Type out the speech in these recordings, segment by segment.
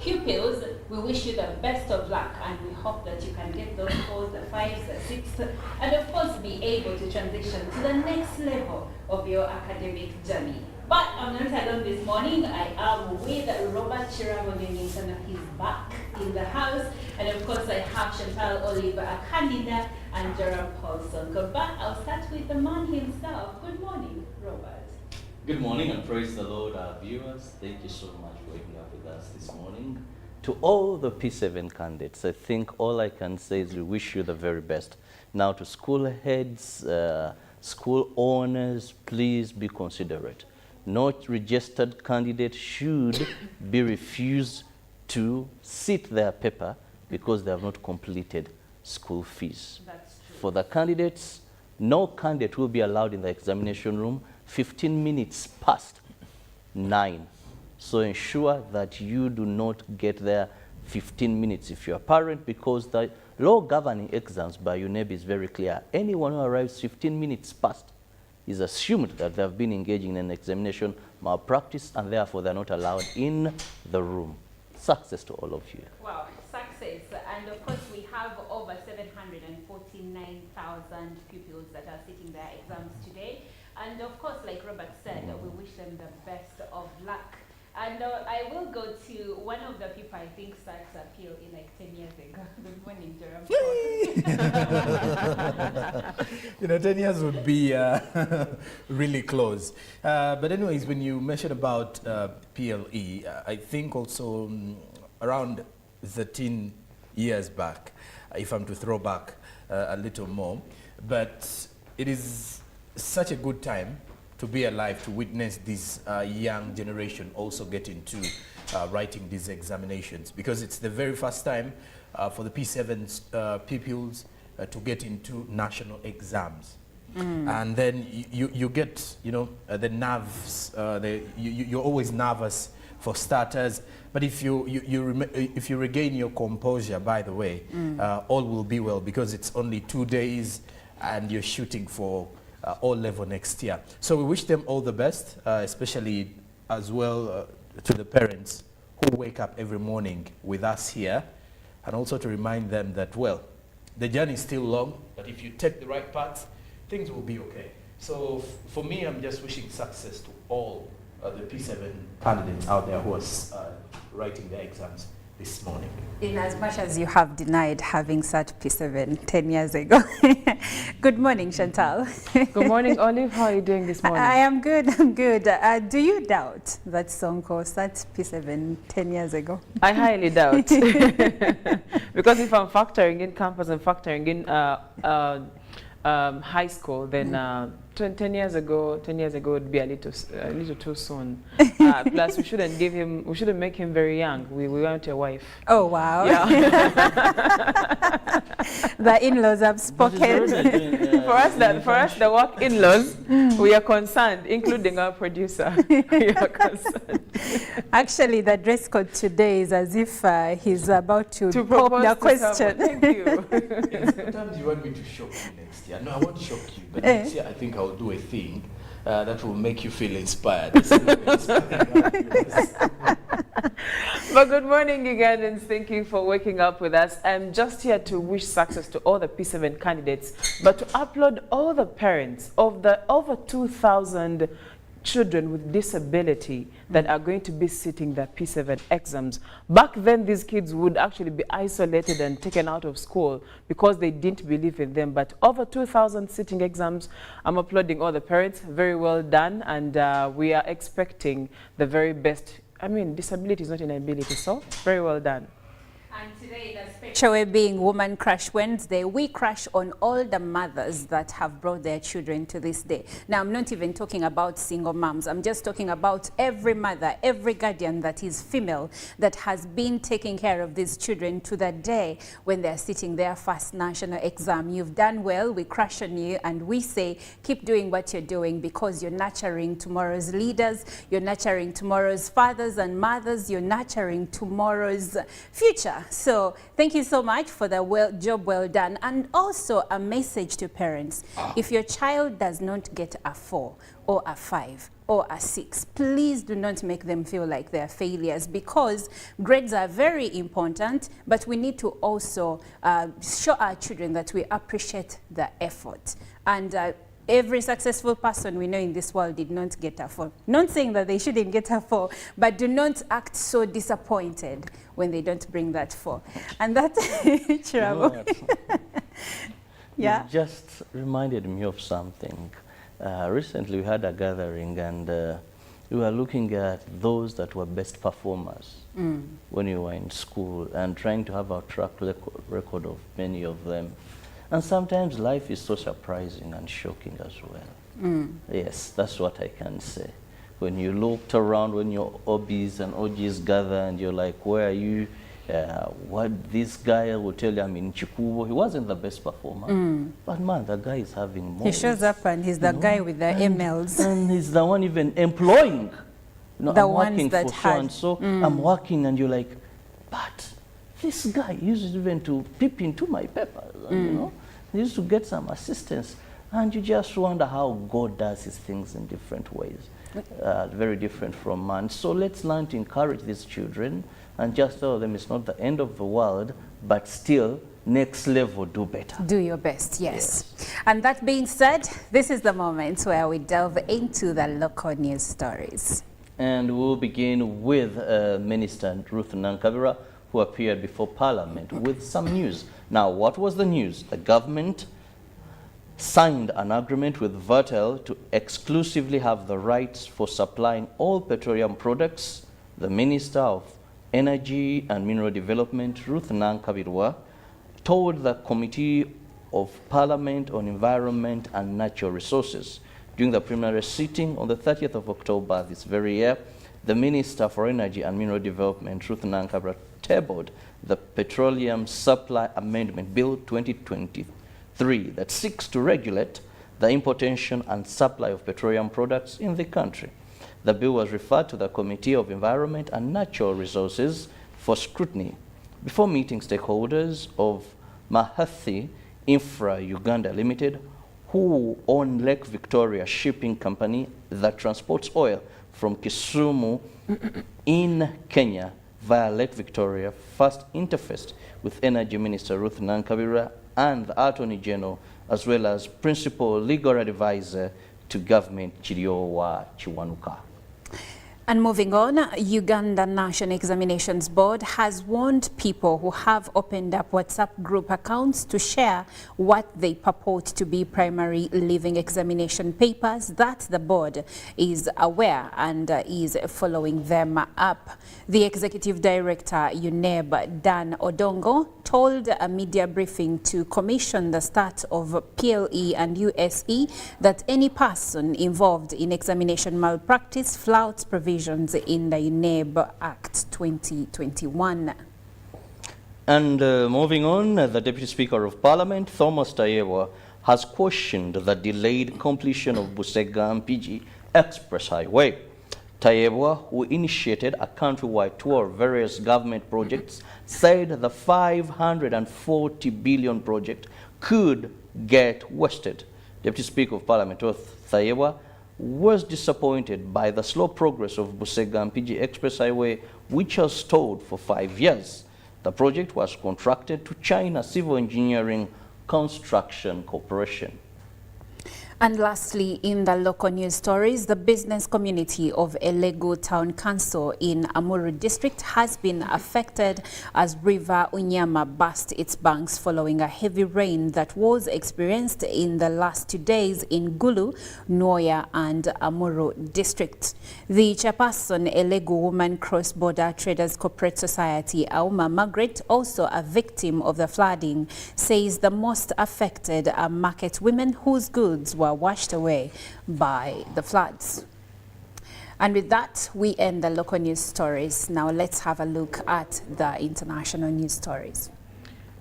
pupils, we wish you the best of luck, and we hope that you can get those 4s, the 5s, the 6s, and of course be able to transition to the next level of your academic journey. But I'm not alone this morning. I am with Robert Chirabonyonyinsana. He's back in the house. And of course I have Chantal Oliver Akandida and Jerome Paulson. But I'll start with the man himself. Good morning, Robert. Good morning and praise the Lord, our viewers. Thank you so much for waking up with us this morning. To all the P7 candidates, I think all I can say is we wish you the very best. Now to school heads, school owners, please be considerate. Not registered candidate should be refused to sit their paper because they have not completed school fees. That's true. For the candidates, no candidate will be allowed in the examination room 15 minutes past 9. So ensure that you do not get there 15 minutes if you're a parent, because the law governing exams by UNEB is very clear. Anyone who arrives 15 minutes past is assumed that they have been engaging in an examination malpractice, and therefore they're not allowed in the room. Success to all of you. Wow, success. And of course we have over 749,000 pupils that are sitting their exams today. And of course, like Robert said, we wish them the best of luck. And I will go to one of the people I think starts appeal in like 10 years ago. Good morning, Jerome. 10 years would be really close. But anyways, when you mentioned about PLE, I think also around 13 years back, if I'm to throw back a little more, but it is such a good time to be alive to witness this young generation also get into writing these examinations, because it's the very first time for the P7 pupils to get into national exams. And then you get, the nerves, you're always nervous for starters, but if you regain your composure, by the way, all will be well, because it's only 2 days and you're shooting for O-level next year. So we wish them all the best, especially as well to the parents who wake up every morning with us here, and also to remind them that, well, the journey is still long, but if you take the right path, things will be okay. So for me, I'm just wishing success to all the P7 candidates out there who are writing their exams this morning. In as much as you have denied having sat P7 10 years ago. Good morning, Chantal. Good morning, Olive. How are you doing this morning? I am good, I'm good. Do you doubt that Sonko sat P7 10 years ago? I highly doubt. Because if I'm factoring in campus and factoring in high school, then 10 years ago would be a little too soon. Plus, we shouldn't make him very young. We want a wife. Oh wow! Yeah. The in-laws have spoken. For us, the work in-laws, we are concerned, including our producer. We are concerned. Actually, the dress code today is as if he's about to pop the question. Thank you. Sometimes you want me to shock you next year. No, I won't shock you, but next year I think I'll do a thing that will make you feel inspired. But good morning, Ugandans. Thank you for waking up with us. I'm just here to wish success to all the P7 candidates, but to upload all the parents of the over 2,000 children with disability that are going to be sitting their P7 exams. Back then, these kids would actually be isolated and taken out of school because they didn't believe in them. But over 2,000 sitting exams, I'm applauding all the parents. Very well done. And we are expecting the very best. I mean, disability is not an ability, so very well done. And today, the Special being Woman Crush Wednesday, we crush on all the mothers that have brought their children to this day. Now, I'm not even talking about single moms. I'm just talking about every mother, every guardian that is female that has been taking care of these children to the day when they're sitting their first national exam. You've done well. We crush on you, and we say keep doing what you're doing, because you're nurturing tomorrow's leaders, you're nurturing tomorrow's fathers and mothers, you're nurturing tomorrow's future So thank you so much for the job well done. And also a message to parents. If your child does not get a 4 or a 5 or a 6, please do not make them feel like they're failures, because grades are very important, but we need to also show our children that we appreciate the effort. And every successful person we know in this world did not get a 4. Not saying that they shouldn't get a 4, but do not act so disappointed when they don't bring that 4. And that, Chirabo. Yeah. You just reminded me of something. Recently we had a gathering, and we were looking at those that were best performers when you were in school, and trying to have a track record of many of them. And sometimes life is so surprising and shocking as well. Yes, that's what I can say. When you looked around, when your OBs and OGs gather, and you're like, where are you? What this guy will tell you, I'm in Chikubo. He wasn't the best performer, but man, the guy is having more. He shows up and he's the guy with the emails. And he's the one even employing. You know, the I'm ones working that for so and so. I'm working, and you're like, but this guy used even to peep into my papers. And, you know, he used to get some assistance, and you just wonder how God does his things in different ways, very different from man. So let's learn to encourage these children and just tell them it's not the end of the world, but still, next level, do better. Do your best, yes. And that being said, this is the moment where we delve into the local news stories. And we'll begin with Minister Ruth Nankabira, who appeared before Parliament with some news. Now, what was the news? The government signed an agreement with Vertel to exclusively have the rights for supplying all petroleum products. The Minister of Energy and Mineral Development, Ruth Nankabirwa, told the Committee of Parliament on Environment and Natural Resources during the plenary sitting on the 30th of October this very year. The Minister for Energy and Mineral Development, Ruth Nankabirwa, tabled the Petroleum Supply Amendment Bill 2023 that seeks to regulate the importation and supply of petroleum products in the country. The bill was referred to the Committee of Environment and Natural Resources for scrutiny before meeting stakeholders of Mahathi Infra Uganda Limited, who own Lake Victoria Shipping Company that transports oil from Kisumu in Kenya via Lake Victoria. First interfaced with Energy Minister Ruth Nankabirwa and the Attorney General, as well as Principal Legal Advisor to Government Chiriowa Chiwanuka. And moving on, Uganda National Examinations Board has warned people who have opened up WhatsApp group accounts to share what they purport to be primary leaving examination papers that the board is aware and is following them up. The Executive Director, UNEB, Dan Odongo, told a media briefing to commission the start of PLE and USE that any person involved in examination malpractice flouts provisions in the UNEB Act 2021. And moving on, the Deputy Speaker of Parliament, Thomas Tayewa, has questioned the delayed completion of Busega Mpigi Express Highway. Tayewa, who initiated a countrywide tour of various government projects, said the 540 billion project could get wasted. Deputy Speaker of Parliament, Tayewa, was disappointed by the slow progress of Busega Mpigi Express Highway, which has stalled for 5 years. The project was contracted to China Civil Engineering Construction Corporation. And lastly, in the local news stories, the business community of Elegu Town Council in Amuru District has been affected as River Unyama burst its banks following a heavy rain that was experienced in the last 2 days in Gulu, Noya and Amuru District. The chairperson, Elegu Women Cross-Border Traders Corporate Society, Auma Margaret, also a victim of the flooding, says the most affected are market women whose goods were washed away by the floods. And with that, we end the local news stories. Now let's have a look at the international news stories.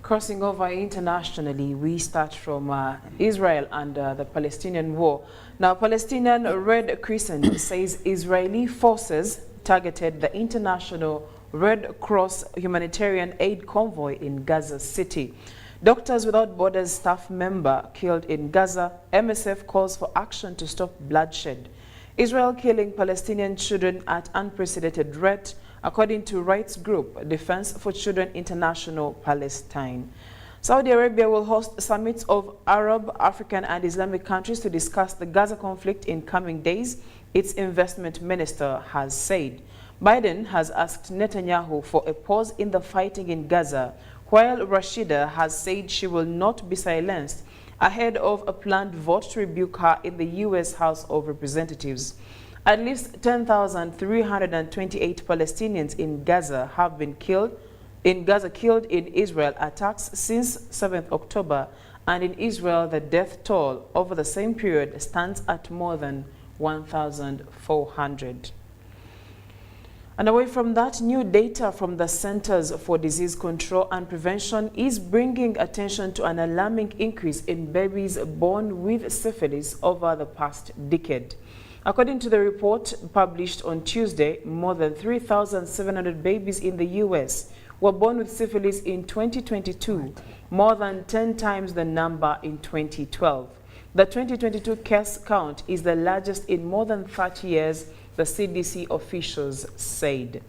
Crossing over internationally, we start from Israel and the Palestinian war. Now, Palestinian Red Crescent says Israeli forces targeted the International Red Cross humanitarian aid convoy in Gaza City. Doctors Without Borders staff member killed in Gaza. MSF calls for action to stop bloodshed. Israel killing Palestinian children at unprecedented rate, according to rights group Defense for Children International Palestine. Saudi Arabia will host summits of Arab, African and Islamic countries to discuss the Gaza conflict in coming days, its investment minister has said. Biden has asked Netanyahu for a pause in the fighting in Gaza, while Rashida has said she will not be silenced ahead of a planned vote to rebuke her in the U.S. House of Representatives. At least 10,328 Palestinians in Gaza have been killed in Israel attacks since 7th October, and in Israel the death toll over the same period stands at more than 1,400. And away from that, new data from the Centers for Disease Control and Prevention is bringing attention to an alarming increase in babies born with syphilis over the past decade. According to the report published on Tuesday, more than 3,700 babies in the U.S. were born with syphilis in 2022, more than 10 times the number in 2012. The 2022 case count is the largest in more than 30 years, the CDC officials said.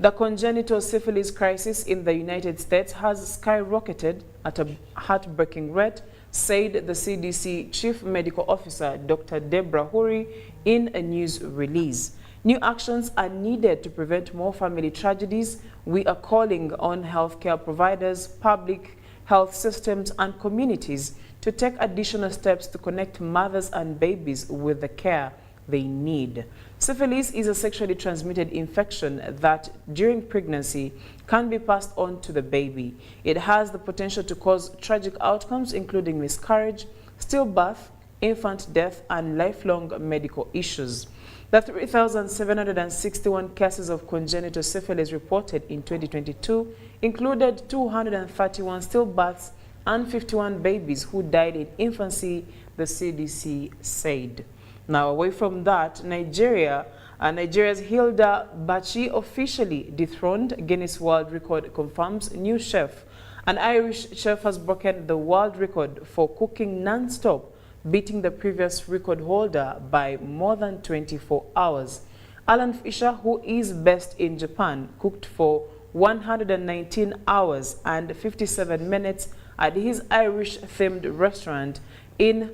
The congenital syphilis crisis in the United States has skyrocketed at a heartbreaking rate, said the CDC Chief Medical Officer Dr. Deborah Huri in a news release. New actions are needed to prevent more family tragedies. We are calling on healthcare providers, public health systems and communities to take additional steps to connect mothers and babies with the care they need. Syphilis is a sexually transmitted infection that, during pregnancy, can be passed on to the baby. It has the potential to cause tragic outcomes, including miscarriage, stillbirth, infant death, and lifelong medical issues. The 3,761 cases of congenital syphilis reported in 2022 included 231 stillbirths and 51 babies who died in infancy, the CDC said. Now, away from that, Nigeria's Hilda Bachi officially dethroned Guinness World Record, confirms new chef. An Irish chef has broken the world record for cooking non-stop, beating the previous record holder by more than 24 hours. Alan Fisher, who is based in Japan, cooked for 119 hours and 57 minutes at his Irish-themed restaurant in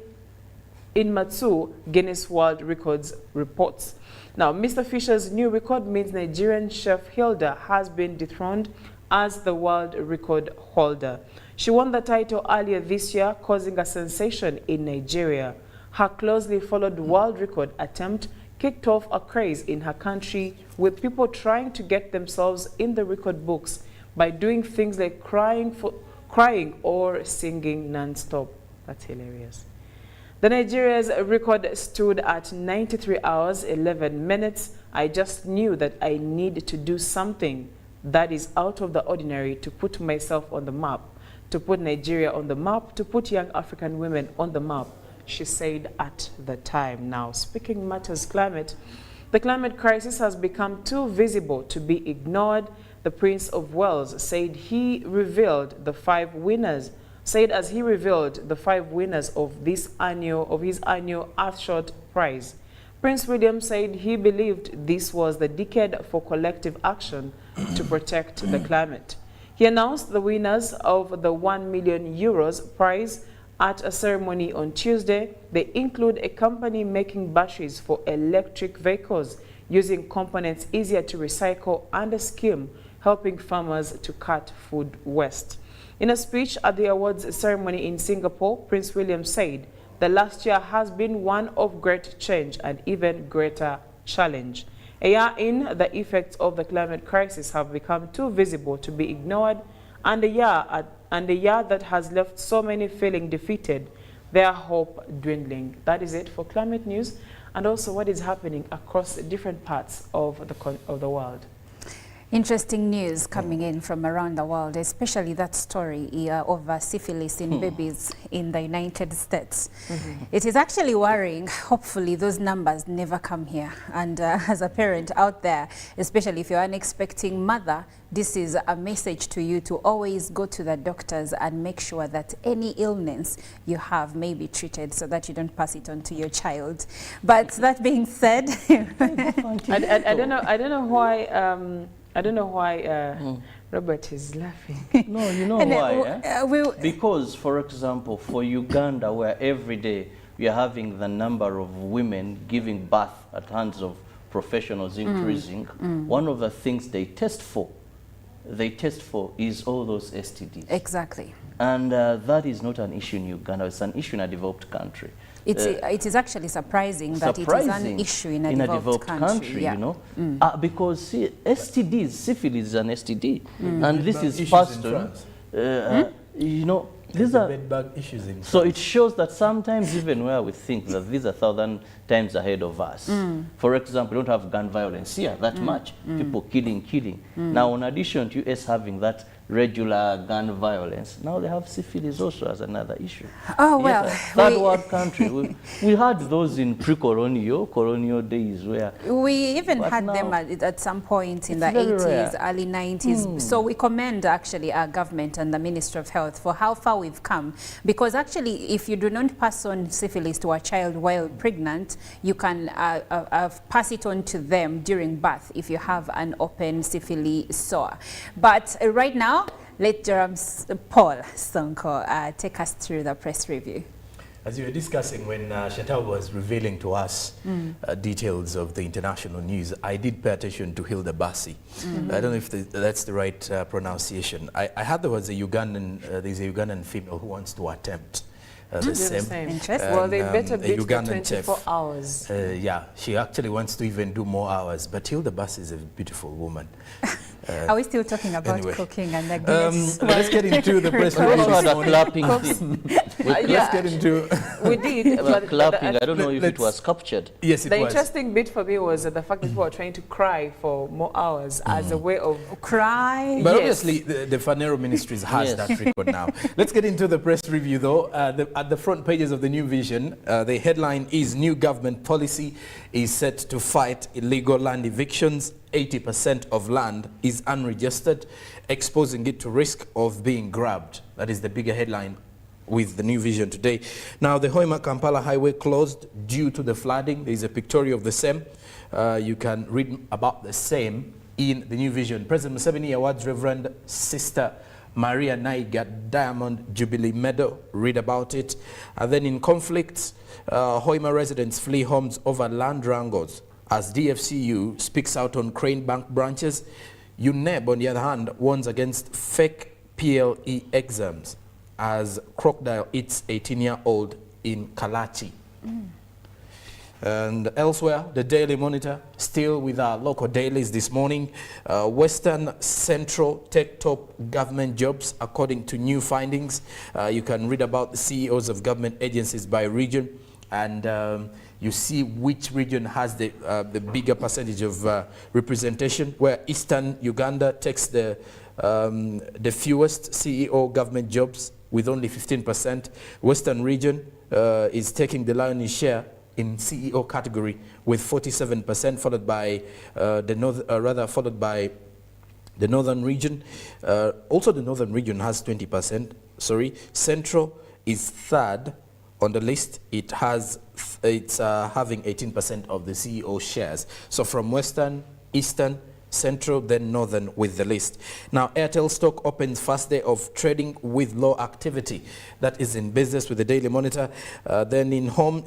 Matsu, Guinness World Records reports. Now, Mr. Fisher's new record means Nigerian chef Hilda has been dethroned as the world record holder. She won the title earlier this year, causing a sensation in Nigeria. Her closely followed world record attempt kicked off a craze in her country, with people trying to get themselves in the record books by doing things like crying or singing non-stop. That's hilarious. The Nigeria's record stood at 93 hours, 11 minutes. I just knew that I need to do something that is out of the ordinary to put myself on the map, to put Nigeria on the map, to put young African women on the map, she said at the time. Now, speaking matters climate, the climate crisis has become too visible to be ignored. The Prince of Wales said as he revealed the 5 winners of his annual Earthshot Prize. Prince William said he believed this was the decade for collective action to protect the climate. He announced the winners of the €1 million prize at a ceremony on Tuesday. They include a company making batteries for electric vehicles using components easier to recycle and a scheme helping farmers to cut food waste. In a speech at the awards ceremony in Singapore, Prince William said the last year has been one of great change and even greater challenge. A year in, the effects of the climate crisis have become too visible to be ignored, and a year that has left so many feeling defeated, their hope dwindling. That is it for climate news and also what is happening across different parts of the world. Interesting news coming in from around the world, especially that story of syphilis in babies in the United States. It is actually worrying. Hopefully those numbers never come here. And as a parent out there, especially if you're an expecting mother, this is a message to you to always go to the doctors and make sure that any illness you have may be treated so that you don't pass it on to your child. But that being said, I don't know why. I don't know why Robert is laughing. No, you know why? Because, for example, for Uganda, where every day we are having the number of women giving birth at hands of professionals increasing, one of the things they test for is all those STDs. exactly. And that is not an issue in Uganda, it's an issue in a developed country. It is actually surprising that it is an issue in a developed country. You know, because see, STDs, syphilis is an STD, and this is passed on. You know, these are bedbug issues in so it shows that sometimes even where we think that these are 1,000 times ahead of us. For example, we don't have gun violence here that much. People killing. Now, in addition to US having that regular gun violence, now they have syphilis also as another issue. Oh, well. Yes, third world country. We had those in colonial days where... We even had now, them at some point in the very 80s, rare. early 90s. So we commend actually our government and the Ministry of Health for how far we've come. Because actually, if you do not pass on syphilis to a child while pregnant, you can pass it on to them during birth if you have an open syphilis sore. But right now, let Paul Sonko take us through the press review. As you were discussing when Chantal was revealing to us details of the international news, I did pay attention to Hilda Basi. I don't know if that's the right pronunciation. I heard there was a there's a Ugandan female who wants to attempt the same. Interesting. Well, they better beat the Ugandan 24 chef. hours. Yeah, she actually wants to even do more hours. But Hilda Basi is a beautiful woman. Are we still talking about anyway. cooking and the Guinness? Let's get into the press We review also had this a morning. clapping thing. Let's get into... We did. but Clapping, I don't know if it let's- was captured. Yes, it the was. interesting bit for me was the fact that people were trying to cry for more hours as a way of Cry. But Yes. obviously, the Phaneroo Ministries has Yes. that record now. Let's get into the press review, though. At the front pages of the New Vision, the headline is New Government Policy is set to fight illegal land evictions. 80% of land is unregistered, exposing it to risk of being grabbed. That is the bigger headline with the New Vision today. Now, the Hoima-Kampala highway closed due to the flooding. There is a pictorial of the same. You can read about the same in the New Vision. President Museveni awards Reverend Sister Maria Naiga Diamond Jubilee Medal. Read about it. And then in conflicts, Hoima residents flee homes over land wrangles as DFCU speaks out on Crane Bank branches. UNEB, on the other hand, warns against fake PLE exams as crocodile eats 18-year-old in Kalachi. And elsewhere, the Daily Monitor, still with our local dailies this morning. Western Central take top government jobs according to new findings. You can read about the CEOs of government agencies by region, and you see which region has the bigger percentage of representation, where Eastern Uganda takes the fewest CEO government jobs with only 15%. Western region is taking the lion's share in CEO category with 47%, followed by the northern region. Also, the northern region has 20%. Sorry, Central is third on the list. It's having 18% of the CEO shares. So from Western, Eastern, Central, then Northern with the list. Now, Airtel stock opens first day of trading with low activity. That is in business with the Daily Monitor. Then in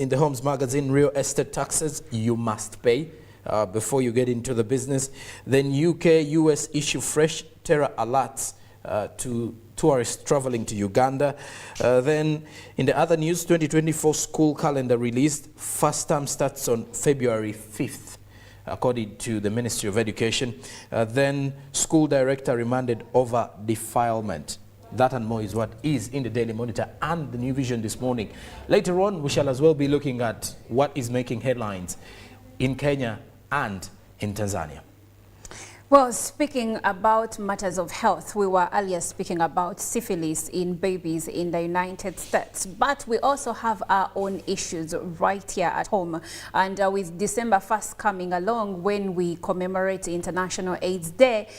the Homes magazine, real estate taxes you must pay before you get into the business. Then UK, US issue fresh terror alerts to tourists traveling to Uganda. Then in the other news, 2024 school calendar released. First term starts on February 5th. According to the Ministry of Education. Then school director remanded over defilement. That and more is what is in the Daily Monitor and the New Vision this morning. Later on, we shall as well be looking at what is making headlines in Kenya and in Tanzania. Well, speaking about matters of health, we were earlier speaking about syphilis in babies in the United States, but we also have our own issues right here at home. And with December 1st coming along, when we commemorate International AIDS Day,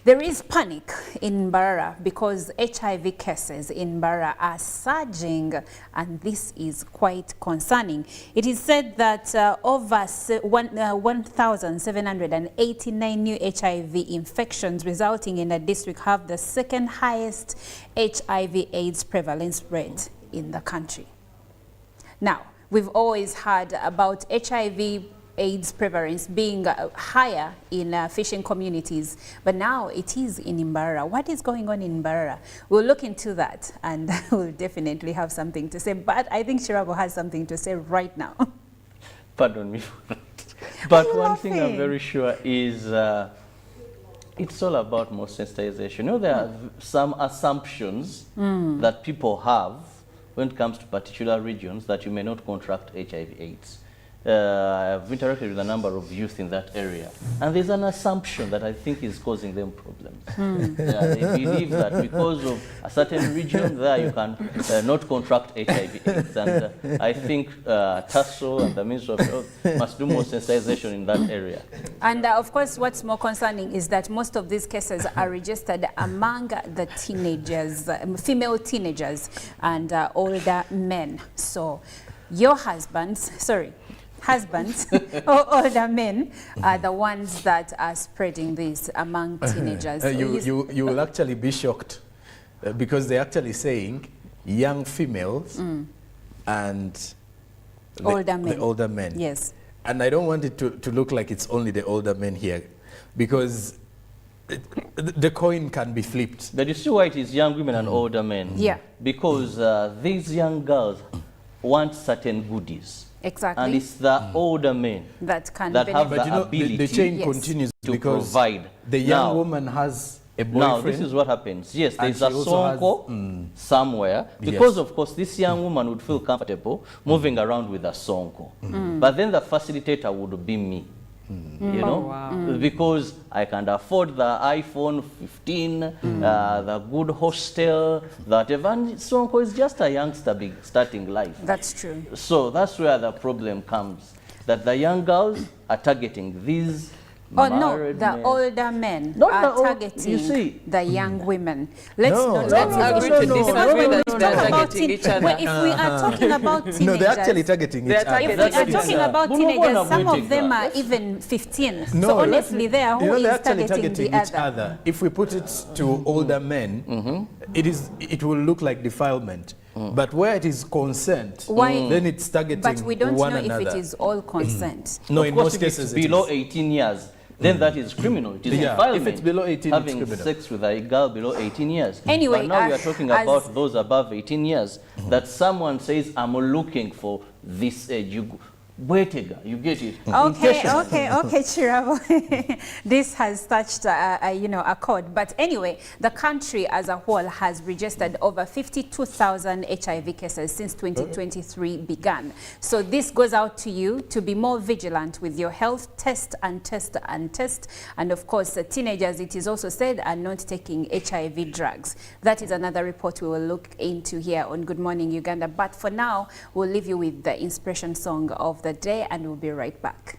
there is panic in Mbarara because HIV cases in Mbarara are surging, and this is quite concerning. It is said that over 1,789 new HIV infections resulting in the district have the second highest HIV/AIDS prevalence rate in the country. Now, we've always heard about HIV/AIDS prevalence being higher in fishing communities, but now it is in Mbarara. What is going on in Mbarara? We'll look into that, and we'll definitely have something to say. But I think Shirabo has something to say right now. Pardon me for that. But one thing I'm very sure is it's all about more sensitization. You know, there are some assumptions that people have when it comes to particular regions that you may not contract HIV/AIDS. I've interacted with a number of youth in that area, and there's an assumption that I think is causing them problems. They believe that because of a certain region there you can not contract HIV/AIDS, and I think TASO and the Ministry of Health must do more sensitization in that area. And of course, what's more concerning is that most of these cases are registered among the teenagers, female teenagers and older men. So your husbands or older men are the ones that are spreading this among teenagers. You will actually be shocked because they're actually saying young females and the older men. Yes. And I don't want it to look like it's only the older men here, because the coin can be flipped. But you see why it is young women and older men? Yeah. Because these young girls want certain goodies. Exactly. And it's the older men that can that have But the you know, ability the chain continues to because provide. the young woman has a boyfriend. Now, this is what happens. Yes, there's a she also sonko somewhere, because of course this young woman would feel comfortable moving around with a sonko. But then the facilitator would be me. You know, because I can afford the iPhone 15, the good hostel, that even sonko is just a youngster starting life. That's true. So that's where the problem comes, that the young girls are targeting these Oh no, the older men are targeting the young women. Let's agree to disagree that they're targeting each other. Well, if we are talking about teenagers, no, they're actually targeting each other. If we are talking about teenagers, some of them are even 15. No, so honestly, they are who is actually targeting each the other. other. If we put it to older men, it will look like defilement. But where it is consent, then it's targeting one another. But we don't know if it is all consent. No, of in course, most cases it's below 18 years. Then that is criminal. It is defilement. If it's below 18, having it's criminal. sex with a girl below 18 years. Anyway, but now we are talking about those above 18 years. That someone says, I'm looking for this age. You get it. Okay, Chirabo. This has touched, a chord. But anyway, the country as a whole has registered over 52,000 HIV cases since 2023 began. So this goes out to you to be more vigilant with your health. Test and test and test. And of course, teenagers, it is also said, are not taking HIV drugs. That is another report we will look into here on Good Morning Uganda. But for now, we'll leave you with the inspiration song of the day, and we'll be right back.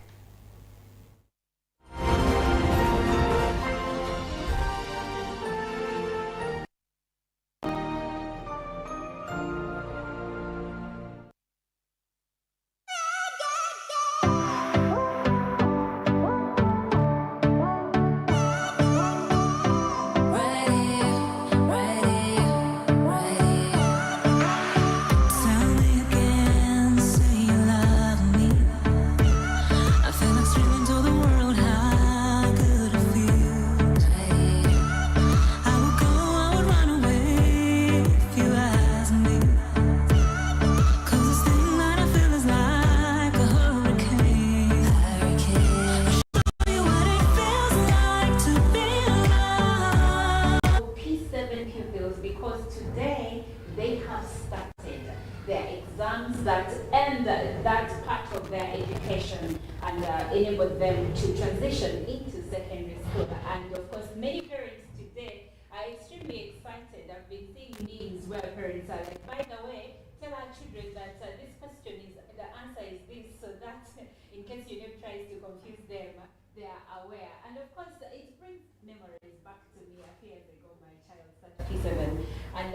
That end that part of their education and enable them to transition into secondary school. And of course, many parents today are extremely excited. I've been seeing memes where parents are like, by the way, tell our children that this question is, the answer is this, so that in case your name tries to confuse them, they are aware. And of course, it brings memories back to me a few years ago, my child started P7. And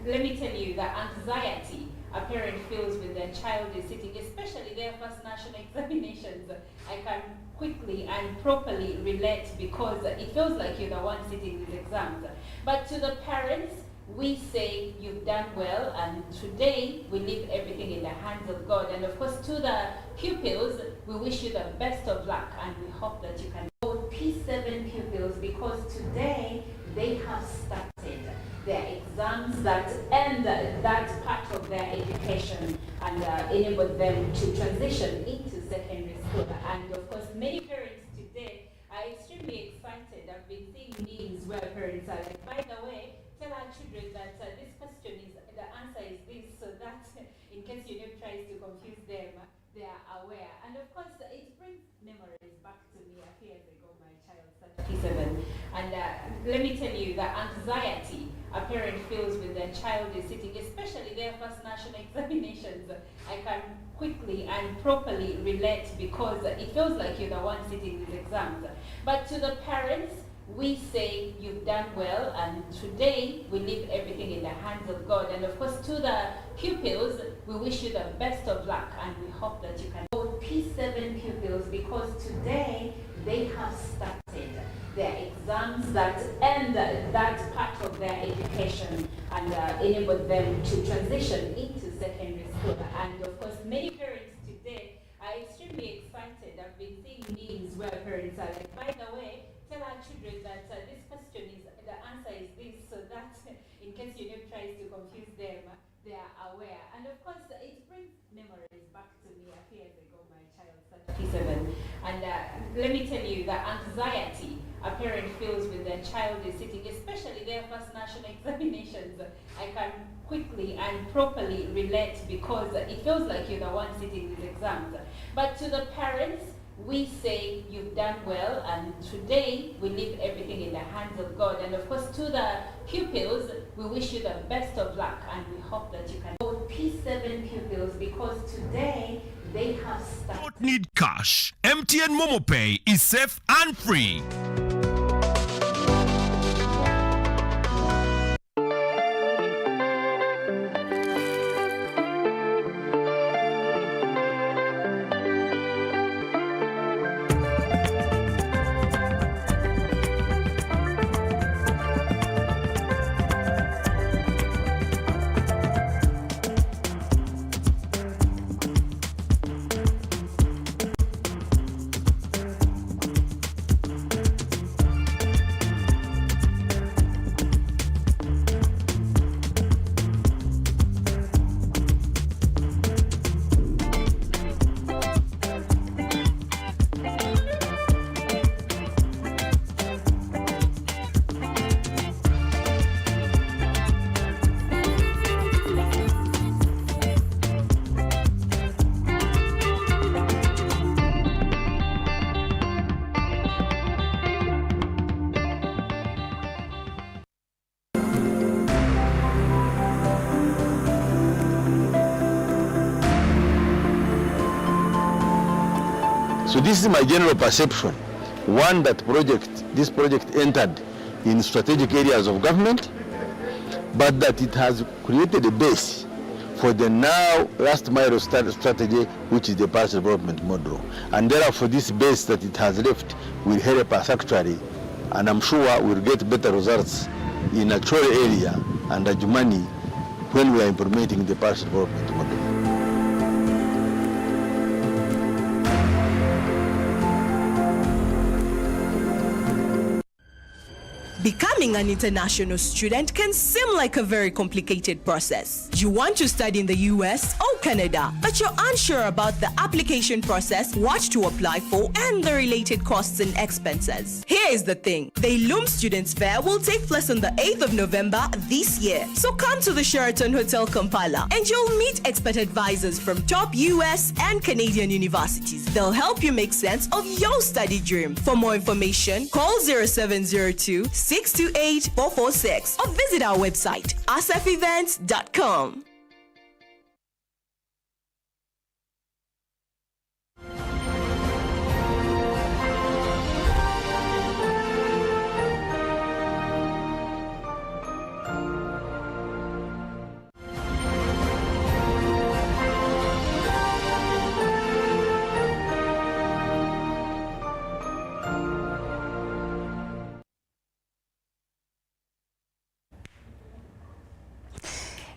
let me tell you, the anxiety a parent feels when their child is sitting, especially their first national examinations, I can quickly and properly relate, because it feels like you're the one sitting these exams. But to the parents, we say you've done well, and today we leave everything in the hands of God. And of course, to the pupils, we wish you the best of luck, and we hope that you can go P7 pupils, because today they have started their exams that end that part of their education and enable them to transition into secondary school. And of course, many parents today are extremely excited. I've been seeing memes where parents are like, by the way, tell our children that this question is, the answer is this, so that in case your name tries to confuse them, they are aware. And of course, it brings memories back to me a few years ago, my child started P7. And let me tell you, the anxiety a parent feels when their child is sitting, especially their first national examinations, I can quickly and properly relate, because it feels like you're the one sitting these exams. But to the parents, we say you've done well, and today we leave everything in the hands of God. And of course, to the pupils, we wish you the best of luck, and we hope that you can go P7 pupils, because today they have started their exams that end that part of their education and enable them to transition into secondary school. And of course, many parents today are extremely excited. I've been seeing memes where parents are like, by the way, tell our children that this question is, the answer is this, so that in case your name tries to confuse them, they are aware. And of course, it brings memories back to me a few years ago, my child started P7. And let me tell you, the anxiety a parent feels when their child is sitting, especially their first national examinations, I can quickly and properly relate, because it feels like you're the one sitting these exams. But to the parents, we say you've done well, and today we leave everything in the hands of God. And of course, to the pupils, we wish you the best of luck, and we hope that you can go P7 pupils, because today they have started. Don't need cash. MTN Momo Pay is safe and free. So this is my general perception. One, that this project entered in strategic areas of government, but that it has created a base for the now last mile strategy, which is the parcel development model. And therefore this base that it has left will help us actually, and I'm sure we'll get better results in a Chole area and Ajumani when we are implementing the parcel development model. Become Becoming an international student can seem like a very complicated process. You want to study in the US or Canada, but you're unsure about the application process, what to apply for, and the related costs and expenses. Here is the thing. The Loom Students Fair will take place on the 8th of November this year. So come to the Sheraton Hotel Kampala and you'll meet expert advisors from top US and Canadian universities. They'll help you make sense of your study dream. For more information, call 0702 628 446 or visit our website, asafevents.com.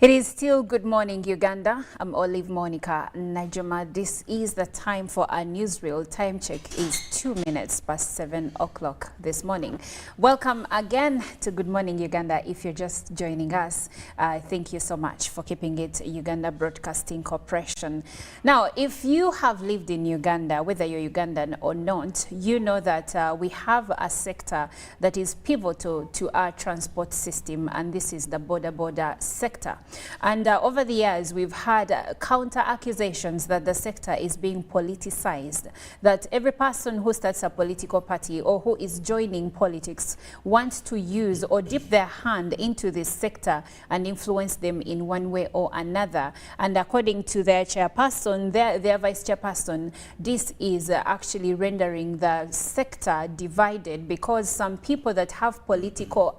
It is still Good Morning Uganda. I'm Olive Monica Najuma. This is the time for our newsreel. Time check is 2 minutes past 7 o'clock this morning. Welcome again to Good Morning Uganda. If you're just joining us, thank you so much for keeping it Uganda Broadcasting Corporation. Now, if you have lived in Uganda, whether you're Ugandan or not, you know that we have a sector that is pivotal to our transport system, and this is the border sector. And over the years, we've had counter accusations that the sector is being politicized, that every person who starts a political party or who is joining politics wants to use or dip their hand into this sector and influence them in one way or another. And according to their chairperson, their vice chairperson, this is actually rendering the sector divided, because some people that have political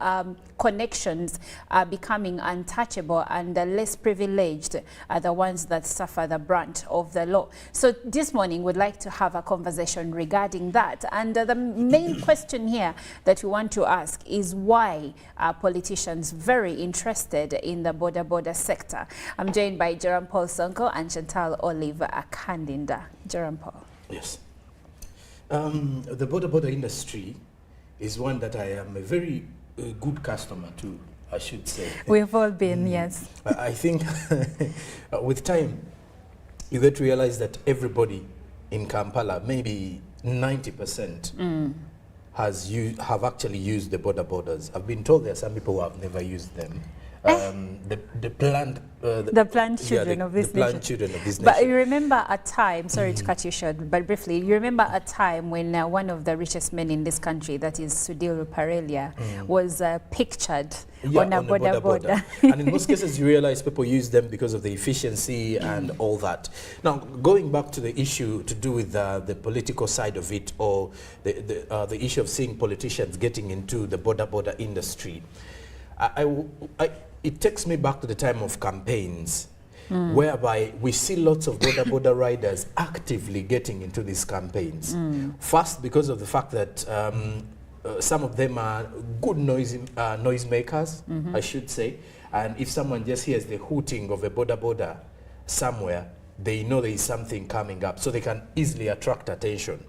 connections are becoming untouchable, and the less privileged are the ones that suffer the brunt of the law. So this morning we'd like to have a conversation regarding that. And the main question here that we want to ask is, why are politicians very interested in the border sector? I'm joined by Jerome Paul Sonko and Chantal Olive Akandinda. Jerome Paul. Yes. The border industry is one that I am a very good customer to, I should say. We've all been, yes. I think with time, you get to realize that everybody in Kampala, maybe 90%, have actually used the borders. I've been told there are some people who have never used them. The planned children of this nation. But you remember a time, sorry to cut you short, but briefly, you remember a time when one of the richest men in this country, that is Sudil Parelia, was pictured on a border. And in most cases, you realize people use them because of the efficiency and all that. Now, going back to the issue to do with the political side of it, or the issue of seeing politicians getting into the border industry, it takes me back to the time of campaigns, whereby we see lots of border riders actively getting into these campaigns. First, because of the fact that some of them are good noise makers, I should say. And if someone just hears the hooting of a border somewhere, they know there is something coming up, so they can easily attract attention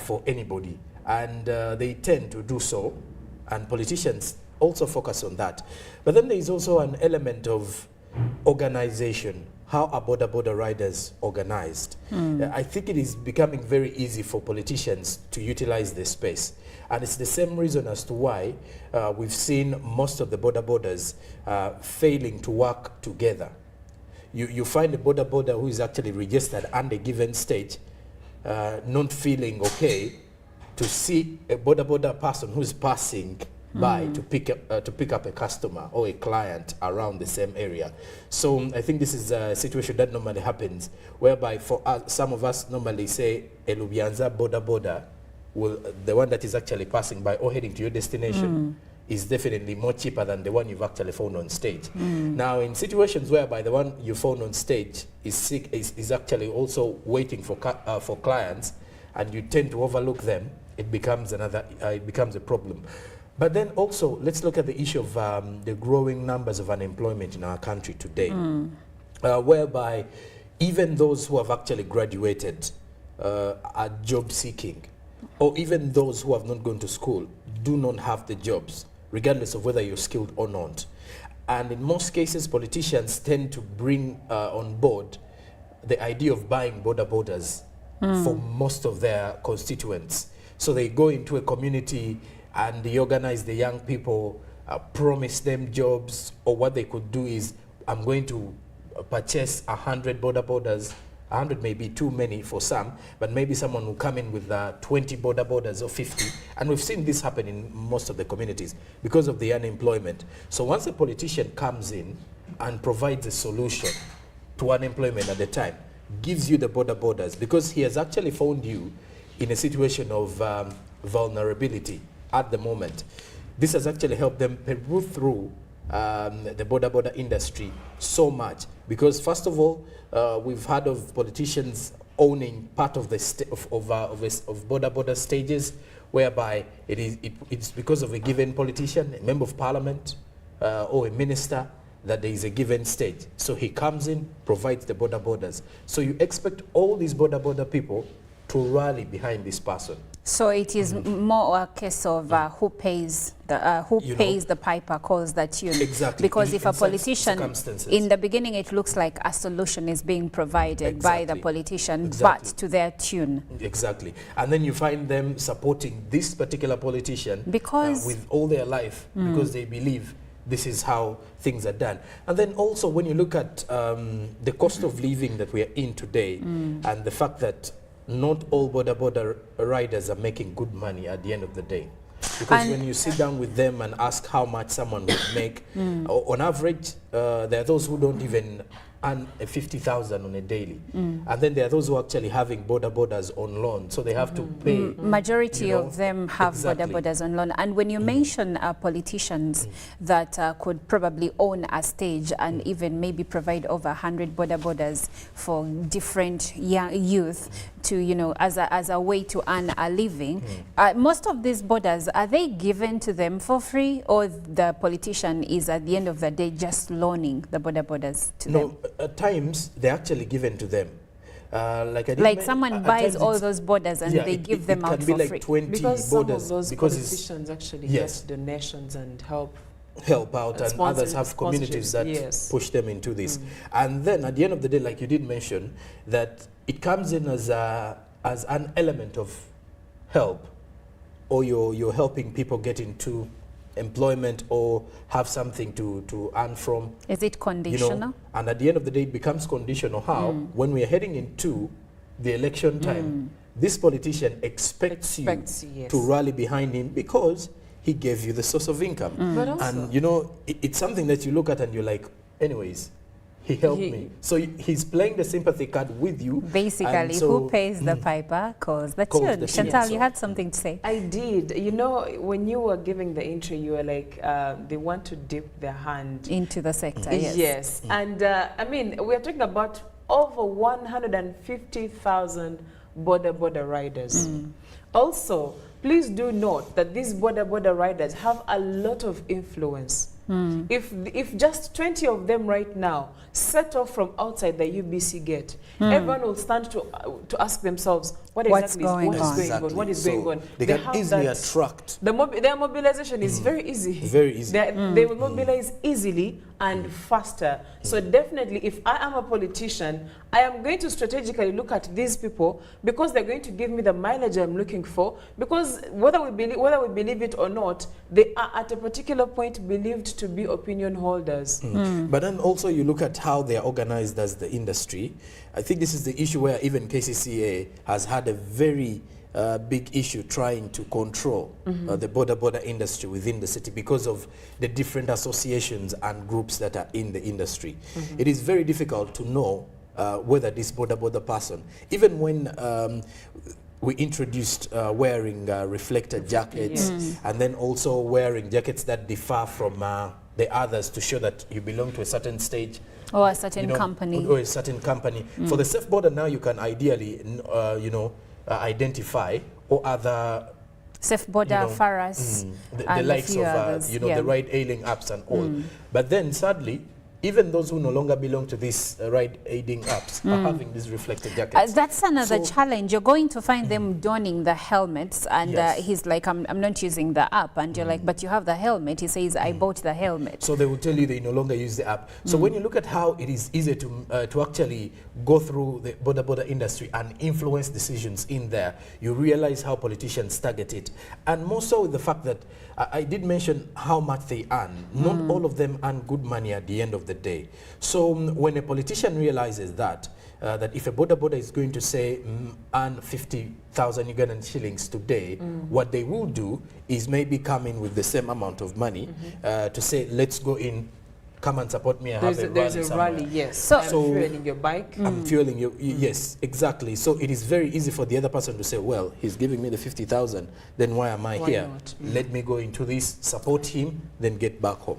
for anybody. And they tend to do so, and politicians also focus on that. But then there is also an element of organization. How are border riders organized? I think it is becoming very easy for politicians to utilize this space. And it's the same reason as to why we've seen most of the borders failing to work together. You find a border who is actually registered under a given state not feeling okay to see a border person who's passing by to pick up a customer or a client around the same area. So I think this is a situation that normally happens, whereby for some of us normally say a Lubianza border will, the one that is actually passing by or heading to your destination is definitely more cheaper than the one you've actually found on stage. Now, in situations whereby the one you found on stage is actually also waiting for clients, and you tend to overlook them, it becomes a problem. But then also, let's look at the issue of the growing numbers of unemployment in our country today, whereby even those who have actually graduated are job seeking, or even those who have not gone to school do not have the jobs. regardless of whether you're skilled or not. And in most cases, politicians tend to bring on board the idea of buying borders for most of their constituents. So they go into a community and they organize the young people, promise them jobs, or what they could do is, I'm going to purchase 100 borders. 100 may be too many for some, but maybe someone will come in with 20 borders or 50. And we've seen this happen in most of the communities because of the unemployment. So once a politician comes in and provides a solution to unemployment at the time, gives you the borders, because he has actually found you in a situation of vulnerability at the moment. This has actually helped them peruse through the border industry so much, because first of all, we've heard of politicians owning part of the border stages, whereby it's because of a given politician, a member of parliament, or a minister, that there is a given stage. So he comes in, provides the borders. So you expect all these border people to rally behind this person. So it is more a case of who pays the piper calls the tune. Exactly. Because if a politician, in the beginning it looks like a solution is being provided by the politician, but to their tune. Exactly. And then you find them supporting this particular politician because with all their life, because they believe this is how things are done. And then also when you look at the cost of living that we are in today, and the fact that not all border riders are making good money at the end of the day. Because when you sit down with them and ask how much someone would make, on average, there are those who don't even earn 50,000 on a daily. And then there are those who are actually having borders on loan, so they have to pay. Majority of them have borders on loan. And when you mention politicians that could probably own a stage and even maybe provide over 100 borders for different young youth to, you know, as a way to earn a living, most of these borders, are they given to them for free, or the politician is at the end of the day just loaning the borders to them? No, at times they're actually given to them. Like someone buys all those borders and they give them out for free. It can be like 20 because borders. Some of those politicians actually get donations and help out, and others have communities that push them into this. And then at the end of the day, like you did mention, that it comes in as an element of help, or you're helping people get into employment or have something to earn from. Is it conditional? You know, and at the end of the day, it becomes conditional. How? When we are heading into the election time, this politician expects you to rally behind him because he gave you the source of income. But also, and you know, it's something that you look at and you're like, anyways, he helped me. So he's playing the sympathy card with you. Basically, so, who pays the piper calls the tune. Chantal, you had something to say. I did. You know, when you were giving the intro, you were like, they want to dip their hand into the sector. Yes. And I mean, we're talking about over 150,000 border riders. Also, please do note that these border riders have a lot of influence. If just 20 of them right now set off from outside the UBC gate, everyone will stand to ask themselves, what is going on? They can easily attract. Their mobilization is very easy. Very easy. They will mobilize easily and faster. So definitely, if I am a politician, I am going to strategically look at these people because they're going to give me the mileage I'm looking for. Because whether we believe it or not, they are at a particular point believed to be opinion holders. But then also you look at how they are organized as the industry. I think this is the issue where even KCCA has had a very big issue trying to control the border industry within the city because of the different associations and groups that are in the industry. It is very difficult to know whether this border person, even when we introduced wearing reflector jackets and then also wearing jackets that differ from the others to show that you belong to a certain stage. Or a certain company. Or a certain company. For the safe border now, you can ideally, identify or other safe border Faras the likes of the ride hailing apps and all. But then sadly, even those who no longer belong to these ride-aiding apps are having these reflective jackets. That's another challenge. You're going to find them donning the helmets, and Yes. he's like, I'm not using the app. And you're like, but you have the helmet. He says, I bought the helmet. So they will tell you they no longer use the app. So when you look at how it is easy to actually go through the border industry and influence decisions in there, you realize how politicians target it. And more so with the fact that I did mention how much they earn. Not all of them earn good money at the end of the day. So when a politician realizes that, that if a border is going to say earn 50,000 Ugandan shillings today, what they will do is maybe come in with the same amount of money to say, let's go in, come and support me. There's a rally, yes. So I'm fueling your bike. I'm fueling you. Yes, exactly. So it is very easy for the other person to say, well, he's giving me the 50,000, then why am I here? Not? Let me go into this, support him, then get back home.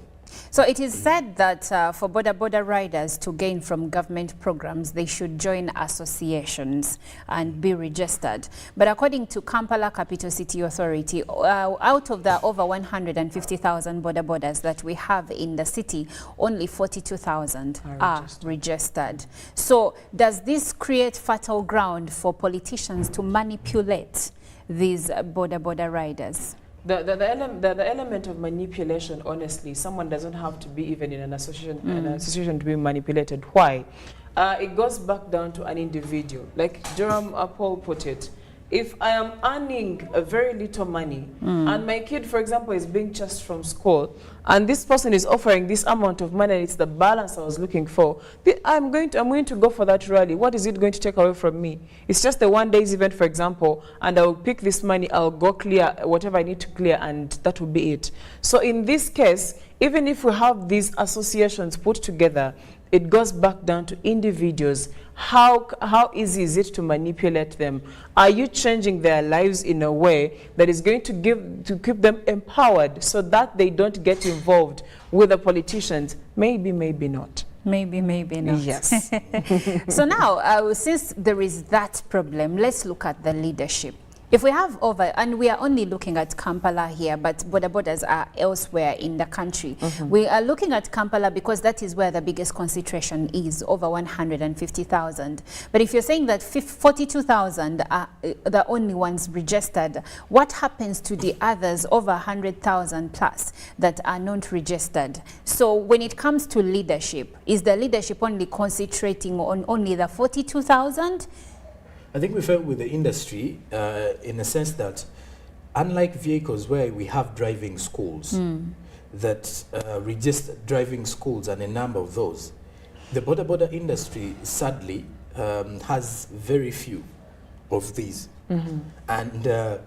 So it is said that for border riders to gain from government programs, they should join associations and be registered. But according to Kampala Capital City Authority, out of the over 150,000 borders that we have in the city, only 42,000 are registered. So does this create fertile ground for politicians to manipulate these border riders? The element of manipulation, honestly, someone doesn't have to be even in an association to be manipulated. Why? It goes back down to an individual. Like Jerome Paul put it, if I am earning a very little money and my kid, for example, is being chased from school and this person is offering this amount of money and it's the balance I was looking for, I'm going to go for that rally. What is it going to take away from me? It's just a one-day's event, for example, and I'll pick this money, I'll go clear whatever I need to clear, and that will be it. So in this case, even if we have these associations put together, it goes back down to individuals. How easy is it to manipulate them? Are you changing their lives in a way that is going to keep them empowered so that they don't get involved with the politicians? Maybe, maybe not. Maybe, maybe not. Yes. So now, since there is that problem, let's look at the leadership. If we have and we are only looking at Kampala here, but borders are elsewhere in the country. We are looking at Kampala because that is where the biggest concentration is, over 150,000. But if you're saying that 42,000 are the only ones registered, what happens to the others, over 100,000 plus, that are not registered? So when it comes to leadership, is the leadership only concentrating on only the 42,000? I think we fell with the industry in a sense that, unlike vehicles where we have driving schools that register driving schools and a number of those, the border industry sadly has very few of these. And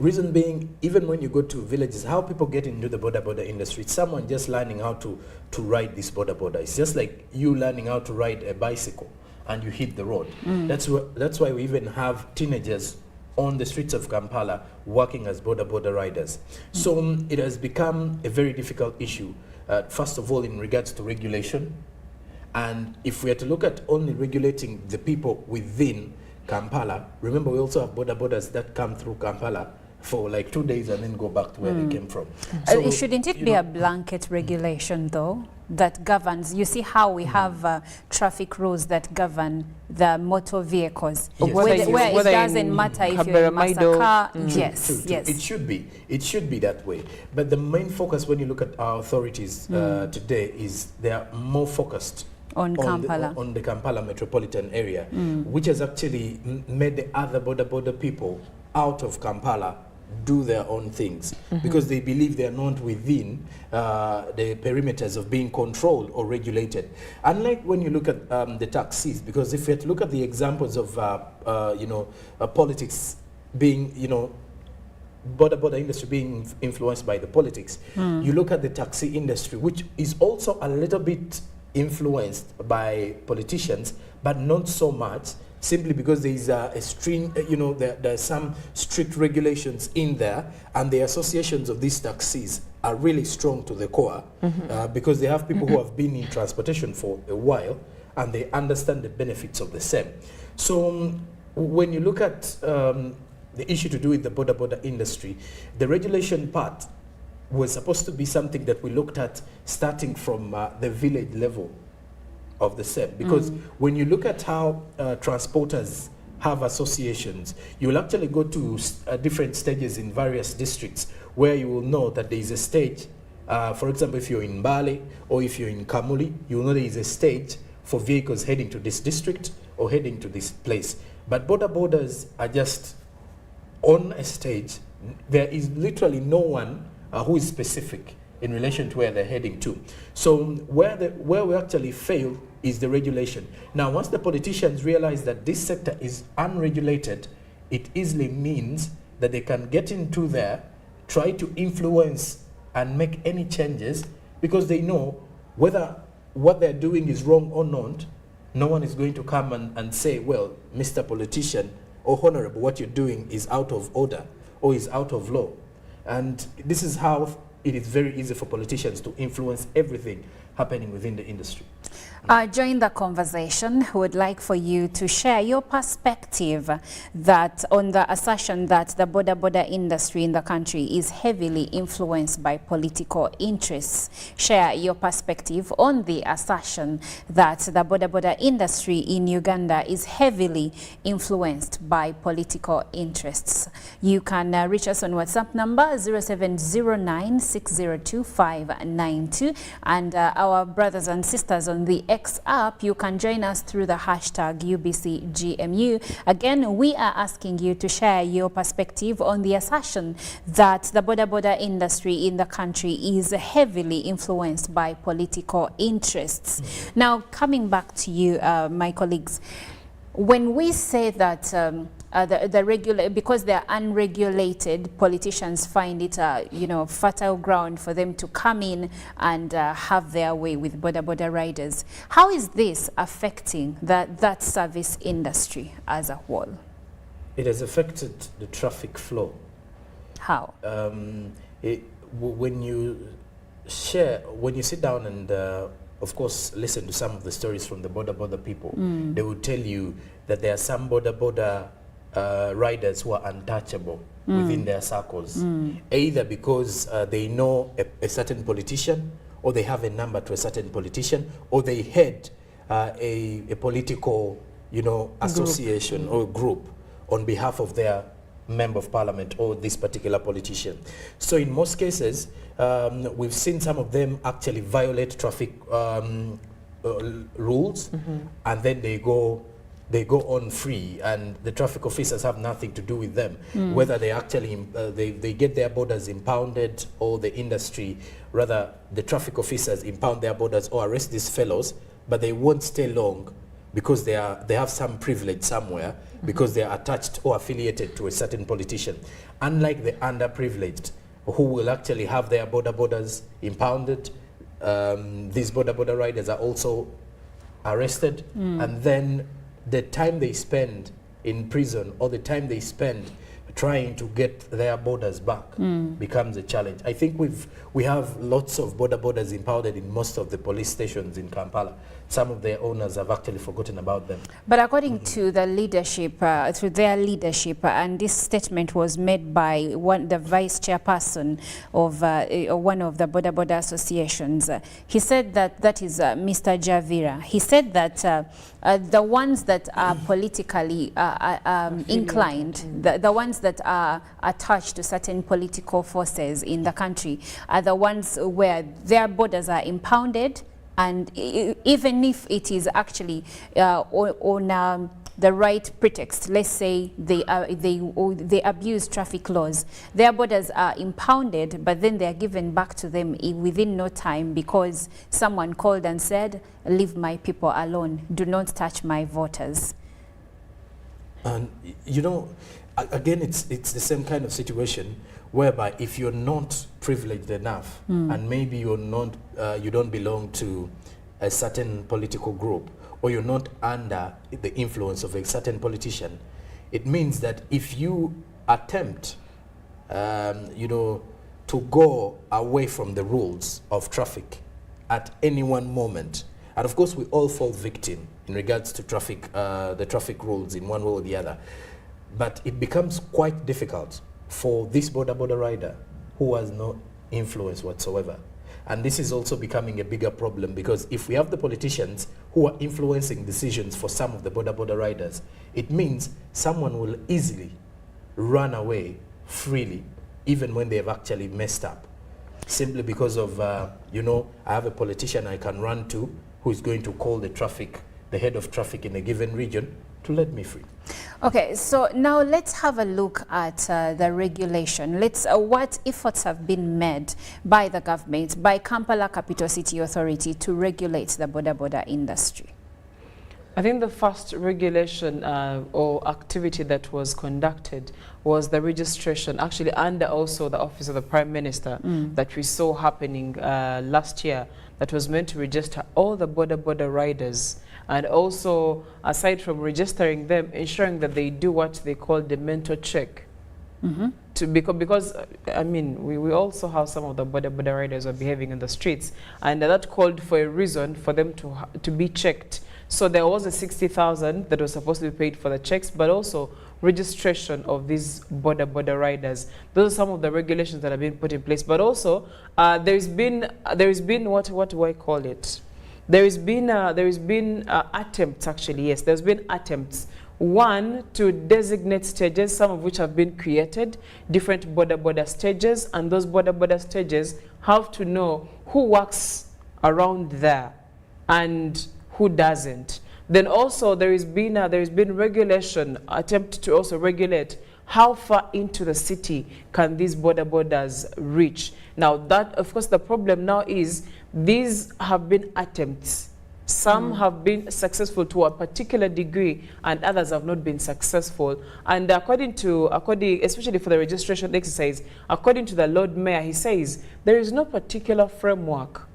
reason being, even when you go to villages, how people get into the border industry, it's someone just learning how to ride this border. It's just like you learning how to ride a bicycle and you hit the road. That's why we even have teenagers on the streets of Kampala working as border riders. So it has become a very difficult issue, first of all in regards to regulation. And if we are to look at only regulating the people within Kampala, remember we also have borders that come through Kampala for like 2 days and then go back to where they came from. So, shouldn't it be a blanket regulation though that governs? You see how we have traffic rules that govern the motor vehicles, Yes. where it doesn't matter if you're in Masaka. True. It should be that way. But the main focus when you look at our authorities today is they are more focused on Kampala, on the Kampala metropolitan area, which has actually made the other border people out of Kampala do their own things because they believe they are not within the perimeters of being controlled or regulated. Unlike when you look at the taxis, because if you had to look at the examples of politics being, border industry being influenced by the politics, you look at the taxi industry, which is also a little bit influenced by politicians, but not so much, simply because there is a string, there's some strict regulations in there, and the associations of these taxis are really strong to the core because they have people who have been in transportation for a while and they understand the benefits of the same. So when you look at the issue to do with the border industry, the regulation part was supposed to be something that we looked at starting from the village level of the SEP, because when you look at how transporters have associations, you will actually go to different stages in various districts where you will know that there is a stage. For example, if you're in Mbale or if you're in Kamuli, you will know there is a stage for vehicles heading to this district or heading to this place. But borders are just on a stage. There is literally no one who is specific in relation to where they're heading to. So where we actually fail is the regulation. Now, once the politicians realize that this sector is unregulated, it easily means that they can get into there, try to influence and make any changes, because they know whether what they're doing is wrong or not. No one is going to come and say, well, Mr. Politician or Honorable, what you're doing is out of order or is out of law. And this is how it is very easy for politicians to influence everything happening within the industry. Join the conversation. We would like for you to share your perspective that on the assertion that the border industry in the country is heavily influenced by political interests. Share your perspective on the assertion that the border industry in Uganda is heavily influenced by political interests. You can reach us on WhatsApp number 0709602592, and our brothers and sisters on the X app, you can join us through the hashtag UBCGMU. Again, we are asking you to share your perspective on the assertion that the border industry in the country is heavily influenced by political interests. Now, coming back to you, my colleagues, when we say that because they're unregulated, politicians find it fertile ground for them to come in and have their way with border riders. How is this affecting that service industry as a whole? It has affected the traffic flow. How? When you sit down and of course listen to some of the stories from the border people, they will tell you that there are some border riders who are untouchable within their circles, either because they know a certain politician, or they have a number to a certain politician, or they head a political association or group on behalf of their member of parliament or this particular politician. So in most cases, we've seen some of them actually violate traffic rules, and then they go on free, and the traffic officers have nothing to do with them. Whether they actually they get their borders impounded, or the industry, rather the traffic officers impound their borders or arrest these fellows, but they won't stay long because they have some privilege somewhere, because they are attached or affiliated to a certain politician. Unlike the underprivileged, who will actually have their borders impounded, these border riders are also arrested, and then the time they spend in prison or the time they spend trying to get their borders back becomes a challenge. I think we have lots of borders impounded in most of the police stations in Kampala. Some of their owners have actually forgotten about them. But according to the leadership, through their leadership, and this statement was made by the vice chairperson of one of the border associations, he said that is Mr. Javira. He said that the ones that are politically inclined, the ones that are attached to certain political forces in the country, are the ones where their borders are impounded. And even if it is actually on the right pretext, let's say they abuse traffic laws, their borders are impounded, but then they are given back to them within no time, because someone called and said, leave my people alone, do not touch my voters. And again, it's the same kind of situation, whereby if you're not privileged enough, and maybe you're not, you don't belong to a certain political group, or you're not under the influence of a certain politician, it means that if you attempt, to go away from the rules of traffic at any one moment, and of course we all fall victim in regards to traffic, the traffic rules in one way or the other, but it becomes quite difficult for this border rider who has no influence whatsoever. And this is also becoming a bigger problem, because if we have the politicians who are influencing decisions for some of the border riders, it means someone will easily run away freely, even when they have actually messed up, simply because of, you know, I have a politician I can run to who is going to call the head of traffic in a given region to let me free. Okay, so now let's have a look at the regulation. What efforts have been made by the government, by Kampala Capital City Authority, to regulate the border industry? I think the first regulation or activity that was conducted was the registration, actually under also the Office of the Prime Minister, that we saw happening last year, that was meant to register all the border riders, and also, aside from registering them, ensuring that they do what they call the mental check. Because I mean, we also have some of the border riders are behaving in the streets, and that called for a reason for them to be checked. So there was a 60,000 that was supposed to be paid for the checks, but also registration of these border riders. Those are some of the regulations that have been put in place. But also, there's been what do I call it? There has been attempts, actually, yes, there's been attempts. One, to designate stages, some of which have been created, different border stages, and those border stages have to know who works around there and who doesn't. Then also there has been regulation, attempt to also regulate how far into the city can these borders reach. Now that, of course, the problem now is these have been attempts. Some have been successful to a particular degree, and others have not been successful. And especially for the registration exercise, according to the Lord Mayor, he says there is no particular framework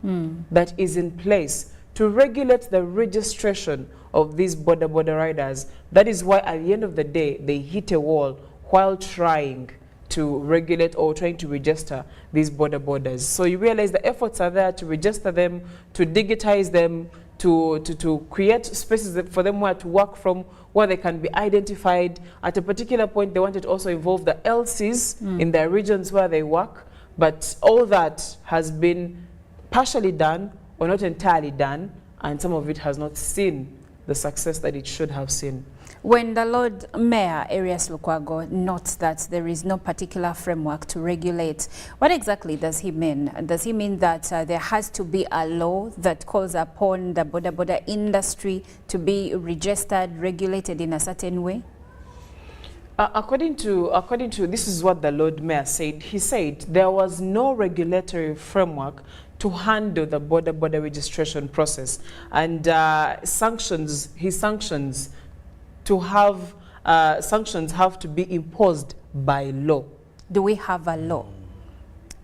that is in place to regulate the registration of these border riders. That is why at the end of the day, they hit a wall while trying to regulate or trying to register these borders. So you realize the efforts are there to register them, to digitize them, to create spaces for them where to work from, where they can be identified. At a particular point, they wanted to also involve the LCs in their regions where they work. But all that has been partially done or not entirely done, and some of it has not seen the success that it should have seen. When the Lord Mayor, Arias Lukwago, notes that there is no particular framework to regulate, what exactly does he mean? Does he mean that there has to be a law that calls upon the border industry to be registered, regulated in a certain way? According to this is what the Lord Mayor said. He said there was no regulatory framework to handle the border registration process, and his sanctions to have sanctions have to be imposed by law. Do we have a law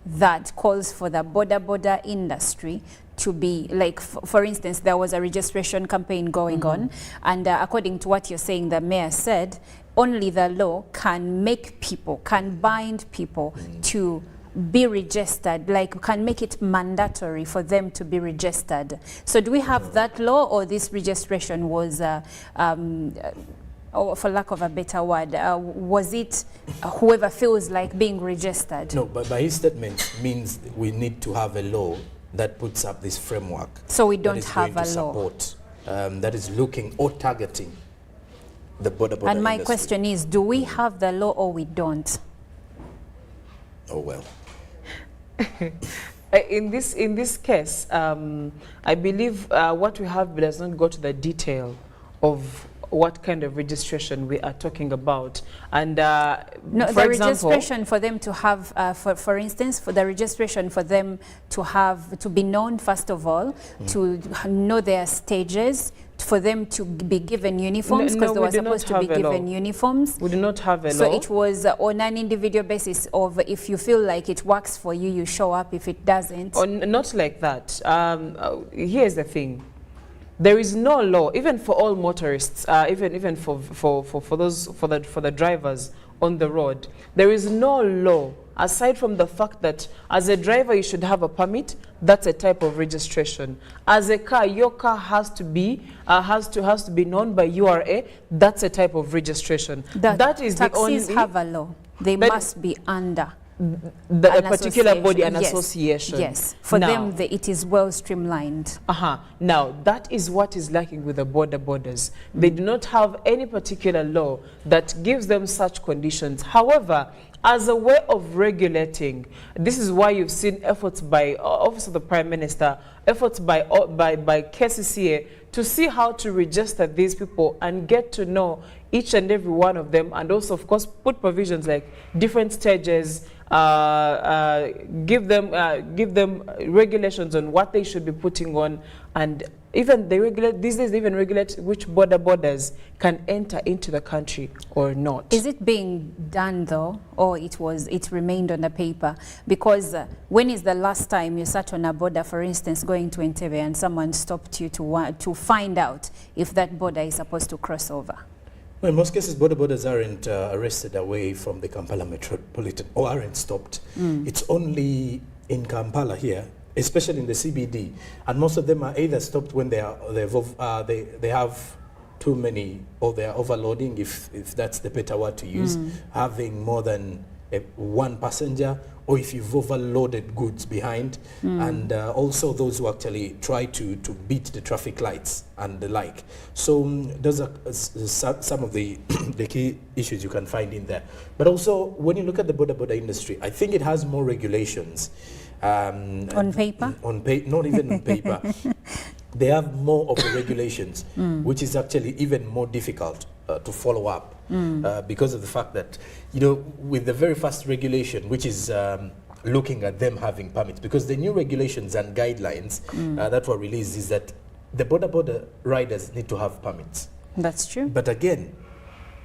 that calls for the border industry to be, like, for instance, there was a registration campaign going on, and according to what you're saying, the mayor said only the law can make people, can bind people to be registered, like can make it mandatory for them to be registered. So do we have that law, or this registration was, or for lack of a better word, was it whoever feels like being registered? No, but by his statement means we need to have a law that puts up this framework. So we don't have a law. Support, that is looking or targeting the border and my industry. question is, do we have the law or we don't? Oh, well. In this case, I believe what we have does not go to the detail of what kind of registration we are talking about. And no, for the example, registration for them to have, for instance, for the registration for them to have, to be known, first of all, to know their stages, for them to be given uniforms, because they were supposed to be given uniforms. We do not have a law. So it was on an individual basis of, if you feel like it works for you, you show up. If it doesn't, not like that. Here's the thing: there is no law, even for all motorists, even for the drivers on the road. There is no law aside from the fact that as a driver you should have a permit. That's a type of registration. As a car, your car has to be known by URA. That's a type of registration. That is the only. Taxis have a law. They must be under a particular body, an yes. association. Yes, for now, them it is well streamlined. Now, that is what is lacking with the borders. They do not have any particular law that gives them such conditions. However, as a way of regulating, this is why you've seen efforts by Office of the Prime Minister, efforts by KCCA to see how to register these people and get to know each and every one of them, and also, of course, put provisions like different stages, give them regulations on what they should be putting on, and even they regulate these days. They even regulate which borders can enter into the country or not. Is it being done though, or it remained on the paper? Because when is the last time you sat on a border, for instance, going to Entebbe, and someone stopped you to find out if that border is supposed to cross over? Well, in most cases, borders aren't arrested away from the Kampala metropolitan, or aren't stopped. It's only in Kampala here, especially in the CBD, and most of them are either stopped when they have too many, or they are overloading, if that's the better word to use, having more than one passenger, or if you've overloaded goods behind, and also those who actually try to beat the traffic lights and the like. So those are some of the the key issues you can find in there. But also, when you look at the border industry, I think it has more regulations. On paper? Not even on paper. They have more of the regulations, which is actually even more difficult to follow up, because of the fact that, you know, with the very first regulation, which is looking at them having permits, because the new regulations and guidelines that were released is that the border riders need to have permits. That's true. But again,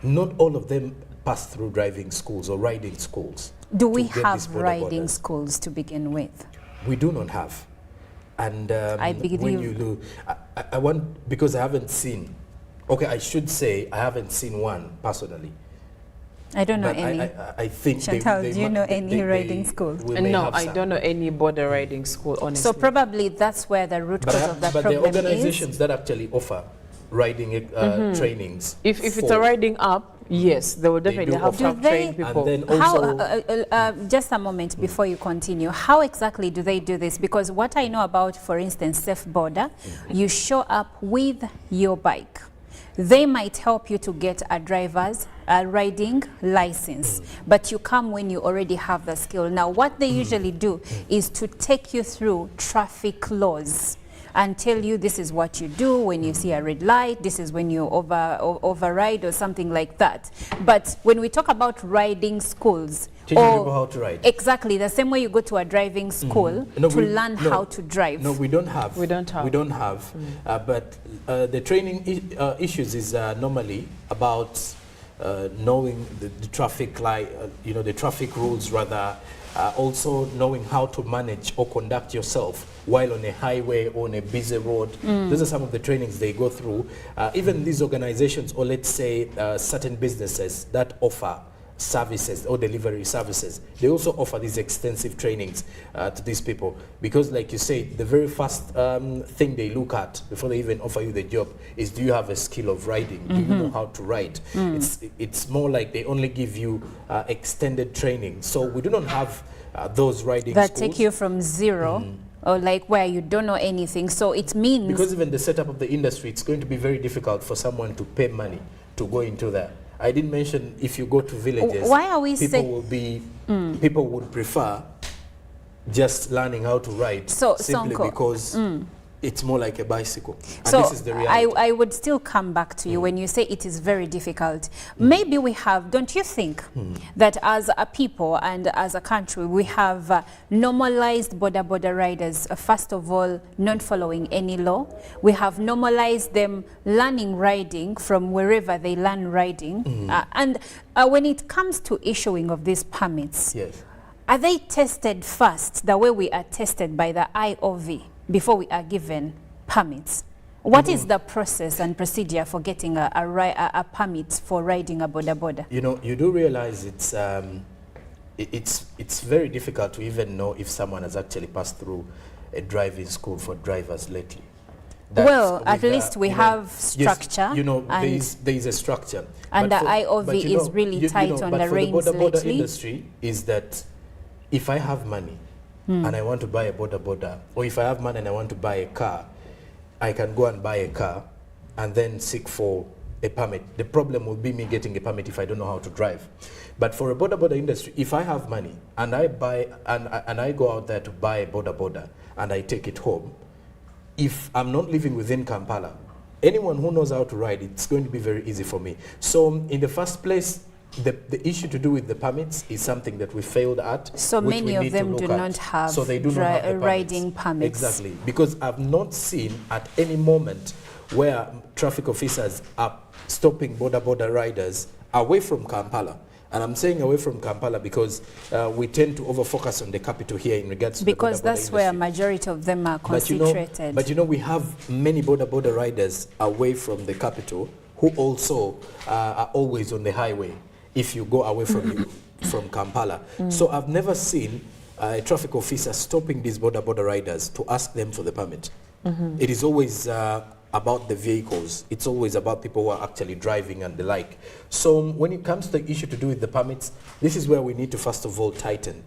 not all of them pass through driving schools or riding schools. Do we have riding schools to begin with? We do not have. And I believe when you look, I want, because I haven't seen, okay, I should say I haven't seen one personally. I don't know but any. I think Chantal, do you know any riding school? No, I don't know any border riding school, honestly. So probably that's where the root cause of the problem is. But the organizations that actually offer riding trainings. If it's a riding app, yes, they will definitely have to train people. And then also, just a moment before you continue, how exactly do they do this? Because what I know about, for instance, Safe Border, you show up with your bike. They might help you to get a driver's riding license, but you come when you already have the skill. Now, what they usually do is to take you through traffic laws and tell you this is what you do when you see a red light, this is when you override or something like that. But when we talk about riding schools, teaching people how to ride. Exactly, the same way you go to a driving school to learn how to drive. No, we don't have. We don't have. We don't have. But the training issues is normally about knowing the traffic light, the traffic rules rather. Also knowing how to manage or conduct yourself while on a highway or on a busy road. Those are some of the trainings they go through. Even these organizations, or let's say certain businesses that offer services or delivery services, they also offer these extensive trainings to these people, because like you say, the very first thing they look at before they even offer you the job is, do you have a skill of riding? Do you know how to ride? It's more like they only give you extended training. So we do not have those riding that schools. Take you from zero or like where you don't know anything. So it means, because even the setup of the industry, it's going to be very difficult for someone to pay money to go into that. I didn't mention, if you go to villages, why are we people would prefer just learning how to ride, simply because it's more like a bicycle. And so this is the reality. I would still come back to you when you say it is very difficult. Maybe we have, don't you think, that as a people and as a country, we have normalized border riders, first of all, not following any law. We have normalized them learning riding from wherever they learn riding. And when it comes to issuing of these permits, yes, are they tested first the way we are tested by the IOV before we are given permits? What is the process and procedure for getting a permit for riding a border? You know, you do realize it's very difficult to even know if someone has actually passed through a driving school for drivers lately. Well, at least we have structure. Yes, there is a structure. And the IOV is really tight on the reins lately. But for the border lately. industry is that if I have money and I want to buy a boda, or if I have money and I want to buy a car, I can go and buy a car and then seek for a permit. The problem will be me getting a permit if I don't know how to drive. But for a boda industry, if I have money and I buy and I go out there to buy a boda and I take it home, if I'm not living within Kampala, anyone who knows how to ride, it's going to be very easy for me. So in the first place, the issue to do with the permits is something that we failed at. So many of them do not have, so they do not have the riding permits. Exactly, because I've not seen at any moment where traffic officers are stopping boda riders away from Kampala. And I'm saying away from Kampala because we tend to over-focus on the capital here in regards to because the boda that's where a majority of them are concentrated. But you know, we have many boda riders away from the capital who also are always on the highway if you go away from from Kampala. So I've never seen a traffic officer stopping these boda riders to ask them for the permit. It is always about the vehicles. It's always about people who are actually driving and the like. So when it comes to the issue to do with the permits, this is where we need to first of all tighten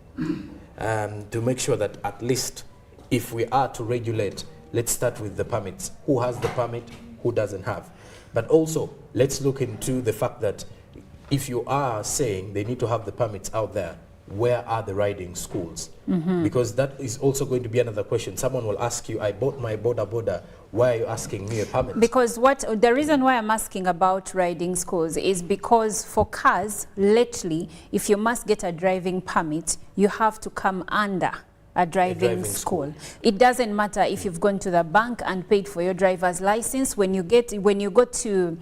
to make sure that at least if we are to regulate, let's start with the permits. Who has the permit, who doesn't have? But also, let's look into the fact that if you are saying they need to have the permits out there, where are the riding schools? Because that is also going to be another question. Someone will ask you, I bought my boda, why are you asking me a permit? Because the reason why I'm asking about riding schools is because for cars, lately, if you must get a driving permit, you have to come under a driving school. It doesn't matter if you've gone to the bank and paid for your driver's license. When you go to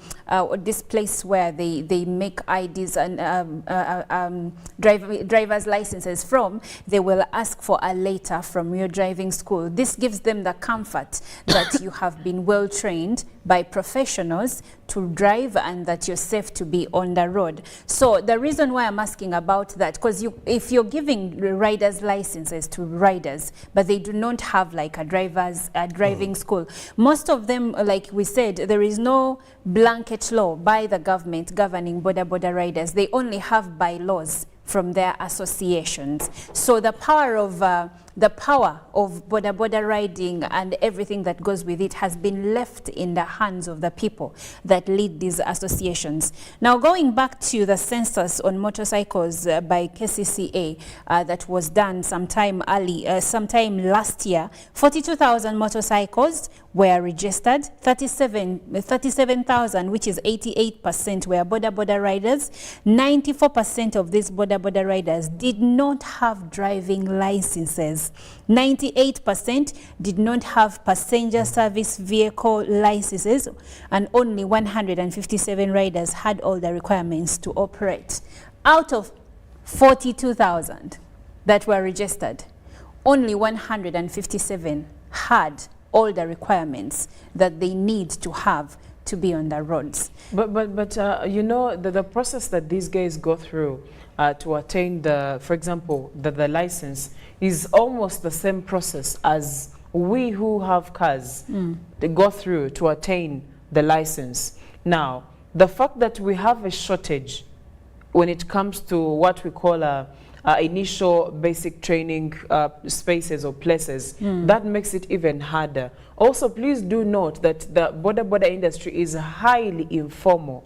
this place where they make IDs and driver's licenses from, they will ask for a letter from your driving school. This gives them the comfort that you have been well trained by professionals to drive and that you're safe to be on the road. So the reason why I'm asking about that, because if you're giving riders licenses to riders, but they do not have like a driving school, most of them, like we said, there is no blanket law by the government governing boda riders. They only have bylaws from their associations. So the power of boda riding and everything that goes with it has been left in the hands of the people that lead these associations. Now, going back to the census on motorcycles by KCCA that was done sometime last year, 42,000 motorcycles were registered, 37,000, which is 88%, were boda riders. 94% of these boda riders did not have driving licenses. 98% did not have passenger service vehicle licenses, and only 157 riders had all the requirements to operate. Out of 42,000 that were registered, only 157 had all the requirements that they need to have to be on the roads. But you know, the process that these guys go through to attain for example, the license is almost the same process as we who have cars they go through to attain the license. Now, the fact that we have a shortage when it comes to what we call initial basic training spaces or places, that makes it even harder. Also, please do note that the boda industry is highly informal.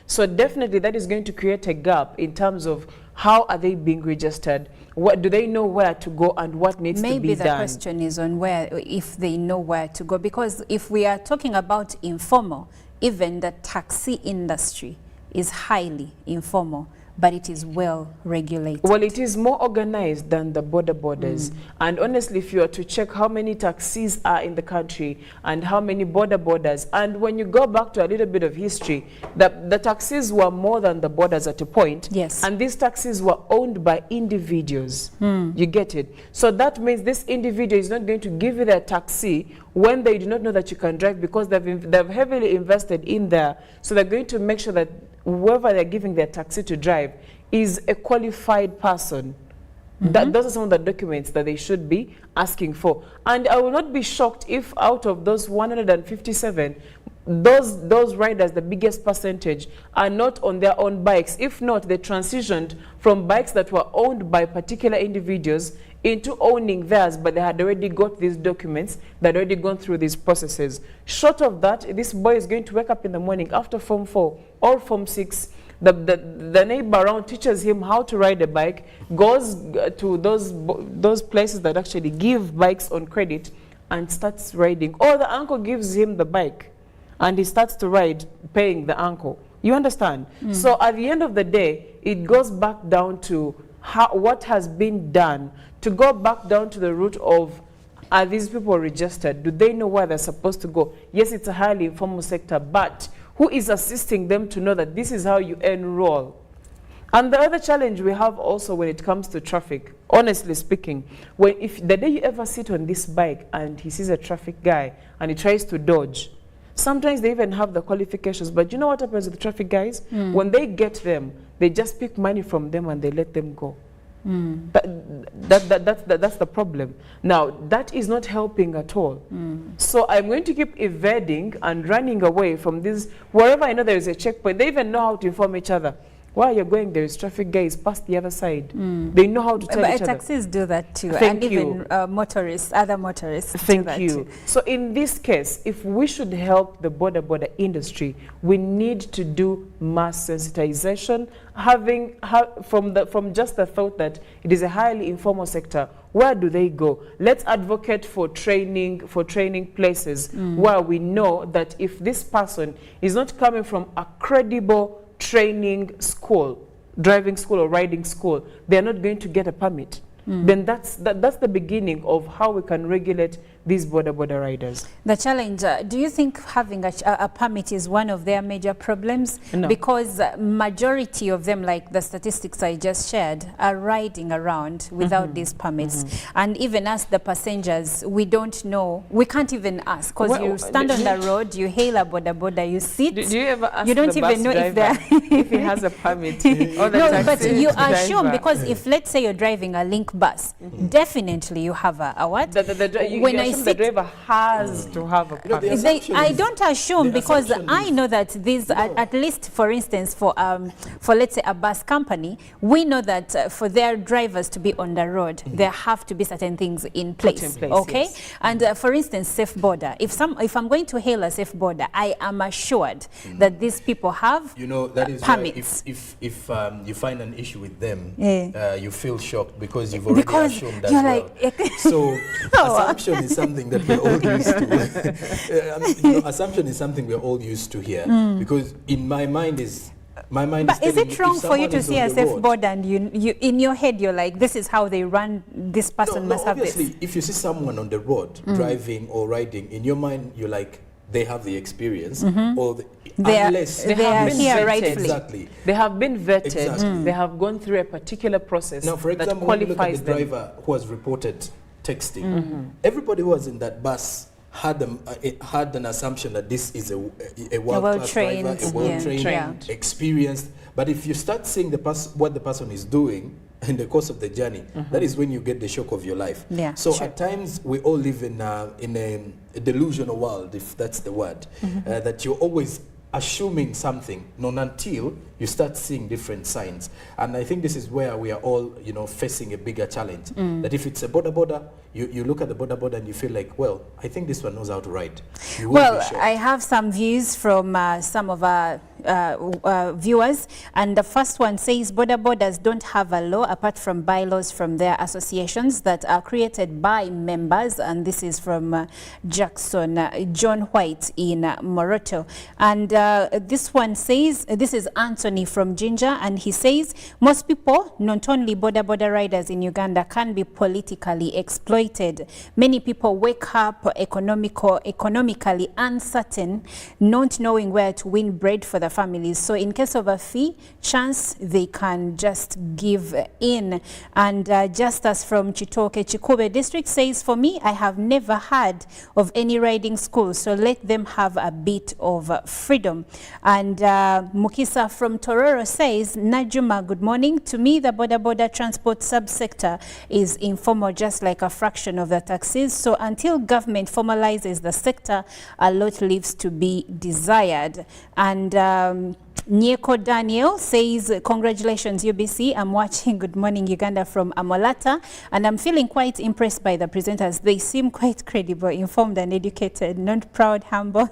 So definitely that is going to create a gap in terms of how are they being registered, what do they know where to go and what needs to be done. Maybe the question is on if they know where to go, because if we are talking about informal, even the taxi industry is highly informal, but it is well regulated. Well, it is more organized than the borders. And honestly, if you are to check how many taxis are in the country and how many borders, and when you go back to a little bit of history, the taxis were more than the borders at a point. Yes. And these taxis were owned by individuals. You get it? So that means this individual is not going to give you their taxi when they do not know that you can drive, because they've heavily invested in there. So they're going to make sure that whoever they're giving their taxi to drive is a qualified person. Those are some of the documents that they should be asking for. And I will not be shocked if out of those 157, those riders, the biggest percentage, are not on their own bikes. If not, they transitioned from bikes that were owned by particular individuals into owning theirs, but they had already got these documents, they had already gone through these processes. Short of that, this boy is going to wake up in the morning after Form 4 or Form 6. The neighbor around teaches him how to ride a bike, goes to those places that actually give bikes on credit and starts riding. Or the uncle gives him the bike and he starts to ride, paying the uncle. You understand? So at the end of the day, it goes back down to what has been done, to go back down to the root of, are these people registered? Do they know where they're supposed to go? Yes, it's a highly informal sector, but who is assisting them to know that this is how you enroll? And the other challenge we have also when it comes to traffic, honestly speaking, if the day you ever sit on this bike and he sees a traffic guy and he tries to dodge, sometimes they even have the qualifications, but you know what happens with the traffic guys? When they get them, they just pick money from them and they let them go. That's the problem. Now, that is not helping at all. So I'm going to keep evading and running away from this. Wherever I know there is a checkpoint, they even know how to inform each other. While you're going, there is traffic guys past the other side. They know how to tell each other. Taxis do that too. Thank and you. Even other motorists Thank do that you. too. So in this case, if we should help the border industry, we need to do mass sensitization, from just the thought that it is a highly informal sector. Where do they go? Let's advocate for training places where we know that if this person is not coming from a credible training school, driving school or riding school, they're not going to get a permit. Then that's the beginning of how we can regulate these border riders. The challenge, do you think having a permit is one of their major problems? No. Because majority of them, like the statistics I just shared, are riding around without these permits. And even us, the passengers, we don't know. We can't even ask because you stand on the road, you hail a border, you sit. Do you ever ask you don't the even bus know if driver they're if he has a permit? Or the no, taxi but you assume driver? because if let's say you're driving a link bus, definitely you have a what? When I the driver has to have a permit. I don't assume because I know that these, at least for instance, for let's say a bus company, we know that for their drivers to be on the road, there have to be certain things in place. Okay, yes. And for instance, safe border. If I'm going to hail a safe border, I am assured that these people have that is permits. If you find an issue with them, you feel shocked because you've already assumed as well. So assumption is something that we're all used to. Assumption is something we're all used to here because in my mind is But is it wrong for you to see a safe border and you in your head you're like, this is how they run, this person must have this? Obviously, if you see someone on the road driving or riding, in your mind you're like, they have the experience, or they are here rightfully. Exactly. They have been vetted. Exactly. They have gone through a particular process. Now, for example, when you look at the driver who was reported texting, everybody who was in that bus had an assumption that this is a world-class driver, a well-trained, experienced. But if you start seeing what the person is doing in the course of the journey, that is when you get the shock of your life. Yeah, so at times we all live in a delusional world, if that's the word, that you're always assuming something, not until you start seeing different signs. And I think this is where we are all, facing a bigger challenge. That if it's a border, you look at the border and you feel like, well, I think this one knows how to ride. Well, I have some views from some of our viewers, and the first one says borders don't have a law apart from bylaws from their associations that are created by members, and this is from Jackson John White in Moroto. And this one says, this is Anthony from Ginger, and he says most people, not only border riders in Uganda, can be politically exploited. Many people wake up economically uncertain, not knowing where to win bread for the families. So in case of a fee, chance they can just give in. And just as from Chitoke, Chikube district says, for me, I have never heard of any riding school, so let them have a bit of freedom. And Mukisa from Tororo says, Najuma, good morning. To me, the border transport subsector is informal, just like a fraction of the taxis. So until government formalizes the sector, a lot leaves to be desired. And Nyeko Daniel says, congratulations UBC, I'm watching Good Morning Uganda from Amolata, and I'm feeling quite impressed by the presenters. They seem quite credible, informed and educated, not proud, humble.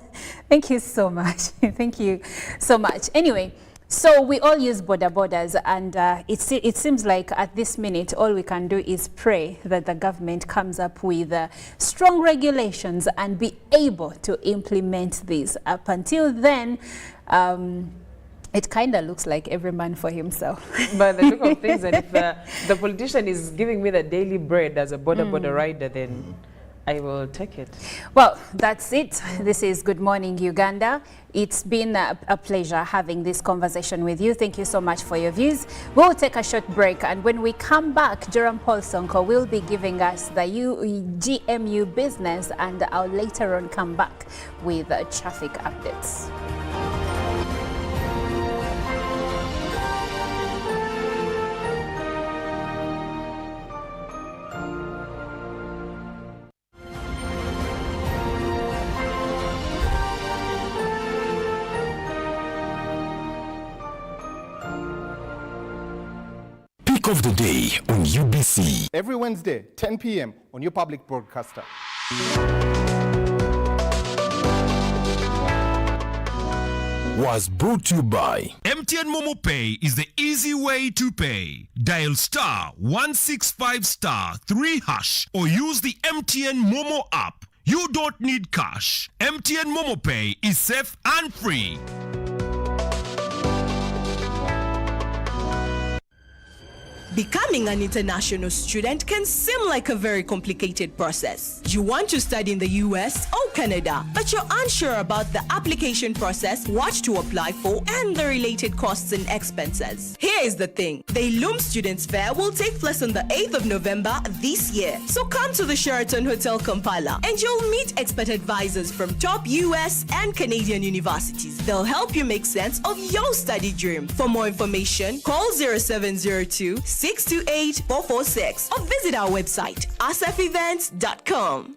Thank you so much. Thank you so much. Anyway, so we all use borders, and it seems like at this minute all we can do is pray that the government comes up with strong regulations and be able to implement these. Up until then, it kind of looks like every man for himself. By the look of things, and if the politician is giving me the daily bread as a border rider, then I will take it. Well, that's it. This is Good Morning Uganda. It's been a pleasure having this conversation with you. Thank you so much for your views. We'll take a short break, and when we come back, Joram Paul Sonko will be giving us the GMU business, and I'll later on come back with traffic updates. Of the day on UBC. Every Wednesday, 10 p.m. on your public broadcaster. Was brought to you by MTN Momo Pay is the easy way to pay. Dial *165*3# or use the MTN Momo app. You don't need cash. MTN Momo Pay is safe and free. Becoming an international student can seem like a very complicated process. You want to study in the US or Canada, but you're unsure about the application process, what to apply for, and the related costs and expenses. Here is the thing. The Loom Students Fair will take place on the 8th of November this year. So come to the Sheraton Hotel Kampala and you'll meet expert advisors from top US and Canadian universities. They'll help you make sense of your study dream. For more information, call 0702-628-446 or visit our website, asafevents.com.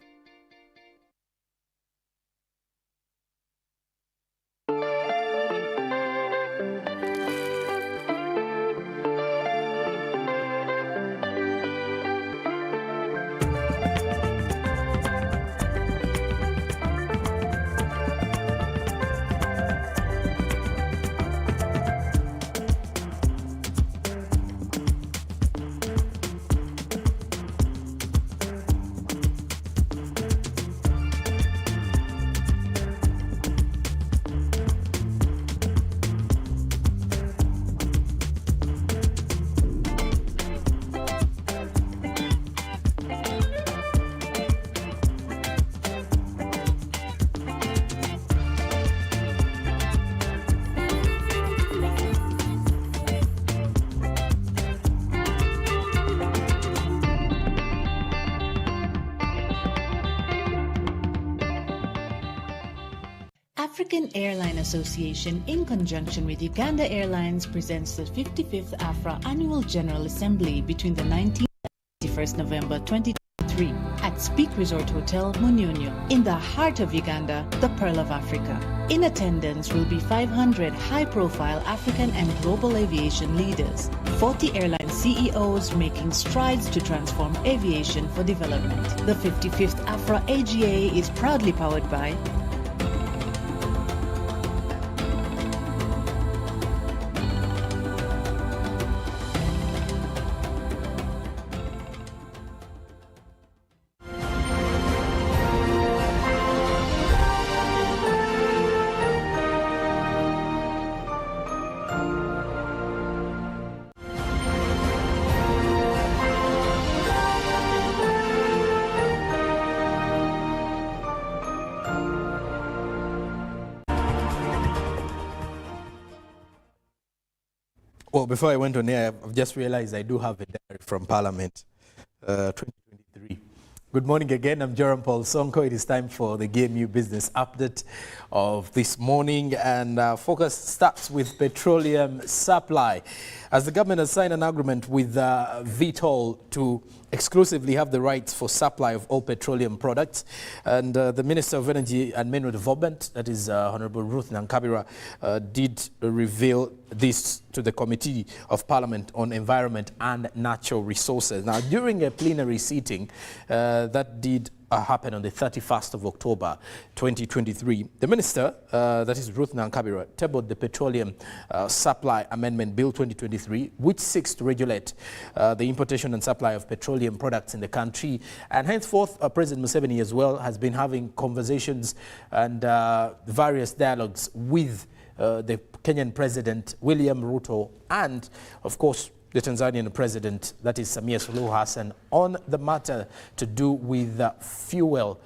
African Airline Association, in conjunction with Uganda Airlines, presents the 55th AFRA Annual General Assembly between the 19th and 21st November 2023 at Speak Resort Hotel, Munyonyo, in the heart of Uganda, the Pearl of Africa. In attendance will be 500 high-profile African and global aviation leaders, 40 airline CEOs making strides to transform aviation for development. The 55th AFRA AGA is proudly powered by Well, before I went on air, I've just realized I do have a diary from Parliament 2023. Good morning again. I'm Joram Paul Sonko. It is time for the GMU Business Update of this morning, and focus starts with petroleum supply. As the government has signed an agreement with Vitol to exclusively have the rights for supply of all petroleum products, and the Minister of Energy and Mineral Development, that is Honorable Ruth Nankabira, did reveal this to the Committee of Parliament on Environment and Natural Resources. Now, during a plenary sitting that did happen on the 31st of October 2023, the Minister, that is Ruth Nankabira, tabled the Petroleum Supply Amendment Bill 2023, which seeks to regulate the importation and supply of petroleum products in the country. And henceforth, President Museveni as well has been having conversations and various dialogues with the Kenyan President William Ruto and, of course, the Tanzanian President, that is Samia Suluhu Hassan, on the matter to do with fuel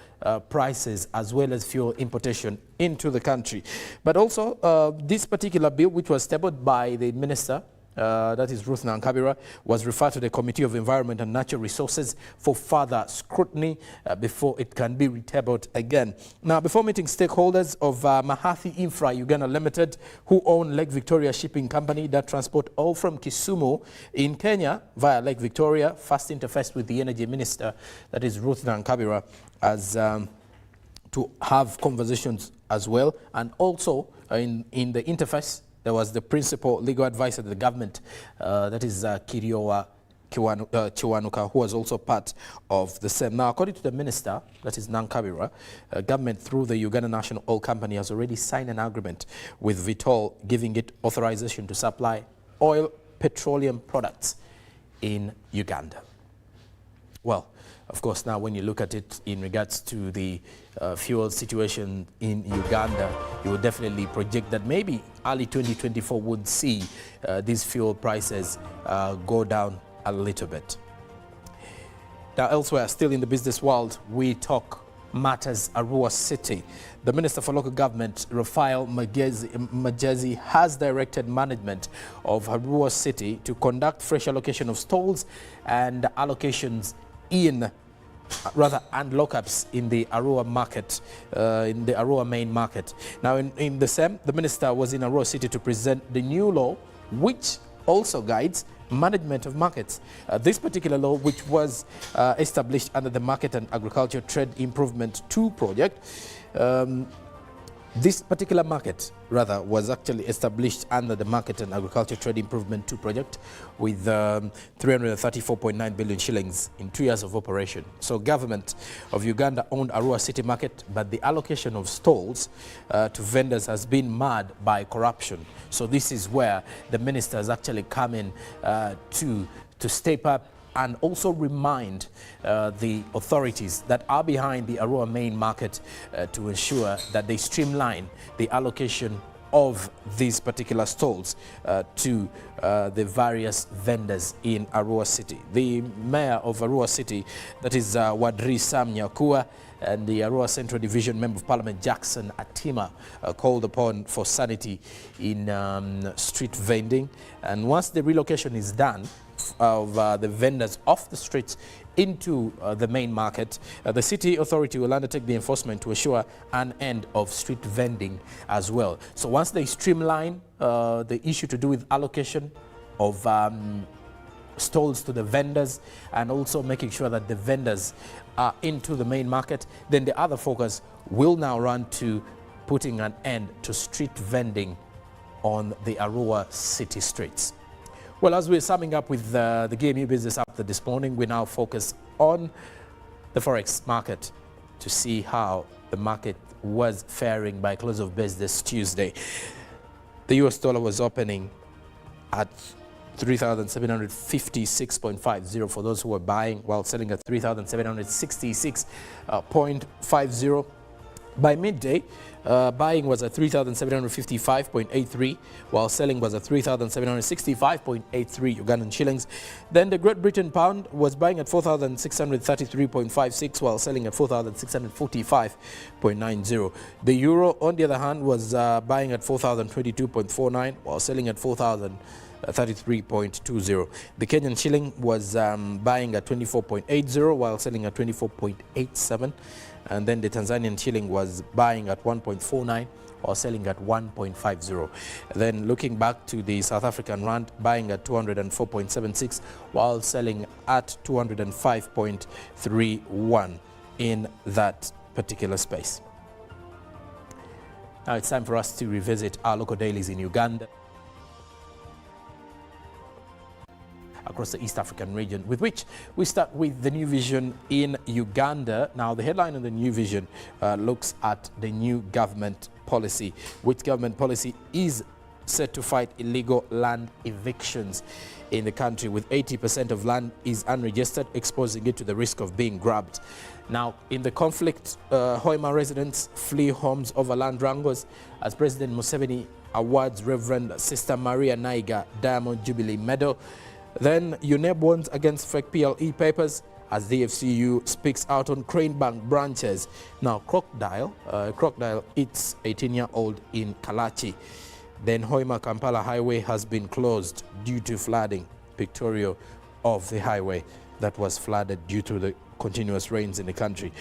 prices as well as fuel importation into the country. But also, this particular bill, which was tabled by the Minister, that is Ruth Nankabira, was referred to the Committee of Environment and Natural Resources for further scrutiny before it can be retabled again. Now, before meeting stakeholders of Mahathi Infra Uganda Limited, who own Lake Victoria Shipping Company that transport oil from Kisumu in Kenya via Lake Victoria, first interfaced with the Energy Minister, that is Ruth Nankabira, as to have conversations as well. And also in the interface, there was the principal legal advisor to the government, that is Kiriowa Chiwanuka, who was also part of the same. Now, according to the minister, that is Nankabira, government through the Uganda National Oil Company has already signed an agreement with Vitol, giving it authorization to supply oil petroleum products in Uganda. Well, of course, now when you look at it in regards to the fuel situation in Uganda, you would definitely project that maybe early 2024 would see these fuel prices go down a little bit. Now, elsewhere, still in the business world, we talk matters Arua City. The Minister for Local Government, Raphael Magezi, has directed management of Arua City to conduct fresh allocation of stalls and allocations and lockups in the Arua market, in the Arua main market. Now, in the same, the minister was in Arua City to present the new law, which also guides management of markets. This particular law, which was established under the Market and Agriculture Trade Improvement 2 project, this particular market, rather, was actually established under the Market and Agriculture Trade Improvement 2 project with 334.9 billion shillings in 2 years of operation. So government of Uganda owned Arua City Market, but the allocation of stalls to vendors has been marred by corruption. So this is where the minister has actually come in to step up and also remind the authorities that are behind the Arua main market to ensure that they streamline the allocation of these particular stalls to the various vendors in Arua City. The mayor of Arua City, that is Wadri Sam Nyakua, and the Arua Central Division Member of Parliament Jackson Atima called upon for sanity in street vending. And once the relocation is done of the vendors off the streets into the main market, the city authority will undertake the enforcement to assure an end of street vending as well. So once they streamline the issue to do with allocation of stalls to the vendors and also making sure that the vendors are into the main market, then the other focus will now run to putting an end to street vending on the Arua City streets. Well, as we're summing up with the GMU Business Update this morning, we now focus on the forex market to see how the market was faring by close of business Tuesday. The US dollar was opening at 3,756.50 for those who were buying, while selling at 3,766.50. By midday, buying was at 3,755.83, while selling was at 3,765.83 Ugandan shillings. Then the Great Britain pound was buying at 4,633.56, while selling at 4,645.90. The euro, on the other hand, was buying at 4,022.49, while selling at 4,000 33.20. The Kenyan shilling was buying at 24.80 while selling at 24.87. And then the Tanzanian shilling was buying at 1.49 or selling at 1.50. Then looking back to the South African rand, buying at 204.76 while selling at 205.31 in that particular space. Now it's time for us to revisit our local dailies in Uganda, across the East African region, with which we start with the New Vision in Uganda. Now, the headline on the New Vision looks at the new government policy, which government policy is set to fight illegal land evictions in the country, with 80% of land is unregistered, exposing it to the risk of being grabbed. Now, in the conflict, Hoima residents flee homes over land wrangles as President Museveni awards Reverend Sister Maria Naiga Diamond Jubilee Medal. Then UNEB warns against fake PLE papers as the FCU speaks out on Crane Bank branches. Now, crocodile eats 18-year-old in Kalachi. Then Hoima Kampala highway has been closed due to flooding. Pictorial of the highway that was flooded due to the continuous rains in the country.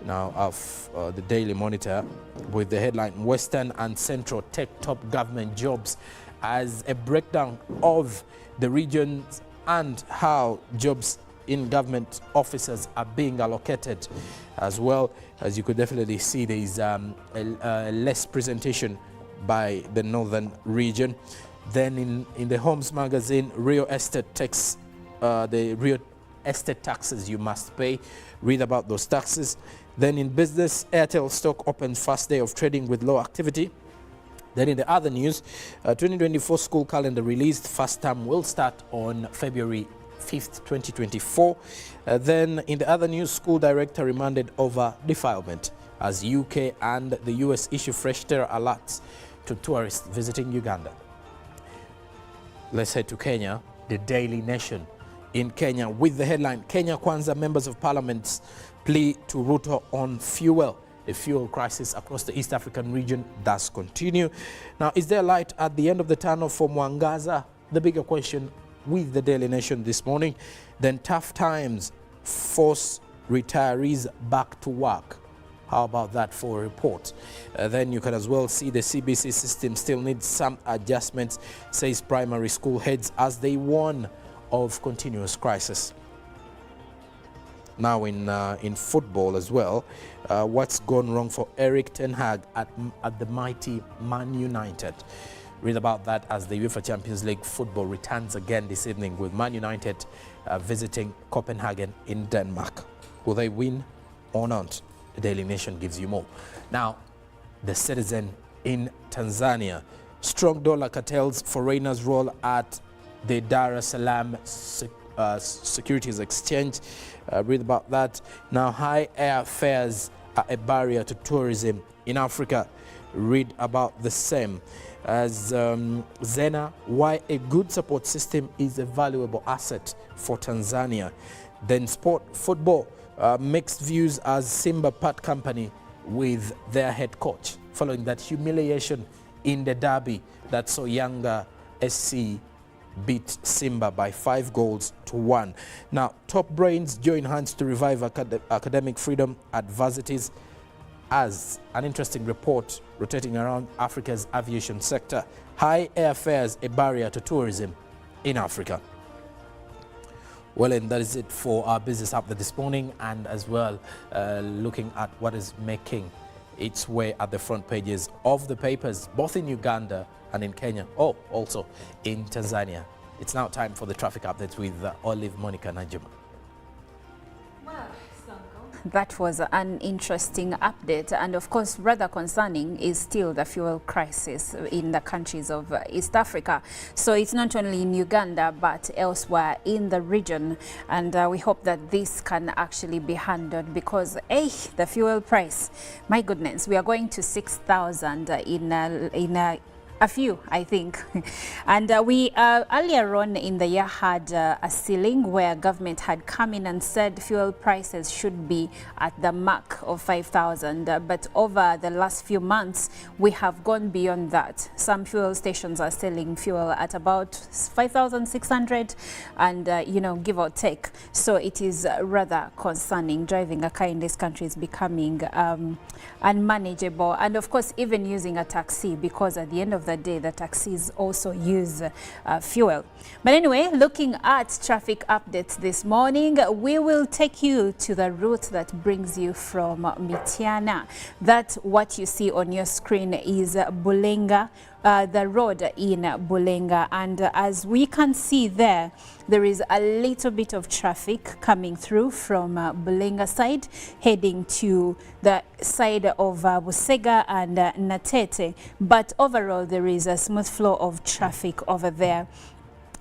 Now, of the Daily Monitor with the headline, Western and Central take top government jobs, as a breakdown of the regions and how jobs in government offices are being allocated. As well as you could definitely see, there is less presentation by the northern region. Then in the Homes magazine, real estate tax, the real estate taxes you must pay. Read about those taxes. Then in business, Airtel stock opens first day of trading with low activity. Then in the other news, 2024 school calendar released. First term will start on February 5th, 2024. Then in the other news, school director remanded over defilement as UK and the US issue fresh terror alerts to tourists visiting Uganda. Let's head to Kenya, the Daily Nation in Kenya with the headline, Kenya Kwanza members of parliament plea to Ruto on fuel. The fuel crisis across the East African region does continue. Now, is there light at the end of the tunnel for Mwangaza? The bigger question with the Daily Nation this morning. Then tough times force retirees back to work. How about that for a report? Then you can as well see the CBC system still needs some adjustments, says primary school heads as they warn of continuous crisis. Now in football as well, what's gone wrong for Eric Ten Hag at the mighty Man United? Read about that as the UEFA Champions League football returns again this evening with Man United visiting Copenhagen in Denmark. Will they win or not? The Daily Nation gives you more. Now, the Citizen in Tanzania. Strong dollar curtails foreigners' role at the Dar es Salaam Securities Exchange. Read about that. Now, high airfares are a barrier to tourism in Africa. Read about the same. As Zena, why a good support system is a valuable asset for Tanzania. Then football, mixed views as Simba part company with their head coach following that humiliation in the derby that saw Yanga SC beat Simba by 5-1. Now, top brains join hands to revive academic freedom at varsities, as an interesting report rotating around Africa's aviation sector. High airfares a barrier to tourism in Africa. Well, and that is it for our business update this morning, and as well looking at what is making its way at the front pages of the papers, both in Uganda and in Kenya, also in Tanzania. It's now time for the traffic updates with Olive Monica Najima. That was an interesting update, and of course rather concerning is still the fuel crisis in the countries of East Africa. So it's not only in Uganda but elsewhere in the region, and we hope that this can actually be handled, because the fuel price, my goodness, we are going to 6,000 in A few, I think. And we earlier on in the year had a ceiling where government had come in and said fuel prices should be at the mark of 5,000. But over the last few months, we have gone beyond that. Some fuel stations are selling fuel at about 5,600 and, you know, give or take. So it is rather concerning. Driving a car in this country is becoming unmanageable. And of course, even using a taxi, because at the end of the day, the taxis also use fuel. But anyway, looking at traffic updates this morning, we will take you to the route that brings you from Mityana. That what you see on your screen is Bulenga, the road in Bulenga, and as we can see there is a little bit of traffic coming through from Bulenga side heading to the side of Busega and Natete, but overall there is a smooth flow of traffic over there.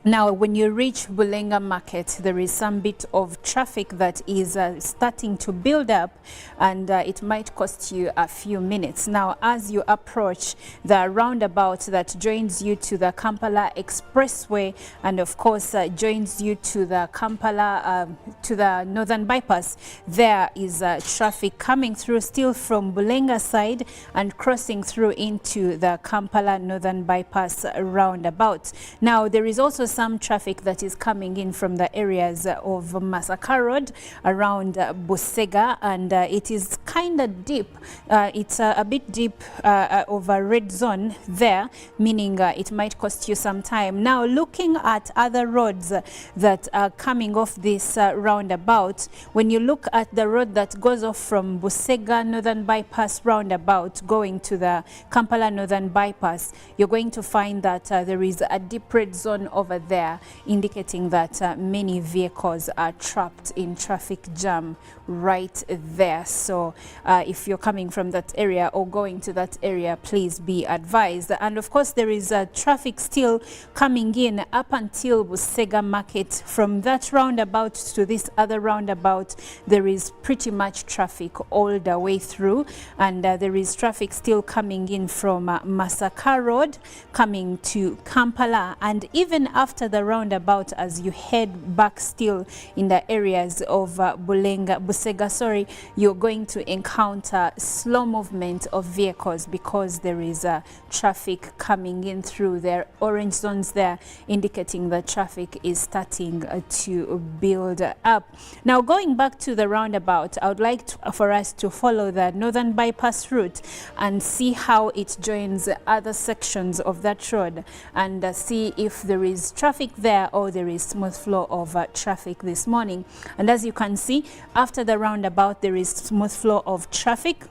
Now, when you reach Bulenga Market, there is some bit of traffic that is starting to build up, and it might cost you a few minutes. Now, as you approach the roundabout that joins you to the Kampala Expressway, and of course joins you to the Kampala, to the Northern Bypass, there is traffic coming through still from Bulenga side and crossing through into the Kampala Northern Bypass roundabout. Now, there is also some traffic that is coming in from the areas of Masaka Road around Busega, and it is kind of deep. It's a bit deep of a red zone there, meaning it might cost you some time. Now, looking at other roads that are coming off this roundabout, when you look at the road that goes off from Busega Northern Bypass roundabout going to the Kampala Northern Bypass, you're going to find that there is a deep red zone over there, indicating that many vehicles are trapped in traffic jam right there. So if you're coming from that area or going to that area, please be advised. And of course, there is traffic still coming in up until Busega Market. From that roundabout to this other roundabout, there is pretty much traffic all the way through, and there is traffic still coming in from Masaka Road coming to Kampala, and even after the roundabout, as you head back still in the areas of Busega, sorry, you're going to encounter slow movement of vehicles because there is traffic coming in through their orange zones there, indicating that traffic is starting to build up. Now, going back to the roundabout, I would like for us to follow the Northern Bypass route and see how it joins other sections of that road, and see if there is traffic there or there is smooth flow of traffic this morning. And as you can see, after the roundabout, there is smooth flow of traffic.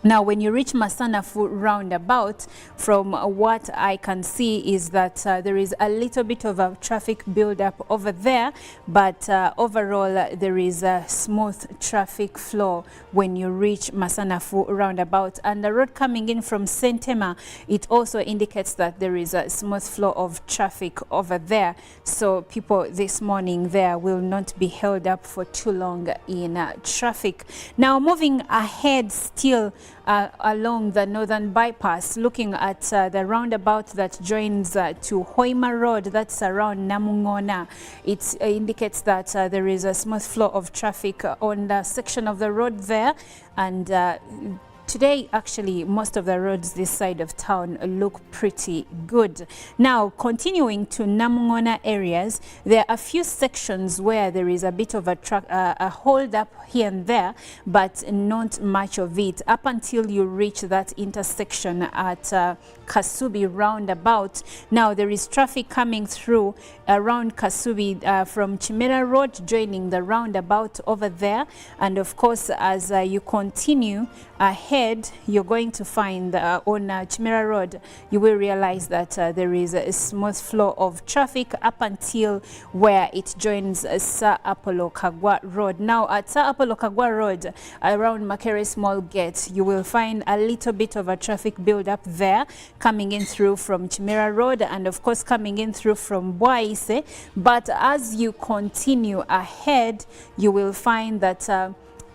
Now, when you reach Masanafu roundabout, from what I can see is that there is a little bit of a traffic build-up over there, but overall there is a smooth traffic flow when you reach Masanafu roundabout. And the road coming in from Sentema, it also indicates that there is a smooth flow of traffic over there. So people this morning there will not be held up for too long in traffic. Now, moving ahead still along the Northern Bypass, looking at the roundabout that joins to Hoima Road, that's around Namungona. It indicates that there is a smooth flow of traffic on the section of the road there, and today, actually, most of the roads this side of town look pretty good. Now, continuing to Namungona areas, there are a few sections where there is a bit of a hold up here and there, but not much of it, up until you reach that intersection at Kasubi roundabout. Now, there is traffic coming through around Kasubi from Chimera Road, joining the roundabout over there. And of course, as you continue ahead, you're going to find on Chimera Road, you will realize that there is a smooth flow of traffic up until where it joins Sir Apollo Kagwa Road. Now, at Sir Apollo Kagwa Road, around Makere Small Gate, you will find a little bit of a traffic build up there, coming in through from Chimera Road, and of course coming in through from Bwaise. But as you continue ahead, you will find that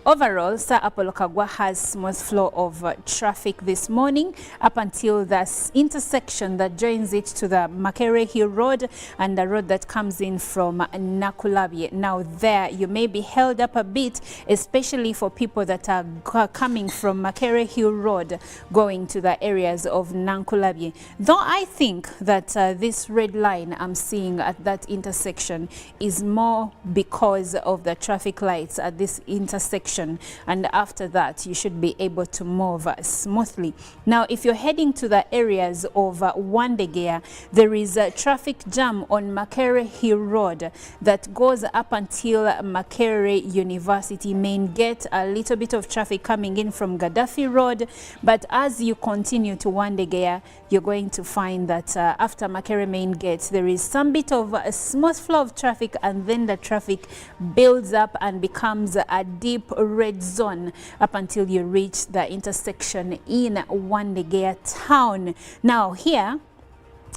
Overall, Sir Apollo Kagwa has smooth flow of traffic this morning up until the intersection that joins it to the Makere Hill Road and the road that comes in from Nakulabye. Now there you may be held up a bit, especially for people that are coming from Makere Hill Road going to the areas of Nakulabye. Though I think that this red line I'm seeing at that intersection is more because of the traffic lights at this intersection, and after that you should be able to move smoothly. Now if you're heading to the areas of Wandegea, there is a traffic jam on Makere Hill Road that goes up until Makere University main gate. A little bit of traffic coming in from Gaddafi Road, but as you continue to Wandegea, you're going to find that after Makere main gate there is some bit of a smooth flow of traffic, and then the traffic builds up and becomes a deep red zone up until you reach the intersection in Wandegea town. Now here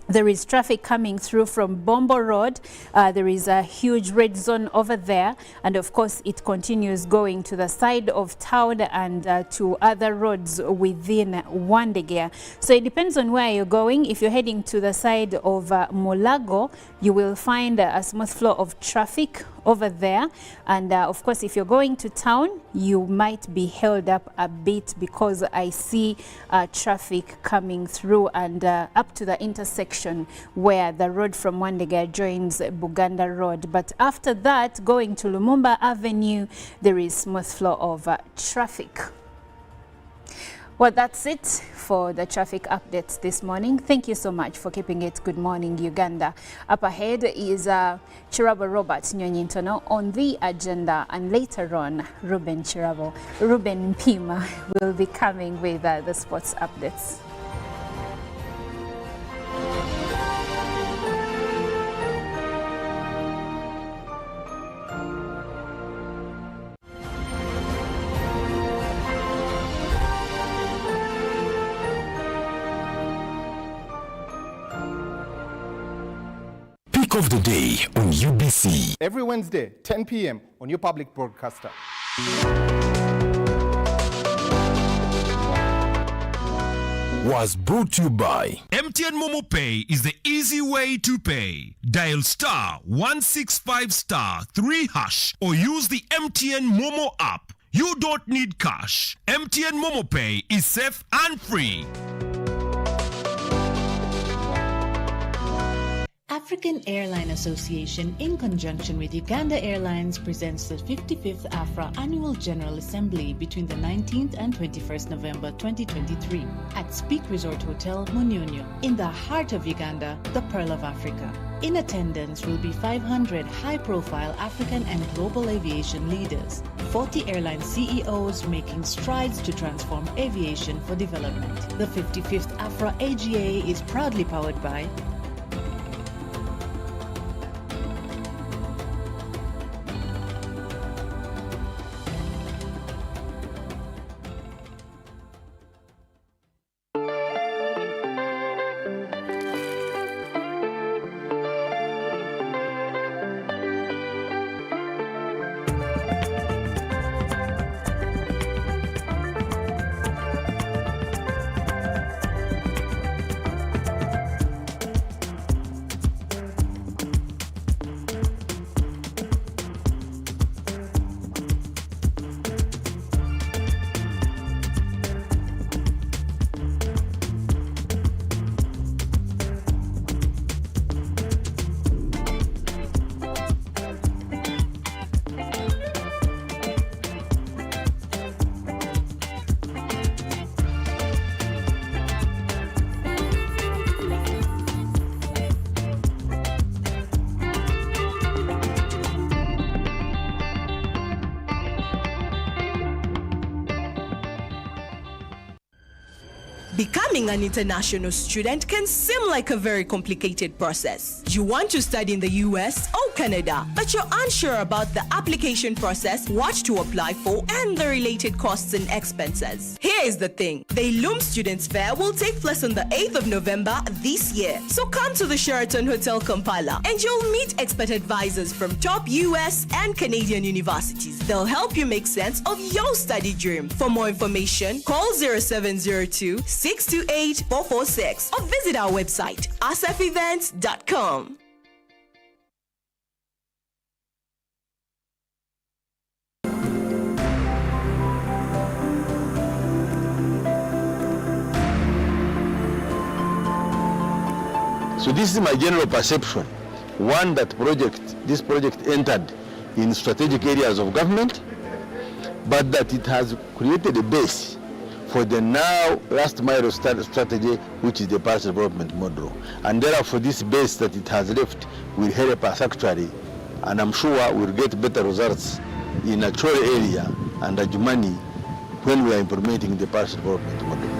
there is traffic coming through from Bombo Road. There is a huge red zone over there, and of course it continues going to the side of town and to other roads within Wandegea. So it depends on where you're going. If you're heading to the side of Mulago, you will find a smooth flow of traffic over there, and of course if you're going to town you might be held up a bit because I see traffic coming through and up to the intersection where the road from Wandegea joins Buganda Road. But after that, going to Lumumba Avenue, there is smooth flow of traffic. Well, that's it for the traffic updates this morning. Thank you so much for keeping it Good Morning Uganda. Up ahead is Chirabo Robert Nyonyintono on the agenda, and later on Ruben Pima will be coming with the sports updates. Of the day on UBC. Every Wednesday, 10 p.m. on your public broadcaster. Was brought to you by MTN Momo Pay is the easy way to pay. Dial star 165 star 3 hash or use the MTN Momo app. You don't need cash. MTN Momo Pay is safe and free. African Airline Association, in conjunction with Uganda Airlines, presents the 55th AFRA Annual General Assembly between the 19th and 21st November 2023 at Speak Resort Hotel, Munyonyo, in the heart of Uganda, the Pearl of Africa. In attendance will be 500 high-profile African and global aviation leaders, 40 airline CEOs making strides to transform aviation for development. The 55th AFRA AGA is proudly powered by Becoming an international student can seem like a very complicated process. You want to study in the US or Canada, but you're unsure about the application process, what to apply for, and the related costs and expenses. Here is the thing. The Loom Students Fair will take place on the 8th of November this year. So come to the Sheraton Hotel Kampala and you'll meet expert advisors from top US and Canadian universities. They'll help you make sense of your study dream. For more information, call 0702 628 446 or visit our website, asafevents.com. So this is my general perception. One, that this project entered in strategic areas of government, but that it has created a base for the now last mile strategy, which is the past development model. And therefore this base that it has left will help us actually, and I'm sure we'll get better results in actual area and Ajumani when we are implementing the past development model.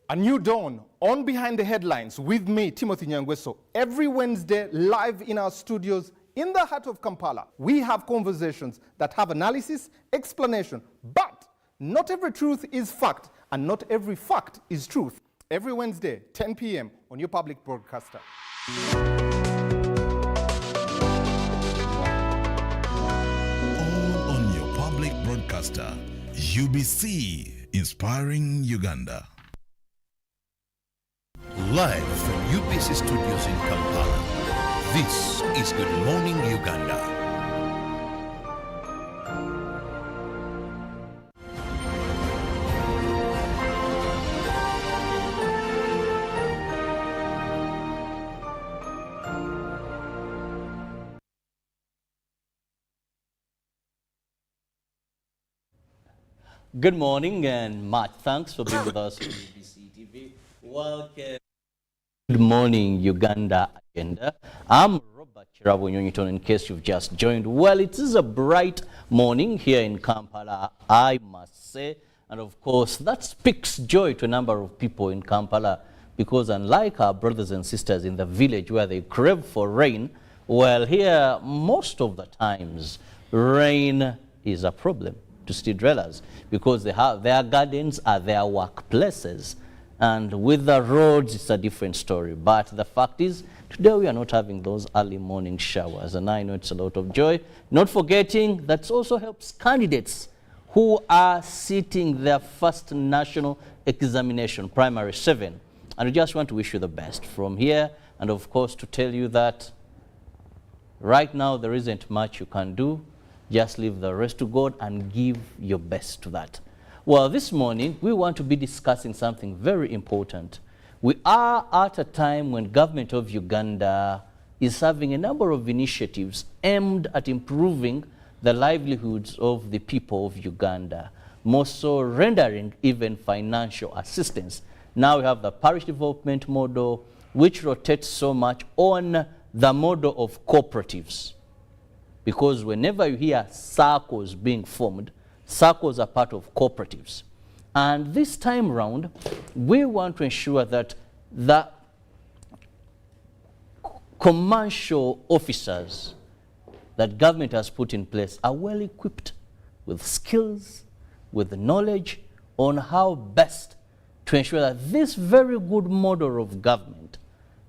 A new dawn on Behind the Headlines with me, Timothy Nyangweso, every Wednesday live in our studios in the heart of Kampala. We have conversations that have analysis, explanation, but not every truth is fact and not every fact is truth. Every Wednesday, 10 p.m. on your public broadcaster. All on your public broadcaster, UBC, inspiring Uganda. Live from UBC Studios in Kampala, this is Good Morning Uganda. Good morning and much thanks for being with us on UBC TV. Welcome. Good morning, Uganda Agenda. I'm Robert Chirabo, in case you've just joined. Well, it is a bright morning here in Kampala, I must say. And of course, that speaks joy to a number of people in Kampala because unlike our brothers and sisters in the village where they crave for rain, well, here, most of the times, rain is a problem to city dwellers because they have, their gardens are their workplaces. And with the roads, it's a different story. But the fact is, today we are not having those early morning showers. And I know it's a lot of joy. Not forgetting that also helps candidates who are sitting their first national examination, primary 7. And we just want to wish you the best from here. And of course, to tell you that right now there isn't much you can do. Just leave the rest to God and give your best to that. Well, this morning, we want to be discussing something very important. We are at a time when government of Uganda is having a number of initiatives aimed at improving the livelihoods of the people of Uganda, more so rendering even financial assistance. Now we have the parish development model, which rotates so much on the model of cooperatives. Because whenever you hear circles being formed, circles are part of cooperatives. And this time round, we want to ensure that the commercial officers that government has put in place are well equipped with skills, with knowledge on how best to ensure that this very good model of government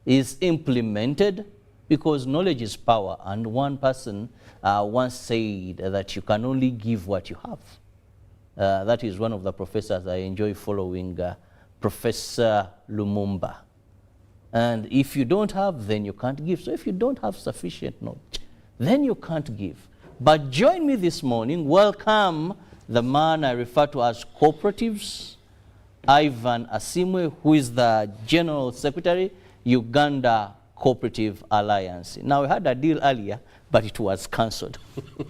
is implemented, because knowledge is power, and one person once said that you can only give what you have. That is one of the professors I enjoy following, Professor Lumumba. And if you don't have, then you can't give. So if you don't have sufficient knowledge, then you can't give. But join me this morning, welcome the man I refer to as cooperatives, Ivan Asimwe, who is the General Secretary, Uganda Cooperative Alliance. Now, we had a deal earlier, but it was cancelled.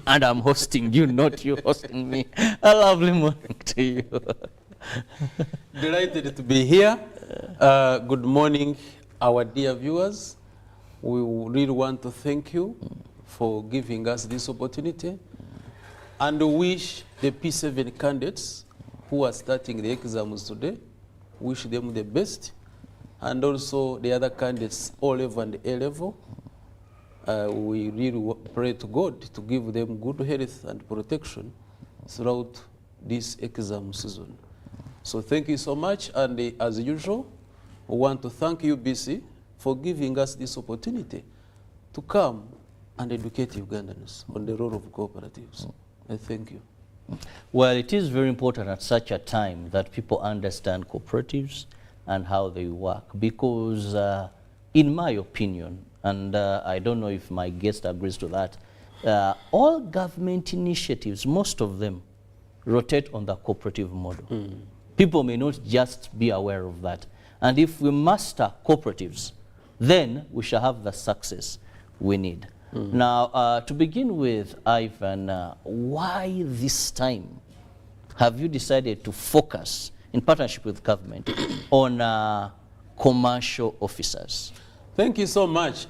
And I'm hosting you, not you hosting me. A lovely morning to you. Delighted to be here. Good morning, our dear viewers. We really want to thank you for giving us this opportunity, and wish the P7 candidates who are starting the exams today, wish them the best, and also the other candidates, O-level and A-level. We really pray to God to give them good health and protection throughout this exam season. So thank you so much, and as usual, we want to thank you, BC, for giving us this opportunity to come and educate Ugandans on the role of cooperatives. I thank you. Well, it is very important at such a time that people understand cooperatives and how they work, because in my opinion, and I don't know if my guest agrees to that, all government initiatives, most of them, rotate on the cooperative model. People may not just be aware of that. And if we master cooperatives, then we shall have the success we need. Now, to begin with, Ivan, why this time have you decided to focus, in partnership with government, on commercial officers? Thank you so much.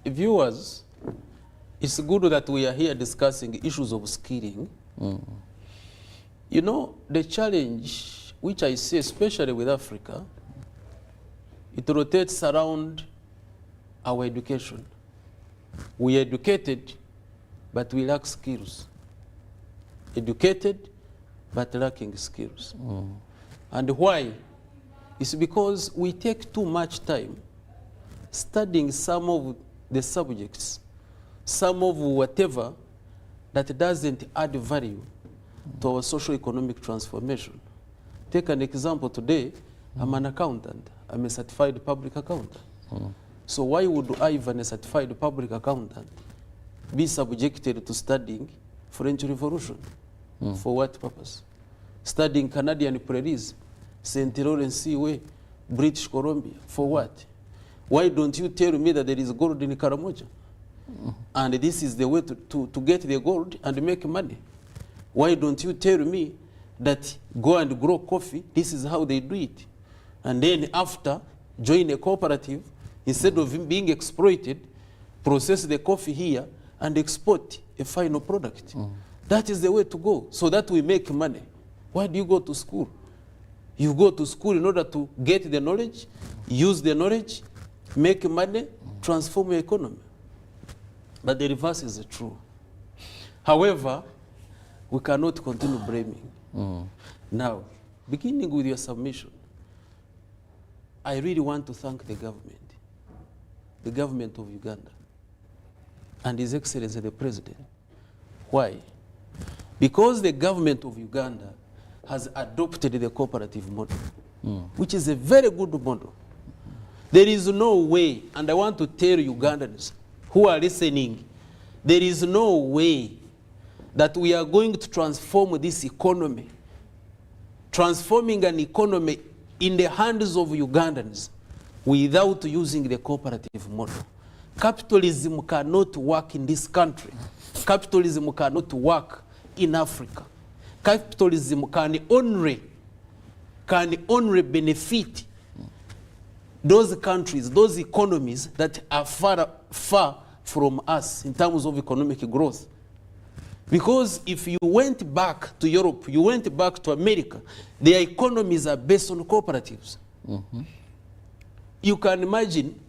Viewers, it's good that we are here discussing issues of skilling. You know, the challenge which I see, especially with Africa, it rotates around our education. We are educated, but we lack skills. Educated, but lacking skills. And why? It's because we take too much time studying some of the subjects, some of whatever that doesn't add value to our socio-economic transformation. Take an example today, I'm an accountant. I'm a certified public accountant. So why would Ivan, a certified public accountant, be subjected to studying French Revolution? For what purpose? Studying Canadian prairies, St. Lawrence Seaway, British Columbia, for what? Why don't you tell me that there is gold in Karamoja? And this is the way to get the gold and make money? Why don't you tell me that go and grow coffee, this is how they do it? And then after, join a cooperative, instead of being exploited, process the coffee here and export a final product. That is the way to go, so that we make money. Why do you go to school? You go to school in order to get the knowledge, use the knowledge, make money, transform your economy. But the reverse is true. However, we cannot continue blaming. Now, beginning with your submission, I really want to thank the government of Uganda, and His Excellency the President. Why? Because the government of Uganda has adopted the cooperative model, which is a very good model. There is no way, and I want to tell Ugandans who are listening, there is no way that we are going to transform this economy, transforming an economy in the hands of Ugandans without using the cooperative model. Capitalism cannot work in this country. Capitalism cannot work in Africa. Capitalism can only benefit those countries, those economies that are far from us in terms of economic growth. Because if you went back to Europe, you went back to America, their economies are based on cooperatives. You can imagine,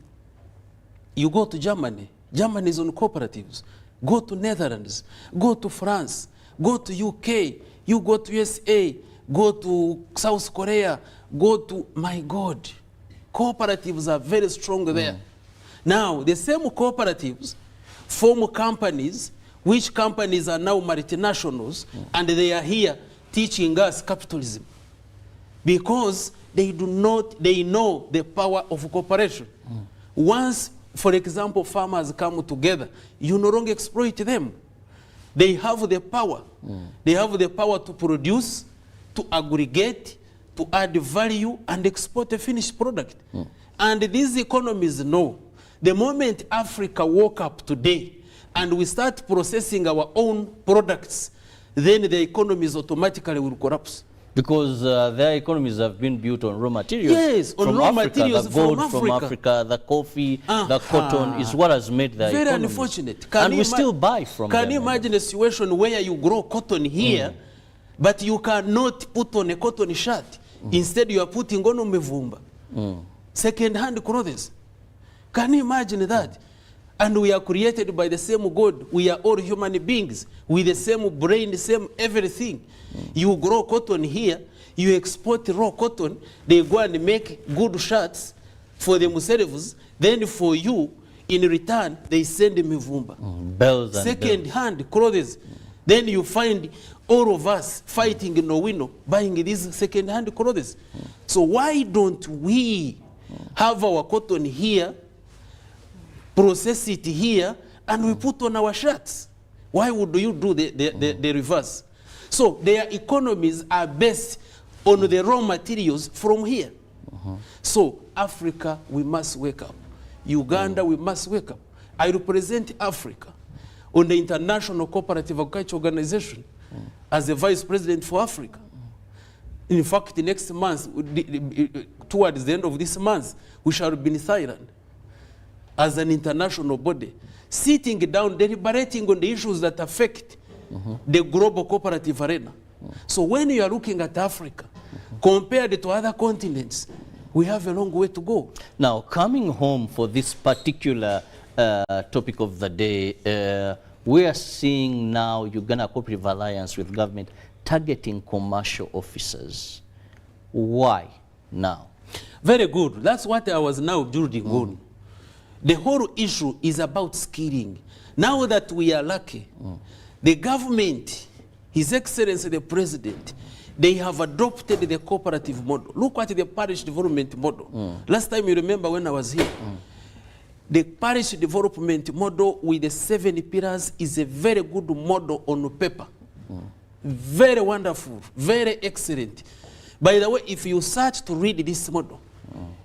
you go to Germany, Germany is on cooperatives. Go to Netherlands, go to France, go to UK, you go to USA, go to South Korea, go to, my God, cooperatives are very strong there. Now, the same cooperatives form companies, which companies are now multinationals, and they are here teaching us capitalism. Because they know the power of cooperation. Once, for example, farmers come together, you no longer exploit them. They have the power. They have the power to produce, to aggregate, to add value, and export a finished product. And these economies know, the moment Africa woke up today and we start processing our own products, then the economies automatically will collapse. Because their economies have been built on raw materials. Yes, on from raw Africa, materials the gold from Africa, the coffee, the cotton is what has made their very economies. Unfortunate. And we still buy from them. Can you imagine a situation where you grow cotton here, but you cannot put on a cotton shirt? Instead, you are putting on mevumba, second-hand clothes. Can you imagine that? And we are created by the same God. We are all human beings with the same brain, the same everything. You grow cotton here, you export raw cotton, they go and make good shirts for themselves, then for you, in return, they send mevumba. Bells and second-hand clothes. Then you find all of us fighting in Owino, buying these second-hand clothes. So why don't we have our cotton here, process it here, and we put on our shirts? Why would you do the reverse? So their economies are based on the raw materials from here. So Africa, we must wake up. Uganda, we must wake up. I represent Africa on the International Cooperative Agriculture Organization as the Vice President for Africa. In fact, next month, towards the end of this month, we shall be in Thailand as an international body, sitting down, deliberating on the issues that affect the global cooperative arena. So when you are looking at Africa, compared to other continents, we have a long way to go. Now, coming home for this particular topic of the day, we are seeing now Uganda Cooperative Alliance with government targeting commercial officers. Why now? Very good. That's what I was now building on. The whole issue is about skilling. Now that we are lucky, the government, His Excellency the President, they have adopted the cooperative model. Look at the parish development model. Last time you remember when I was here, the parish development model with the 7 pillars is a very good model on paper. Very wonderful, very excellent. By the way, if you start to read this model,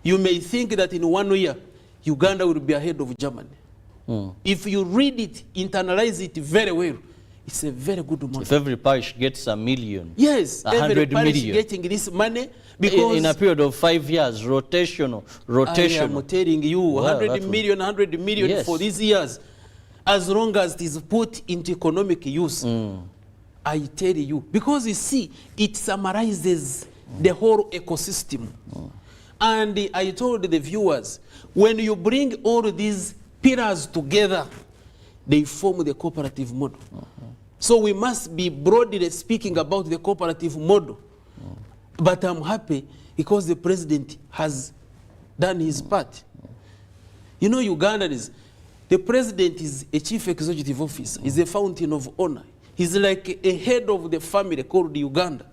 you may think that in 1 year, Uganda will be ahead of Germany. If you read it, internalize it very well, it's a very good model. If every parish gets $1 million, yes, 100 every parish million getting this money, because in a period of 5 years, rotational. I am telling you, 100 million yes, for these years, as long as it is put into economic use. I tell you, because you see, it summarizes the whole ecosystem. And I told the viewers, when you bring all these pillars together, they form the cooperative model. So we must be broadly speaking about the cooperative model. But I'm happy because the president has done his part. You know, Ugandans, the president is a chief executive officer, he's a fountain of honor. He's like a head of the family called Uganda.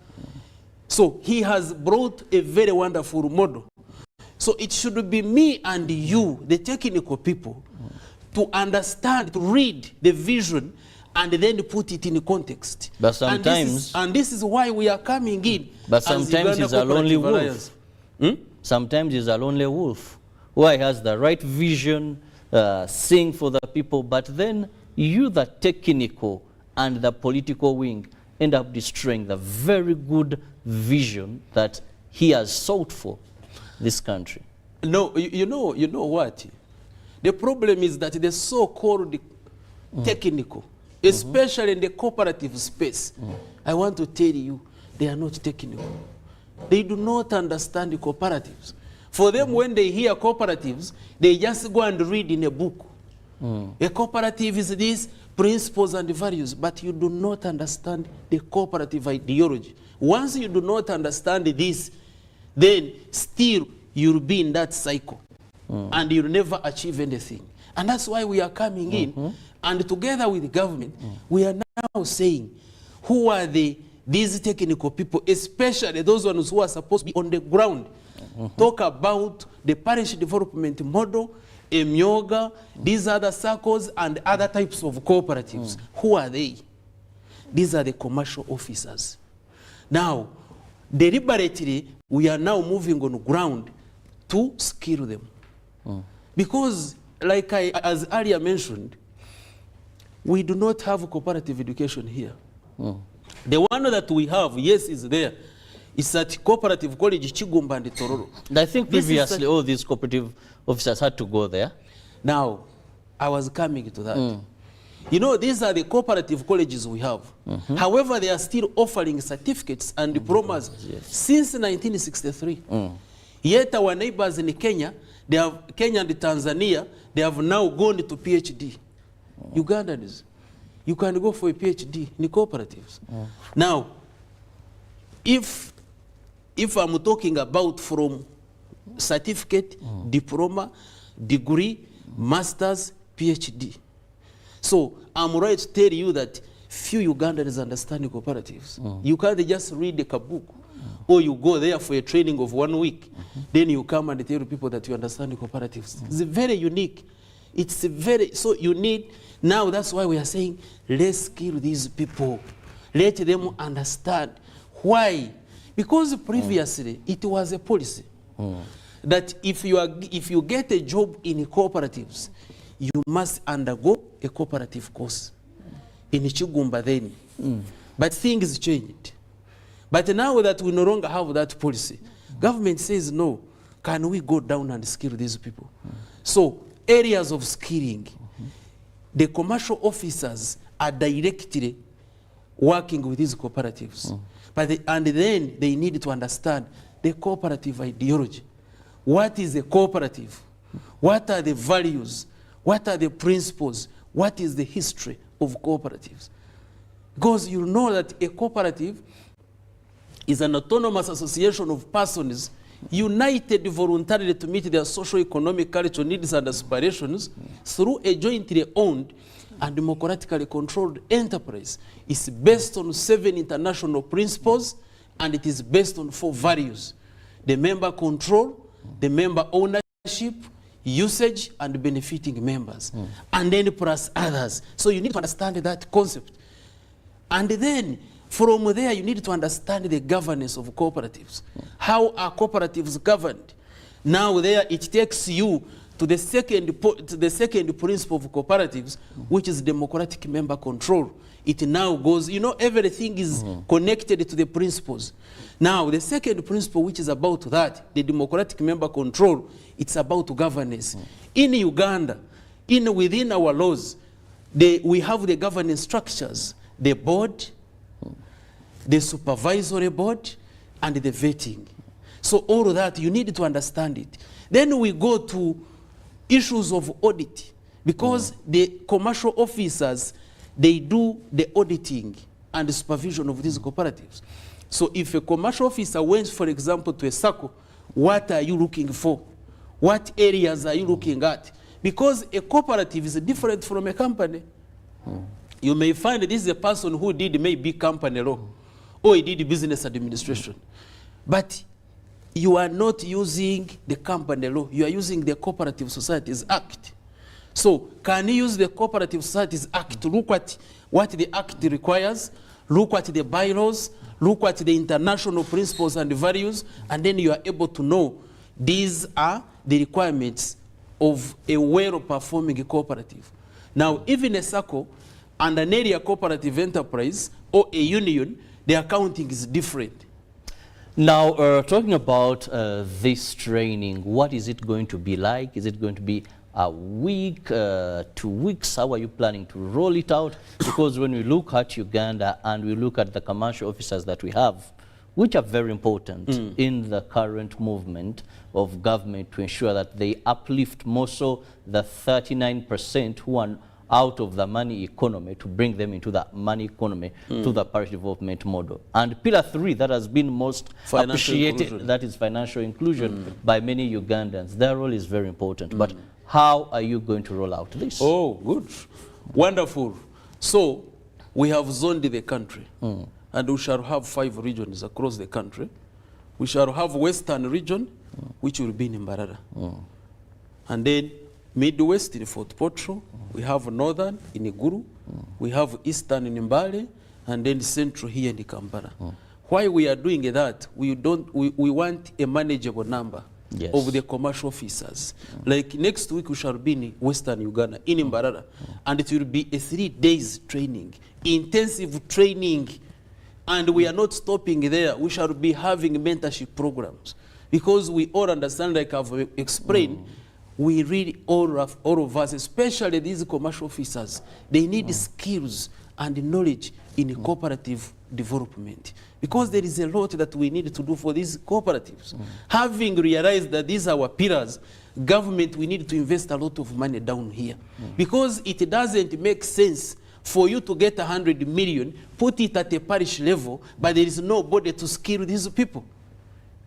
So he has brought a very wonderful model. So it should be me and you, the technical people, to understand, to read the vision, and then put it in context. But sometimes... And this is why we are coming in. But sometimes he's a lonely wolf. Sometimes he's a lonely wolf who has the right vision, sing for the people, but then you, the technical and the political wing, end up destroying the very good vision that he has sought for this country. No, you know what? The problem is that the so-called technical, especially in the cooperative space, I want to tell you, they are not technical. They do not understand the cooperatives. For them, when they hear cooperatives, they just go and read in a book. A cooperative is this, principles and values, but you do not understand the cooperative ideology. Once you do not understand this, then still you'll be in that cycle and you'll never achieve anything. And that's why we are coming in, and together with the government, we are now saying, who are these technical people, especially those ones who are supposed to be on the ground, talk about the parish development model, Emyoga, these other circles, and other types of cooperatives. Who are they? These are the commercial officers. Now, deliberately, we are now moving on ground to skill them. Because, like as earlier mentioned, we do not have cooperative education here. The one that we have, yes, is there, It's at Cooperative College, Chigumba and Tororo. I think previously all these cooperative officers had to go there. Now, I was coming to that. You know, these are the cooperative colleges we have. However, they are still offering certificates and diplomas since 1963. Yet our neighbors in Kenya, Kenya and Tanzania, they have now gone to PhD. Ugandans, you can go for a PhD in cooperatives. Now, if I'm talking about from certificate, diploma, degree, master's, PhD. So I'm right to tell you that few Ugandans understand cooperatives. You can't just read a book, or you go there for a training of 1 week, then you come and tell people that you understand cooperatives. It's very unique. It's very, so you need, now that's why we are saying, let's skill these people. Let them understand. Why? Because previously it was a policy that if you get a job in cooperatives, you must undergo a cooperative course in Chigumba then. But things changed. But now that we no longer have that policy, government says no, can we go down and skill these people? So areas of skilling, the commercial officers are directly working with these cooperatives. And then they need to understand the cooperative ideology. What is a cooperative? What are the values? What are the principles? What is the history of cooperatives? Because you know that a cooperative is an autonomous association of persons united voluntarily to meet their social, economic, cultural needs and aspirations through a jointly owned and democratically controlled enterprise. It's based on 7 international principles, and it is based on 4 values: the member control, the member ownership, usage, and benefiting members, and then plus others. So you need to understand that concept. And then from there, you need to understand the governance of cooperatives. How are cooperatives governed? Now there, it takes you to the second principle of cooperatives, which is democratic member control. It now goes, you know, everything is connected to the principles. Now, the second principle, which is about that, the democratic member control, it's about governance. In Uganda, within our laws, we have the governance structures, the board, the supervisory board, and the vetting. So all of that, you need to understand it. Then we go to issues of audit, because the commercial officers, they do the auditing and the supervision of these cooperatives. So if a commercial officer went, for example, to a circle, what are you looking for? What areas are you looking at? Because a cooperative is different from a company. You may find this is a person who did maybe company law, or he did business administration. But you are not using the company law, you are using the Cooperative Societies Act. So can you use the Cooperative Societies Act to look at what the Act requires, look at the bylaws, look at the international principles and values, and then you are able to know these are the requirements of a well-performing cooperative. Now, even a circle and an area cooperative enterprise or a union, the accounting is different. Now, talking about this training, what is it going to be like? Is it going to be a week, 2 weeks? How are you planning to roll it out? Because when we look at Uganda and we look at the commercial officers that we have, which are very important in the current movement of government to ensure that they uplift more so the 39% who are out of the money economy, to bring them into the money economy through the parish development model. And pillar 3 that has been most appreciated, that is financial inclusion by many Ugandans. Their role is very important. But how are you going to roll out this? Oh, good. Wonderful. So we have zoned the country, and we shall have 5 regions across the country. We shall have Western region, which will be in Mbarara. And then Midwest in Fort Portal, we have Northern in Iguru, we have Eastern in Mbale, and then Central here in Kampala. Why we are doing that, we want a manageable number of the commercial officers. Like next week we shall be in Western Uganda, in Mbarara, and it will be a 3 days training, intensive training And we are not stopping there. We shall be having mentorship programs. Because we all understand, like I've explained, we really, all of us, especially these commercial officers, they need skills and knowledge in cooperative development. Because there is a lot that we need to do for these cooperatives. Having realized that these are our pillars, government, we need to invest a lot of money down here. Because it doesn't make sense for you to get 100 million, put it at a parish level, but there is nobody to skill these people.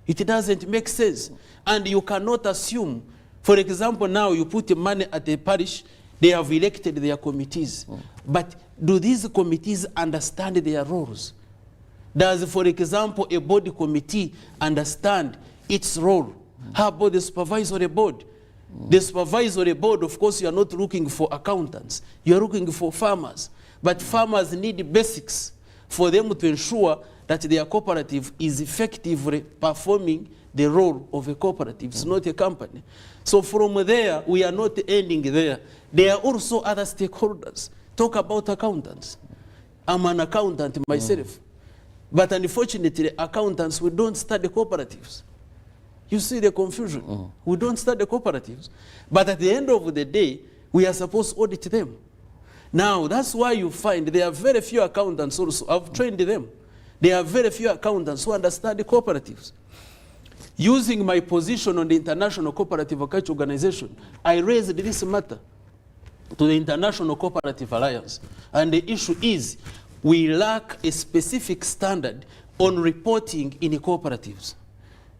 It doesn't make sense. And you cannot assume, for example, now you put money at a parish, they have elected their committees. But do these committees understand their roles? Does, for example, a board committee understand its role? How about the supervisory board? The supervisory board, of course, you are not looking for accountants. You are looking for farmers. But farmers need basics for them to ensure that their cooperative is effectively performing the role of a cooperative. It's not a company. So from there, we are not ending there. There are also other stakeholders. Talk about accountants. I'm an accountant myself. But unfortunately, accountants, we don't study cooperatives. You see the confusion. We don't study cooperatives. But at the end of the day, we are supposed to audit them. Now, that's why you find there are very few accountants also. I've trained them. There are very few accountants who understand the cooperatives. Using my position on the International Cooperative Agriculture Organization, I raised this matter to the International Cooperative Alliance. And the issue is, we lack a specific standard on reporting in the cooperatives.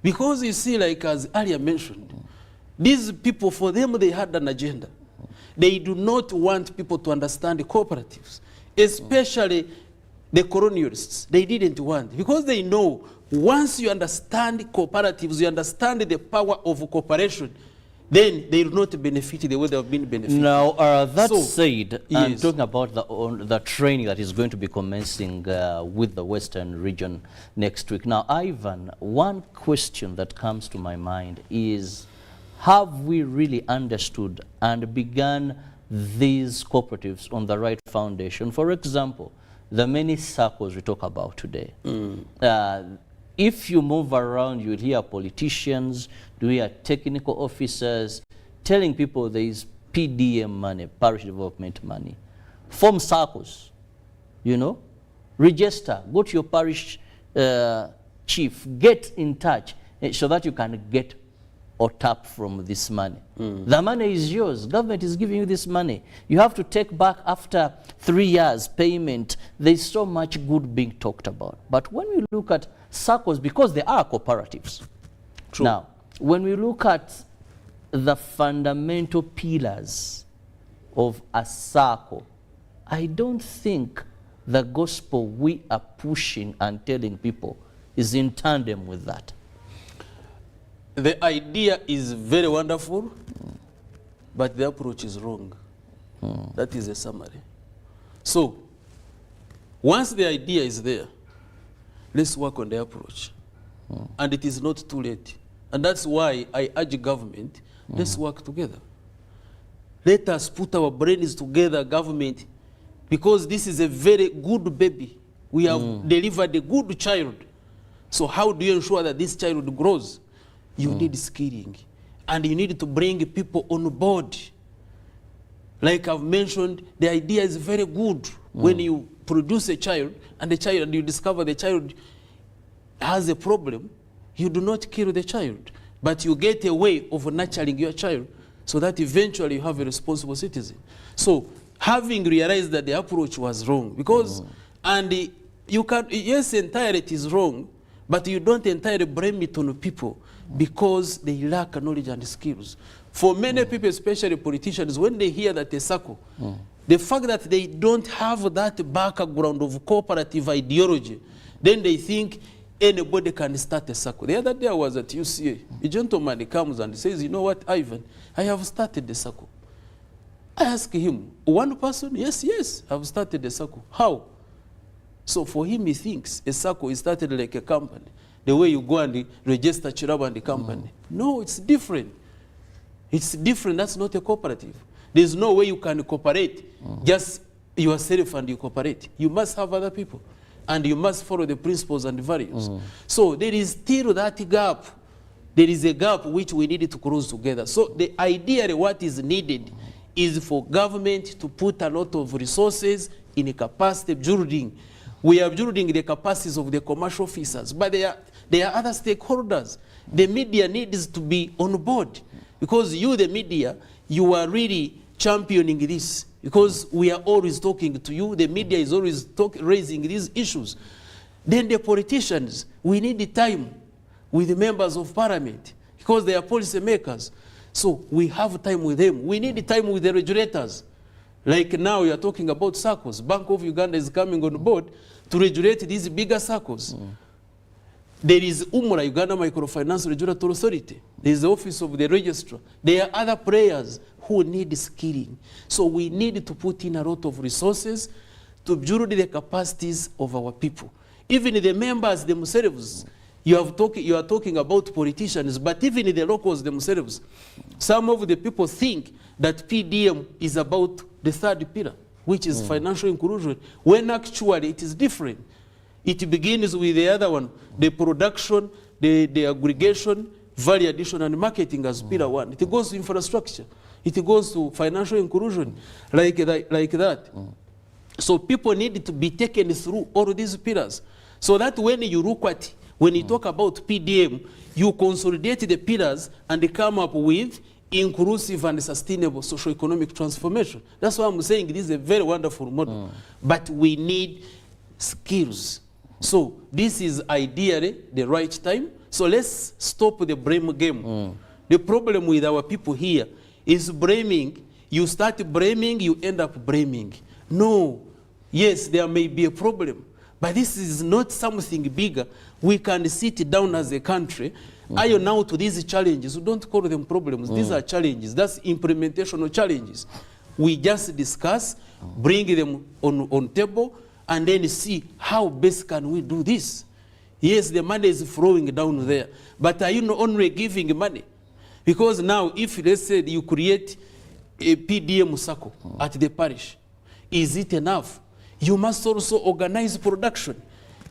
Because you see, like as earlier mentioned, these people, for them, they had an agenda. They do not want people to understand the cooperatives, especially the colonialists. They didn't want, because they know once you understand cooperatives, you understand the power of cooperation, then they will not benefit the way they have been benefited. Now, that So, said, yes. I'm talking about the training that is going to be commencing with the Western region next week. Now, Ivan, one question that comes to my mind is, have we really understood and begun these cooperatives on the right foundation? For example, the many circles we talk about today. If you move around, you'll hear politicians, you hear technical officers telling people there is PDM money, parish development money. Form circles, you know, register, go to your parish chief, get in touch so that you can get or tap from this money. The money is yours. Government is giving you this money. You have to take back after 3 years payment. There's so much good being talked about. But when we look at circles, because they are cooperatives. True. Now, when we look at the fundamental pillars of a circle, I don't think the gospel we are pushing and telling people is in tandem with that. The idea is very wonderful, but the approach is wrong. That is a summary. So, once the idea is there, let's work on the approach. And it is not too late. And that's why I urge government, let's work together. Let us put our brains together, government, because this is a very good baby. We have delivered a good child. So how do you ensure that this child grows? You need skilling, and you need to bring people on board. Like I've mentioned, the idea is very good. When you produce a child, and you discover the child has a problem, you do not kill the child, but you get a way of nurturing your child so that eventually you have a responsible citizen. So having realized that the approach was wrong, because, and you can, yes, entirely it is wrong, but you don't entirely blame it on people because they lack knowledge and skills. For many people, especially politicians, when they hear that a circle, the fact that they don't have that background of cooperative ideology, then they think anybody can start a circle. The other day I was at UCA. A gentleman comes and says, you know what, Ivan, I have started the circle. I ask him, one person? Yes, yes, I've started the circle. How? So for him, he thinks a circle is started like a company. The way you go and register Chiraba and the company. No, it's different. It's different. That's not a cooperative. There's no way you can cooperate. Just yourself and you cooperate. You must have other people. and you must follow the principles and values. So there is still that gap. There is a gap which we need to close together. So the idea, what is needed is for government to put a lot of resources in a capacity building. We are building the capacities of the commercial officers, but there are other stakeholders. The media needs to be on board, because you, the media, you are really championing this, because we are always talking to you. The media is always raising these issues. Then the politicians, we need the time with the members of parliament, because they are policy makers. So we have time with them. We need time with the regulators. Like now we are talking about circles. Bank of Uganda is coming on board to regulate these bigger circles. There is UMRA, Uganda Microfinance Regulatory Authority. There is the Office of the Registrar. There are other players who need skilling. So we need to put in a lot of resources to build the capacities of our people. Even the members themselves, you are talking about politicians, but even the locals themselves, some of the people think that PDM is about the third pillar, which is financial inclusion, when actually it is different. It begins with the other one, the production, the aggregation, value addition, and marketing as pillar one. It goes to infrastructure. It goes to financial inclusion, like that. So people need to be taken through all these pillars, so that when you look at, when you talk about PDM, you consolidate the pillars and come up with inclusive and sustainable socio-economic transformation. That's why I'm saying this is a very wonderful model. But we need skills. So this is ideally the right time. So let's stop the blame game. The problem with our people here is blaming. You start blaming, you end up blaming. No. Yes, there may be a problem, but this is not something bigger. We can sit down as a country, iron out to these challenges. We don't call them problems. These are challenges. That's implementational challenges. We just discuss, bring them on table, and then see how best can we do this. Yes, the money is flowing down there, but are you not only giving money? Because now, if let's say you create a PDM circle at the parish, is it enough? You must also organize production.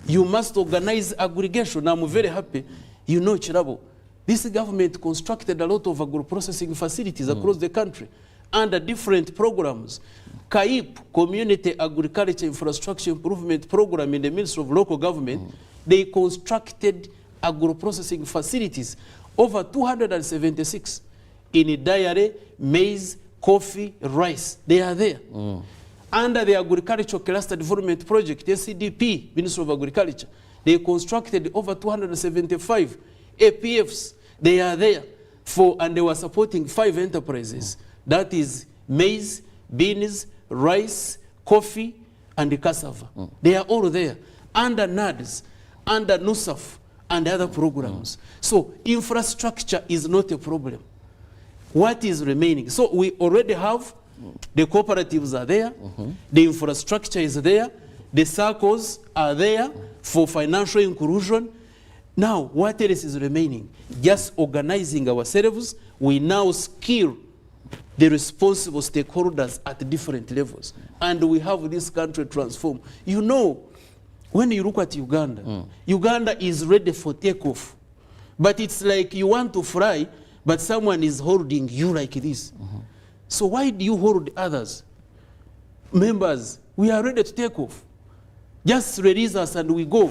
You must organize aggregation. I'm very happy. You know, Chirabo, this government constructed a lot of agro-processing facilities across the country under different programs. CAIP, Community Agriculture Infrastructure Improvement Program in the Ministry of Local Government, they constructed agro-processing facilities, over 276 in dairy, maize, coffee, rice. They are there. Under the Agricultural Cluster Development Project, SCDP, Ministry of Agriculture, they constructed over 275 APFs. They are there and they were supporting 5 enterprises. That is maize, beans, rice, coffee, and cassava. They are all there. Under NADS, under NUSAF, and other programs. So infrastructure is not a problem. What is remaining? So we already have the cooperatives are there, the infrastructure is there, the circles are there for financial inclusion. Now, what else is remaining? Just organizing ourselves. We now skill the responsible stakeholders at different levels. And we have this country transformed. You know, when you look at Uganda, Uganda is ready for takeoff. But it's like you want to fly, but someone is holding you like this. So why do you hold others? Members, we are ready to take off. Just release us and we go.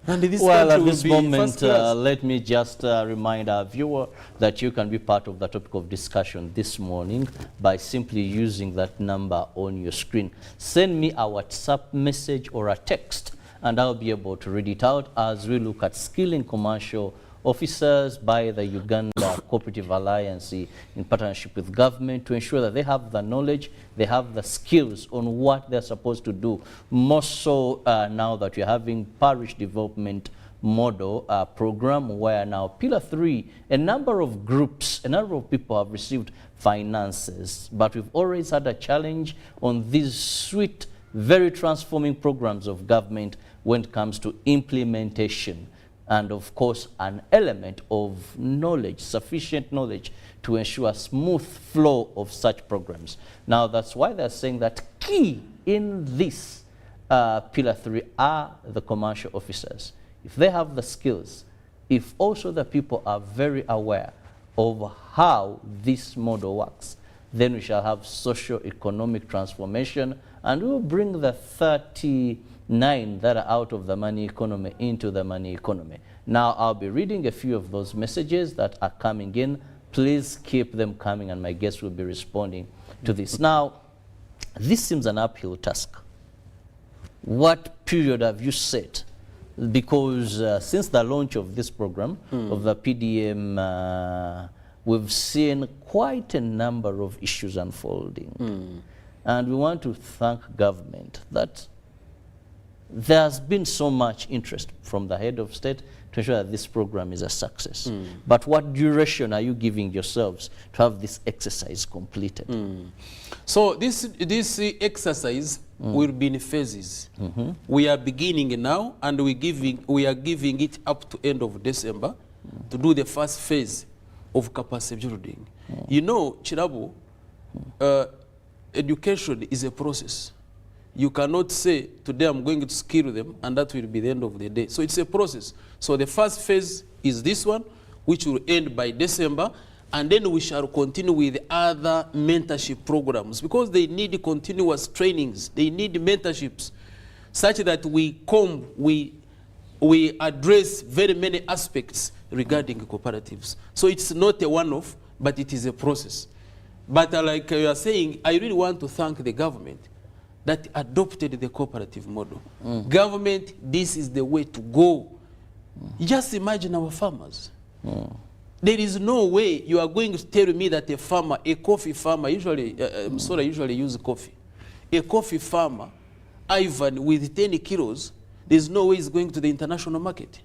And this well, at this moment, let me just remind our viewer that you can be part of the topic of discussion this morning by simply using that number on your screen. Send me a WhatsApp message or a text, and I'll be able to read it out as we look at skilling commercial officers by the Uganda Cooperative Alliance in partnership with government to ensure that they have the knowledge, they have the skills on what they're supposed to do. More so now that you're having parish development model program where now Pillar 3, a number of groups, a number of people have received finances, but we've always had a challenge on these sweet, very transforming programs of government when it comes to implementation. And of course, an element of knowledge, sufficient knowledge to ensure a smooth flow of such programs. Now, that's why they're saying that key in this Pillar 3 are the commercial officers. If they have the skills, if also the people are very aware of how this model works, then we shall have socio-economic transformation, and we will bring the 39 that are out of the money economy into the money economy. Now, I'll be reading a few of those messages that are coming in. Please keep them coming, and my guests will be responding to this. Now, this seems an uphill task. What period have you set? Because since the launch of this program, of the PDM, we've seen quite a number of issues unfolding. And we want to thank government that there's been so much interest from the head of state to ensure that this program is a success. But what duration are you giving yourselves to have this exercise completed? So this exercise will be in phases. We are beginning now, and we are giving it up to end of December to do the first phase of capacity building. You know, Chirabu, education is a process. You cannot say, today I'm going to skill them, and that will be the end of the day. So it's a process. So the first phase is this one, which will end by December, and then we shall continue with other mentorship programs, because they need continuous trainings. They need mentorships, such that we address very many aspects regarding cooperatives. So it's not a one-off, but it is a process. But like you are saying, I really want to thank the government that adopted the cooperative model. Government, this is the way to go. Just imagine our farmers. There is no way you are going to tell me that a farmer, a coffee farmer, usually use coffee. A coffee farmer, Ivan, with 10 kilos, there's no way he's going to the international market.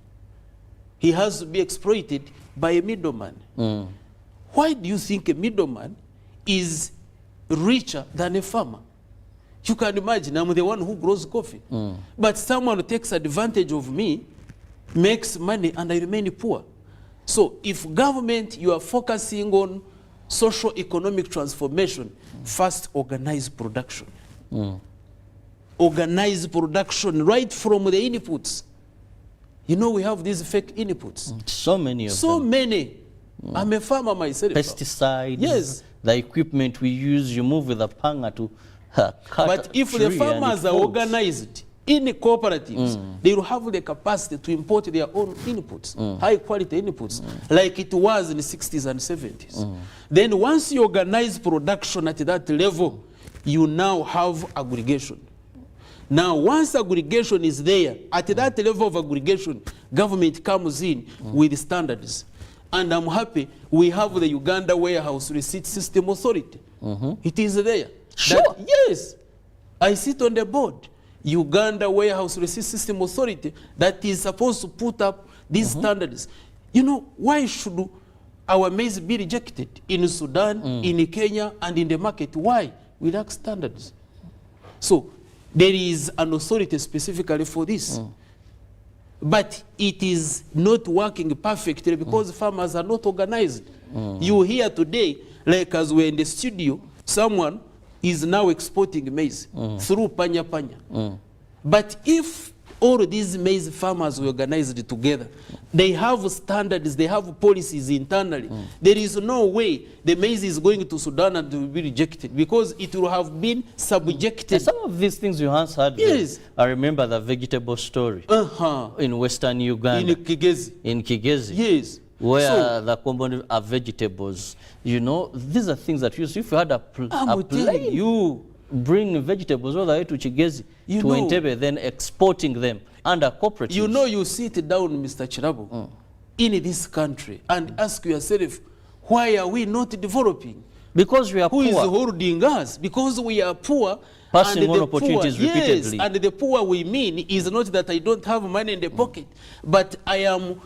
He has to be exploited by a middleman. Why do you think a middleman is richer than a farmer? You can imagine, I'm the one who grows coffee. But someone who takes advantage of me, makes money, and I remain poor. So if government, you are focusing on social economic transformation, first organize production. Organize production right from the inputs. You know, we have these fake inputs. So many of them. So many. I'm a farmer myself. Pesticides. Yes. The equipment we use, you move with a panga to cut. But if the farmers are organized in the cooperatives, they will have the capacity to import their own inputs, high quality inputs, like it was in the 60s and 70s. Then once you organize production at that level, you now have aggregation. Now, once aggregation is there, at that level of aggregation, government comes in with standards. And I'm happy we have the Uganda Warehouse Receipt System Authority. It is there. Sure. Yes. I sit on the board. Uganda Warehouse Receipt System Authority that is supposed to put up these standards. You know, why should our maize be rejected in Sudan, in Kenya, and in the market? Why? We lack standards. So there is an authority specifically for this. But it is not working perfectly because farmers are not organized. You hear today, like as we're in the studio, someone is now exporting maize through Panya Panya. But if all these maize farmers were organized together, they have standards, they have policies internally. There is no way the maize is going to Sudan and will be rejected because it will have been subjected. And some of these things you once heard. Yes. I remember the vegetable story in Western Uganda. In Kigezi. In Kigezi. Yes. Where the component are vegetables. You know, these are things that if you had a plane, you bring vegetables all the way to Kigezi, to Entebbe, then exporting them under cooperatives. You know, you sit down, Mr. Chirabu, in this country and ask yourself, why are we not developing? Because we are poor. Who is holding us? Because we are poor. Passing on opportunities repeatedly. Yes, and the poor we mean is not that I don't have money in the pocket, but I am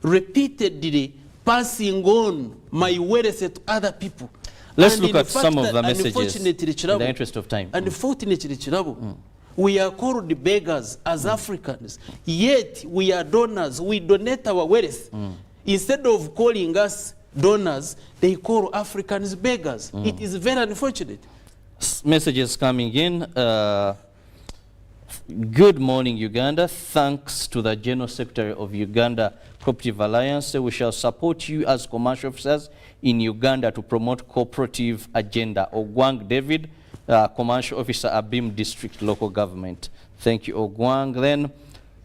repeatedly passing on my wealth to other people. Let's look at some of the messages in the interest of time. Unfortunately, Chirabu, we are called beggars as Africans, yet we are donors. We donate our wealth. Instead of calling us donors, they call Africans beggars. It is very unfortunate. Messages coming in. Good morning, Uganda. Thanks to the General Secretary of Uganda Cooperative Alliance, we shall support you as commercial officers in Uganda to promote cooperative agenda. Ogwang David, commercial officer, Abim District Local Government. Thank you, Ogwang. Then,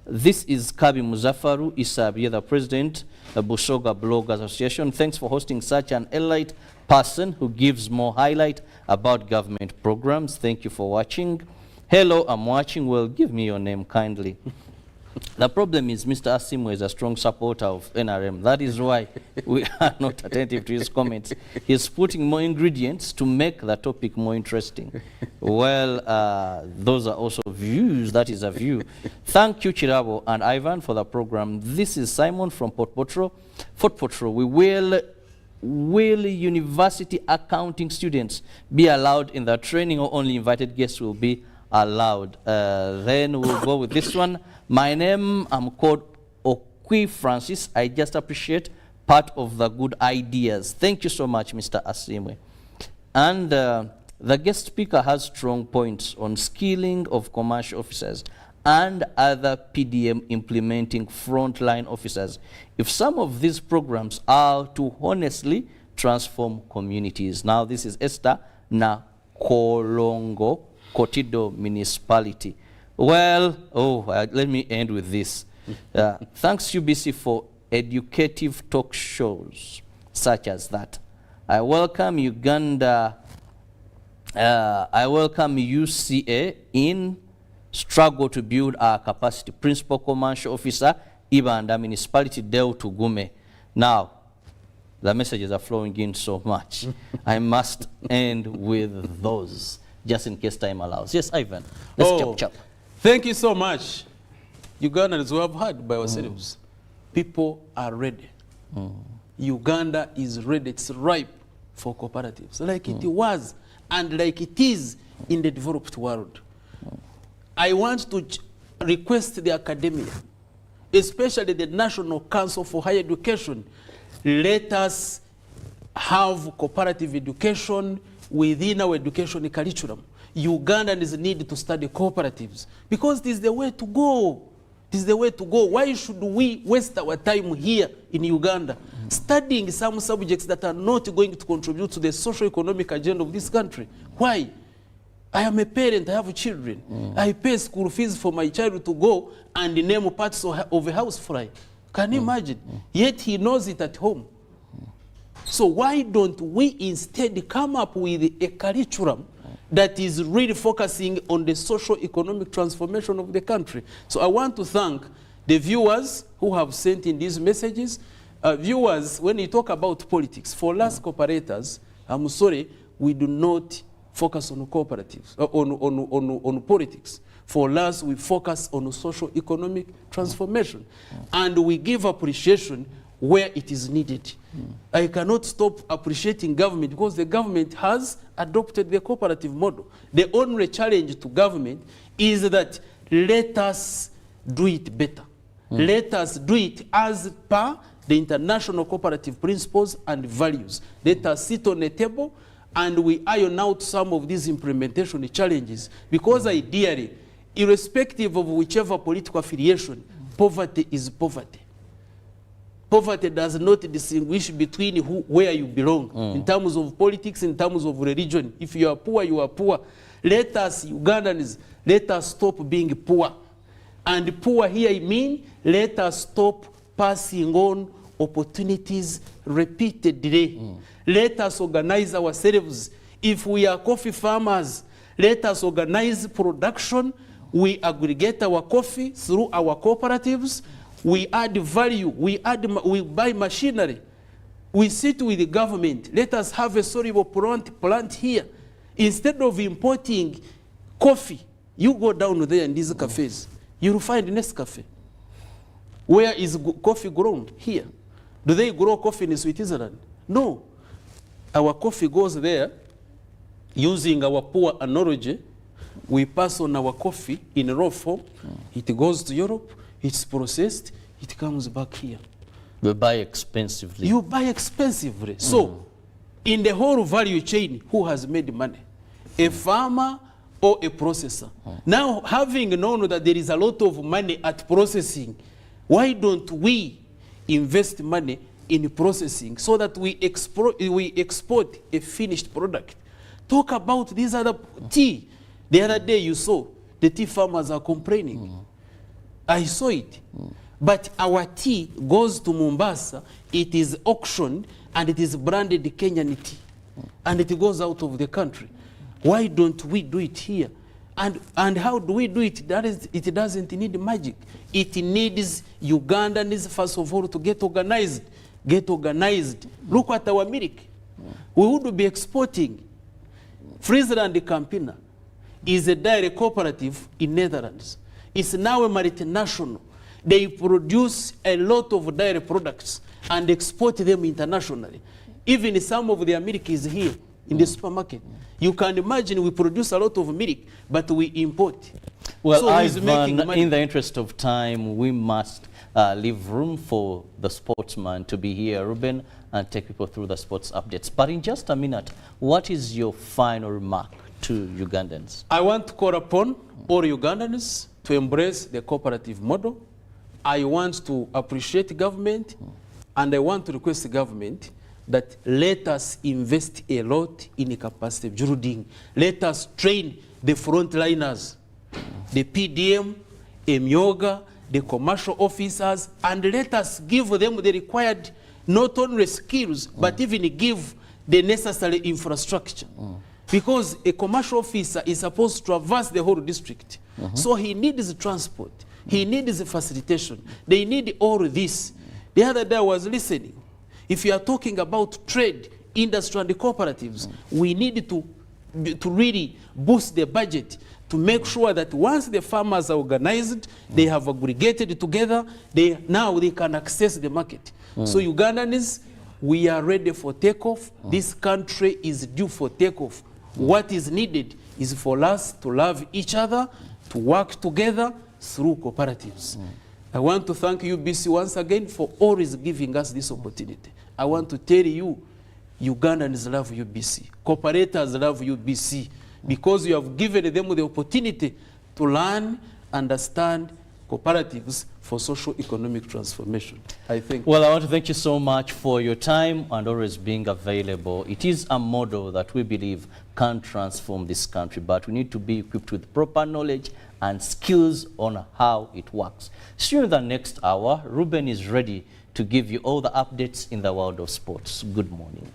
this is Kabi Muzafaru Isabia, the President, the Busoga Bloggers Association. Thanks for hosting such an elite person who gives more highlight about government programs. Thank you for watching. Hello, I'm watching. Well, give me your name kindly. The problem is Mr. Asimwe is a strong supporter of NRM. That is why we are not attentive to his comments. He's putting more ingredients to make the topic more interesting. Well, those are also views. That is a view. Thank you, Chirabo and Ivan, for the program. This is Simon from Fort Potro. Will university accounting students be allowed in the training, or only invited guests will be allowed? Then we'll go with this one. My name, I'm called Okwi Francis. I just appreciate part of the good ideas. Thank you so much, Mr. Asimwe. And the guest speaker has strong points on skilling of commercial officers and other PDM implementing frontline officers. If some of these programs are to honestly transform communities. Now, this is Esther Nakolongo, Kotido Municipality. Well, let me end with this. Thanks UBC for educative talk shows such as that. I welcome Uganda, I welcome UCA in struggle to build our capacity. Principal Commercial Officer, Ibanda Municipality, Del Tugume. Now, the messages are flowing in so much. I must end with those, just in case time allows. Yes, Ivan, let's chop. Thank you so much. Ugandans, we have heard by ourselves. People are ready. Uganda is ready. It's ripe for cooperatives, like it was and like it is in the developed world. I want to request the academia, especially the National Council for Higher Education, let us have cooperative education within our education curriculum. Ugandans need to study cooperatives because this is the way to go. This is the way to go. Why should we waste our time here in Uganda studying some subjects that are not going to contribute to the socio-economic agenda of this country? Why? I am a parent, I have children. I pay school fees for my child to go and name parts of a housefly. Can you imagine? Yet he knows it at home. So why don't we instead come up with a curriculum that is really focusing on the socio-economic transformation of the country? So I want to thank the viewers who have sent in these messages. Viewers, when you talk about politics, for us cooperators, I'm sorry, we do not focus on cooperatives, on politics. For us, we focus on socio-economic transformation. And we give appreciation where it is needed. I cannot stop appreciating government because the government has adopted the cooperative model. The only challenge to government is that let us do it better. Let us do it as per the international cooperative principles and values. Let us sit on a table and we iron out some of these implementation challenges, because ideally, irrespective of whichever political affiliation, poverty is poverty. Poverty does not distinguish between where you belong, in terms of politics, in terms of religion. If you are poor, you are poor. Let us, Ugandans, let us stop being poor. And poor here, I mean, let us stop passing on opportunities repeatedly. Let us organize ourselves. If we are coffee farmers, let us organize production. We aggregate our coffee through our cooperatives. We add value. We buy machinery. We sit with the government. Let us have a soluble plant here. Instead of importing coffee, you go down there in these cafes. You will find Nescafe. Where is coffee grown? Here. Do they grow coffee in Switzerland? No. Our coffee goes there using our poor analogy. We pass on our coffee in raw form. It goes to Europe. It's processed. It comes back here. We buy expensively. You buy expensively. So, in the whole value chain, who has made money? A farmer or a processor. Now, having known that there is a lot of money at processing, why don't we invest money in processing so that we export a finished product? Talk about these other tea. The other day you saw the tea farmers are complaining. I saw it. But our tea goes to Mombasa, it is auctioned, and it is branded Kenyan tea. And it goes out of the country. Why don't we do it here? And how do we do it? It doesn't need magic. It needs Ugandans, first of all, to get organized. Get organized. Look at our milk. We would be exporting. Friesland Campina is a dairy cooperative in Netherlands. It's now a multinational. They produce a lot of dairy products and export them internationally. Even some of their milk is here in the supermarket. You can imagine we produce a lot of milk, but we import. Well, so Ivan, in the interest of time, we must leave room for the sportsman to be here, Ruben, and take people through the sports updates. But in just a minute, what is your final remark to Ugandans? I want to call upon all Ugandans to embrace the cooperative model. I want to appreciate government, and I want to request the government that let us invest a lot in capacity building. Let us train the frontliners, the PDM, Emyoga, the commercial officers, and let us give them the required not only skills, but even give the necessary infrastructure. Because a commercial officer is supposed to traverse the whole district. So he needs transport. He needs facilitation. They need all this. The other day I was listening. If you are talking about trade, industry, and the cooperatives, we need to really boost the budget to make sure that once the farmers are organized, they have aggregated together, now they can access the market. So Ugandans, we are ready for takeoff. This country is due for takeoff. What is needed is for us to love each other, to work together through cooperatives. I want to thank UBC once again for always giving us this opportunity. I want to tell you, Ugandans love UBC. Cooperators love UBC because you have given them the opportunity to learn, understand cooperatives for socio-economic transformation. I think. Well, I want to thank you so much for your time and always being available. It is a model that we believe can transform this country, but we need to be equipped with proper knowledge and skills on how it works. See you in the next hour. Ruben is ready to give you all the updates in the world of sports. Good morning.